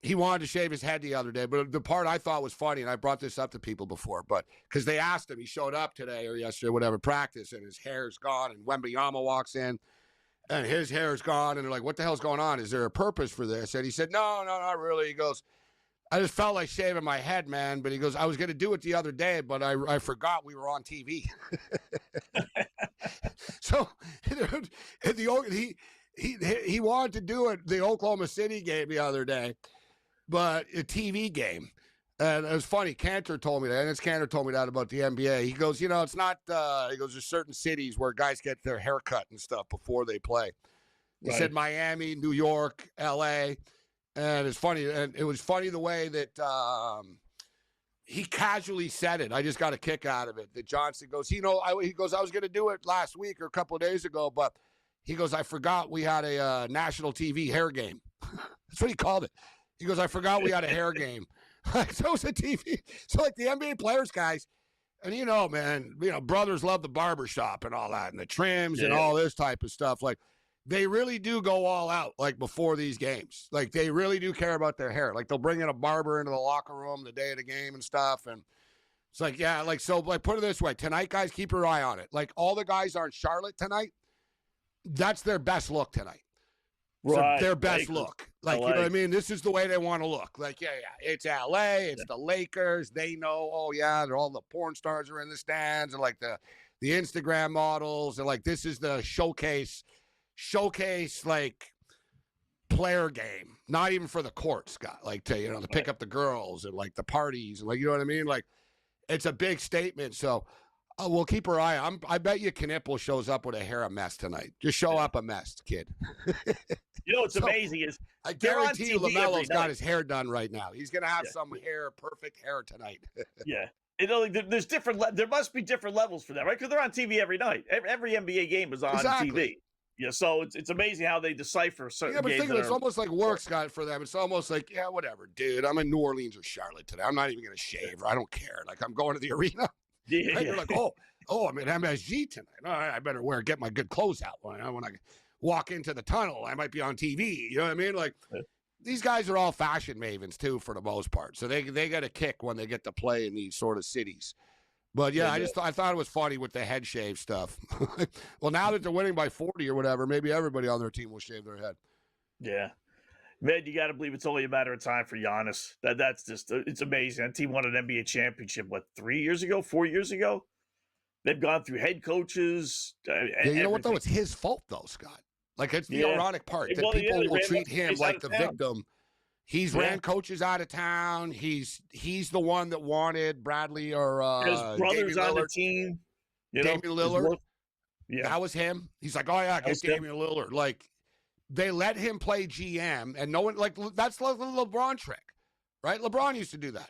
he wanted to shave his head the other day. But the part I thought was funny, and I brought this up to people before, but because they asked him, he showed up today or yesterday, whatever, practice, and his hair's gone, and Wembanyama walks in. And his hair's gone, and they're like, what the hell's going on? Is there a purpose for this? And he said, no, not really. He goes, I just felt like shaving my head, man. But he goes, I was going to do it the other day, but I forgot we were on TV. So he wanted to do it, the Oklahoma City game the other day, but a TV game. And it was funny. Cantor told me that. And Cantor told me that about the NBA. He goes, it's not, he goes, there's certain cities where guys get their hair cut and stuff before they play. He said Miami, New York, LA. And it's funny. And it was funny the way that he casually said it. I just got a kick out of it. That Johnson goes, I was going to do it last week or a couple of days ago, but he goes, I forgot we had a national TV hair game. That's what he called it. He goes, I forgot we had a hair game. So it's a TV. So like the NBA players, guys, and man, brothers love the barbershop and all that, and the trims and all this type of stuff. Like they really do go all out, like before these games. Like they really do care about their hair. Like they'll bring in a barber into the locker room the day of the game and stuff. And it's like, yeah, like, so like put it this way. Tonight, guys, keep your eye on it. Like all the guys are in Charlotte tonight. That's their best look tonight. Right. Their best look. Like, you know what I mean? This is the way they want to look. Like, yeah, it's LA, it's the Lakers. They know, they're all the porn stars are in the stands, and like the Instagram models, and like this is the showcase like player game. Not even for the court, Scott. Like to pick up the girls and like the parties and like, you know what I mean? Like it's a big statement. So we'll keep our eye on. I bet you Knipple shows up with a hair a mess tonight. Just show up a mess, kid. What's amazing is I guarantee you LaMelo's got his hair done right now. He's going to have some perfect hair tonight. Yeah. There's there must be different levels for that, right? Because they're on TV every night. Every NBA game is on TV. Yeah, so it's amazing how they decipher certain games. Yeah, but it's almost like work, Scott, for them. It's almost like, yeah, whatever, dude. I'm in New Orleans or Charlotte today. I'm not even going to shave. I don't care. Like, I'm going to the arena. Yeah. Right? They're like, oh, I'm at MSG tonight. All right, I better get my good clothes out when I walk into the tunnel. I might be on TV. You know what I mean? Like, these guys are all fashion mavens too, for the most part. So they get a kick when they get to play in these sort of cities. But yeah, I thought it was funny with the head shave stuff. Well, now that they're winning by 40 or whatever, maybe everybody on their team will shave their head. Yeah. Man, you got to believe it's only a matter of time for Giannis. That's just, it's amazing. That team won an NBA championship, 4 years ago? They've gone through head coaches. Yeah, you know what, though? It's his fault, though, Scott. Like, it's the ironic part that people will treat him like the victim. He's ran coaches out of town. He's the one that wanted Bradley or his brothers on the team. Damian Lillard. That was him. He's like, oh, yeah, get Damian Lillard. Like, they let him play GM, and no one, like, that's the LeBron trick, right? LeBron used to do that.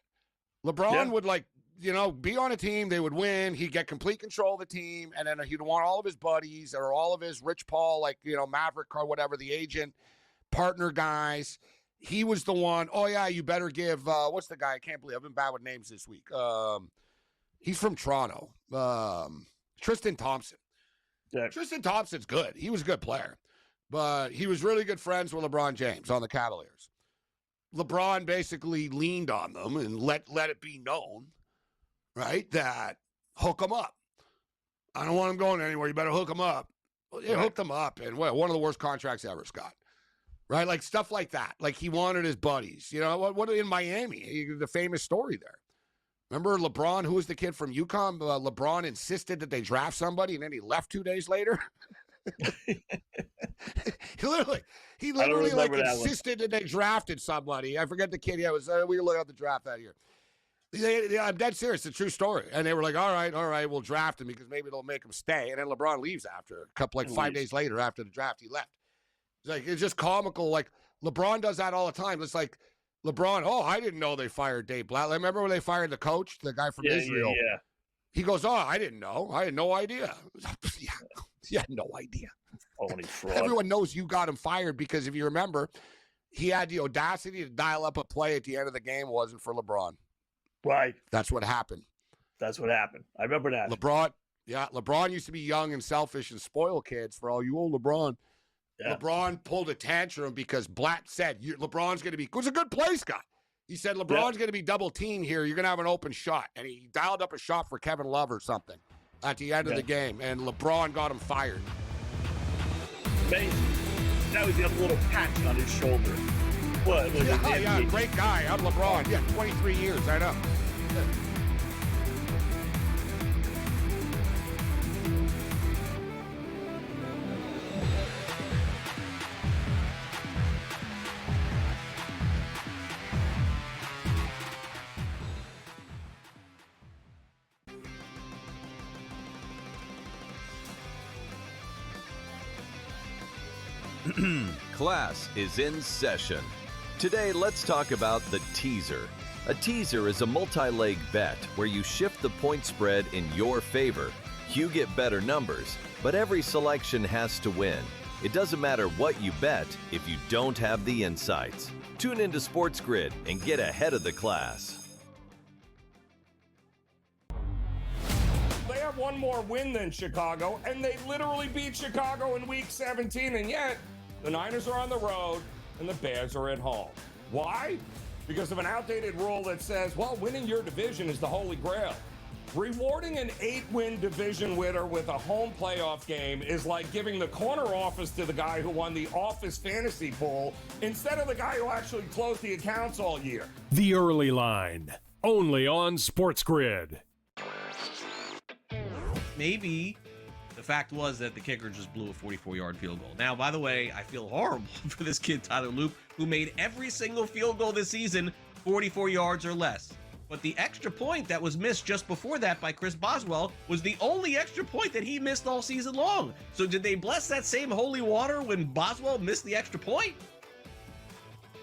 LeBron would, like, be on a team. They would win. He'd get complete control of the team, and then he'd want all of his buddies or all of his Rich Paul, like, Maverick or whatever, the agent, partner guys. He was the one, oh, yeah, you better give, what's the guy? I can't believe I've been bad with names this week. He's from Toronto. Tristan Thompson. Yeah. Tristan Thompson's good. He was a good player. But he was really good friends with LeBron James on the Cavaliers. LeBron basically leaned on them and let it be known, right, that hook him up. I don't want him going anywhere. You better hook him up. Well, yeah, hooked him up. And one of the worst contracts ever, Scott. Right? Like stuff like that. Like he wanted his buddies. What in Miami? The famous story there. Remember LeBron, who was the kid from UConn? LeBron insisted that they draft somebody, and then he left 2 days later. He literally insisted that they drafted somebody. I forget the kid. Yeah, it was we were looking at the draft that year. I'm dead serious. It's a true story. And they were like, all right, we'll draft him because maybe it'll make him stay. And then LeBron leaves after a couple, 5 days later after the draft, he left. It's just comical. Like LeBron does that all the time. It's like LeBron, I didn't know they fired Dave Blatt. Remember when they fired the coach, the guy from Israel? Yeah. He goes, I didn't know. I had no idea. He had no idea. Phony fraud. Everyone knows you got him fired because if you remember, he had the audacity to dial up a play at the end of the game. It wasn't for LeBron. Right. That's what happened. I remember that. LeBron used to be young and selfish and spoil kids for all you old LeBron. Yeah. LeBron pulled a tantrum because Blatt said, LeBron's going to be – it was a good play, Scott. He said, LeBron's going to be double teamed here. You're going to have an open shot. And he dialed up a shot for Kevin Love or something at the end of the game. And LeBron got him fired. Amazing. Now he's got a little patch on his shoulder. What? Great guy. I'm LeBron. Yeah, 23 years. I know. Class is in session. Today, let's talk about the teaser. A teaser is a multi-leg bet where you shift the point spread in your favor. You get better numbers, but every selection has to win. It doesn't matter what you bet if you don't have the insights. Tune into SportsGrid and get ahead of the class. They have one more win than Chicago, and they literally beat Chicago in Week 17, and yet the Niners are on the road and the Bears are at home. Why? Because of an outdated rule that says, winning your division is the holy grail. Rewarding an 8-win division winner with a home playoff game is like giving the corner office to the guy who won the office fantasy pool instead of the guy who actually closed the accounts all year. The Early Line, only on SportsGrid. Maybe the fact was that the kicker just blew a 44-yard field goal. Now, by the way, I feel horrible for this kid, Tyler Loop, who made every single field goal this season 44 yards or less. But the extra point that was missed just before that by Chris Boswell was the only extra point that he missed all season long. So did they bless that same holy water when Boswell missed the extra point?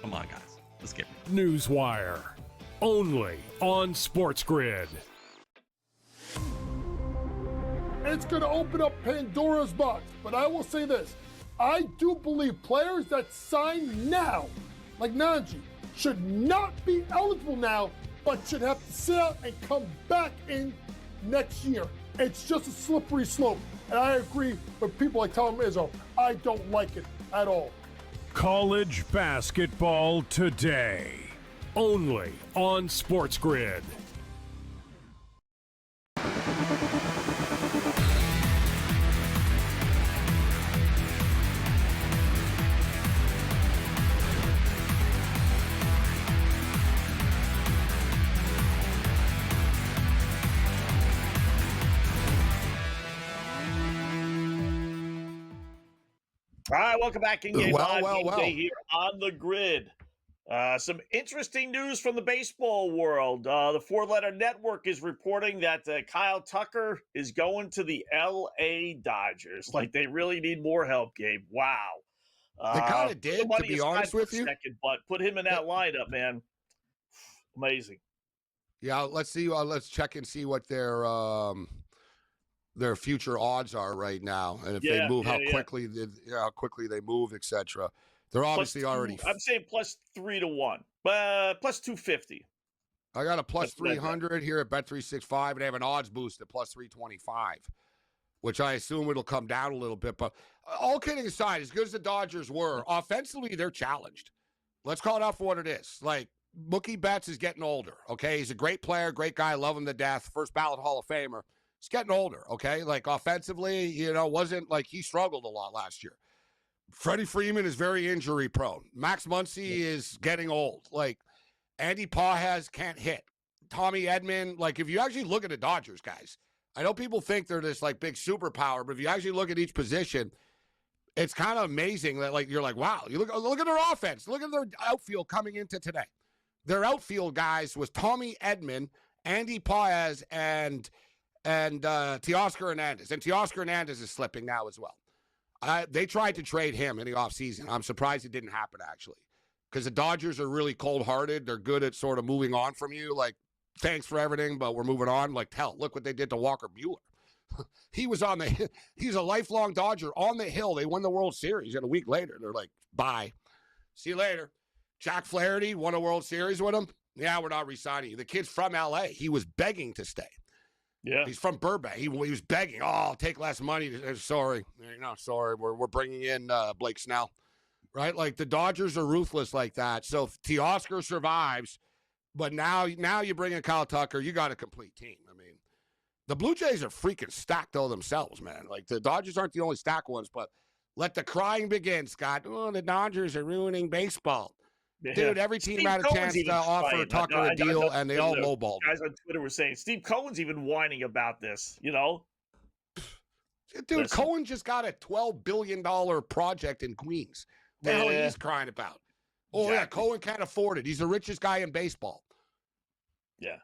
Come on, guys. Let's get it. Newswire, only on SportsGrid. It's going to open up Pandora's box. But I will say this. I do believe players that sign now, like Najee, should not be eligible now, but should have to sit out and come back in next year. It's just a slippery slope. And I agree with people like Tom Izzo. I don't like it at all. College basketball today, only on SportsGrid. All right, welcome back in Game Live. Well. Day here on the grid. Some interesting news from the baseball world. The four-letter network is reporting that Kyle Tucker is going to the L.A. Dodgers. Like, they really need more help, Gabe. Wow. They kind of did, to be honest with you. But put him in that lineup, man. Amazing. Yeah, let's see. Let's check and see what their future odds are right now, and if they move, how quickly they move, etc. They're obviously already. I'm saying plus 3 to 1, plus 250. I got a plus 300 here at Bet365, and they have an odds boost at plus 325, which I assume it'll come down a little bit. But all kidding aside, as good as the Dodgers were, offensively they're challenged. Let's call it out for what it is. Like, Mookie Betts is getting older. Okay, he's a great player, great guy, love him to death, first ballot Hall of Famer. He's getting older, okay? Like, offensively, wasn't like he struggled a lot last year. Freddie Freeman is very injury prone. Max Muncy is getting old. Like, Andy Paz can't hit. Tommy Edman, like, if you actually look at the Dodgers, guys, I know people think they're this, like, big superpower, but if you actually look at each position, it's kind of amazing that, like, you're like, wow, you look at their offense. Look at their outfield coming into today. Their outfield guys was Tommy Edman, Andy Paz, and Teoscar Hernandez. And Teoscar Hernandez is slipping now as well. They tried to trade him in the offseason. I'm surprised it didn't happen, actually, because the Dodgers are really cold-hearted. They're good at sort of moving on from you. Like, thanks for everything, but we're moving on. Like, hell, look what they did to Walker Buehler. He's a lifelong Dodger on the hill. They won the World Series, and a week later, they're like, bye. See you later. Jack Flaherty won a World Series with him. Yeah, we're not re-signing you. The kid's from L.A. He was begging to stay. Yeah, he's from Burbank. He was begging. Oh, I'll take less money. Sorry, sorry. We're bringing in Blake Snell, right? Like, the Dodgers are ruthless like that. So if Teoscar survives, but now you bring in Kyle Tucker, you got a complete team. I mean, the Blue Jays are freaking stacked though themselves, man. Like, the Dodgers aren't the only stacked ones, but let the crying begin, Scott. Oh, the Dodgers are ruining baseball. Yeah. Dude, every team Steve had a chance to offer Tucker a deal, and they all lowballed. Guys on Twitter were saying Steve Cohen's even whining about this, Dude, listen. Cohen just got a $12 billion project in Queens. What the hell he's crying about? Oh, yeah, Cohen can't afford it. He's the richest guy in baseball. Yeah.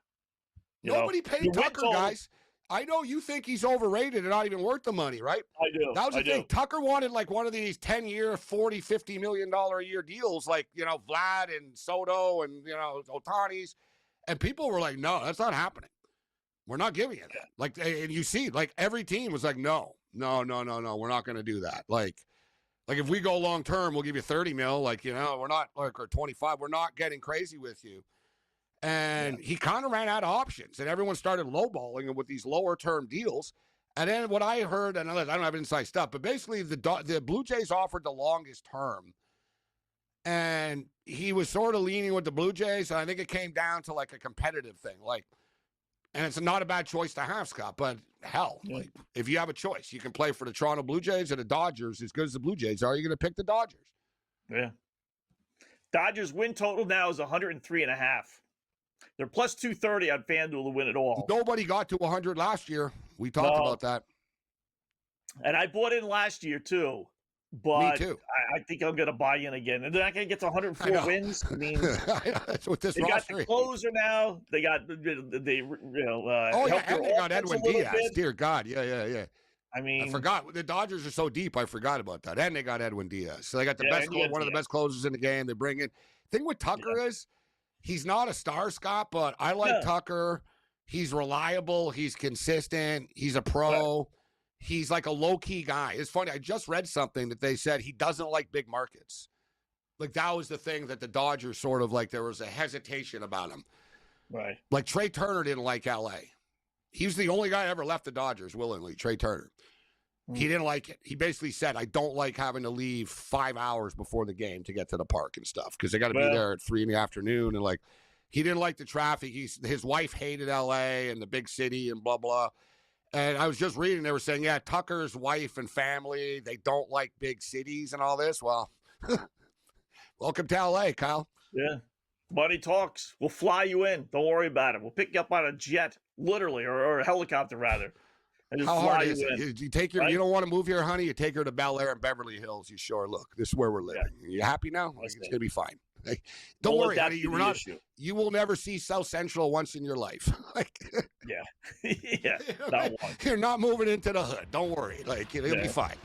Nobody paid Tucker, guys. I know you think he's overrated and not even worth the money, right? I do. That was the thing. Tucker wanted like one of these 10-year, $40, $50 million a year deals, like, Vlad and Soto and, Ohtani's. And people were like, no, that's not happening. We're not giving you that. Like, and you see, like, every team was like, no, we're not going to do that. Like if we go long term, we'll give you 30 mil. Like, we're not, like, or 25. We're not getting crazy with you. And he kind of ran out of options, and everyone started lowballing him with these lower-term deals. And then what I heard, and I don't have inside stuff, but basically the Blue Jays offered the longest term, and he was sort of leaning with the Blue Jays, and I think it came down to, like, a competitive thing. Like, and it's not a bad choice to have, Scott, but hell, like, if you have a choice, you can play for the Toronto Blue Jays or the Dodgers. As good as the Blue Jays are, you're going to pick the Dodgers. Yeah. Dodgers win total now is 103.5. They're plus 230 on FanDuel to win it all. Nobody got to 100 last year. We talked about that. And I bought in last year, too. But me too. I think I'm going to buy in again. And they're not going to get to 104 wins. I mean, that's what this they got the closer now. They got and they got Edwin Diaz. Dear God, yeah. I mean, I forgot. The Dodgers are so deep. I forgot about that. And they got Edwin Diaz. So they got the best, one of the best closers in the game. They bring in. Thing with Tucker is, he's not a star, Scott, but I like Tucker. He's reliable. He's consistent. He's a pro. He's like a low-key guy. It's funny. I just read something that they said he doesn't like big markets. Like, that was the thing that the Dodgers sort of, like, there was a hesitation about him. Right. Like, Trey Turner didn't like L.A. He was the only guy that ever left the Dodgers willingly, Trey Turner. He didn't like it. He basically said, I don't like having to leave 5 hours before the game to get to the park and stuff, because they got to be there at 3 PM. And, like, he didn't like the traffic. His wife hated L.A. and the big city and blah, blah. And I was just reading, they were saying, Tucker's wife and family, they don't like big cities and all this. Well, welcome to L.A., Kyle. Yeah. Money talks. We'll fly you in. Don't worry about it. We'll pick you up on a jet, literally, or a helicopter, rather. How hard is it? You take your, you don't want to move here, honey. You take her to Bel Air and Beverly Hills. You sure look. This is where we're living. Yeah. You happy now? It's gonna be fine. Like, don't worry, honey. You will never see South Central once in your life. Yeah, not one. You're not moving into the hood. Don't worry. Like, it'll be fine.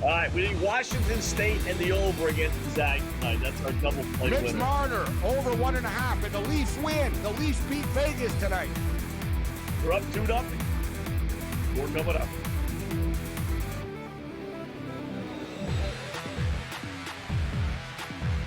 All right, we need Washington State and the over against Zag tonight. That's our double play Mitch winner. Marner, over 1.5, and the Leafs win. The Leafs beat Vegas tonight. We're up 2-0. More coming up.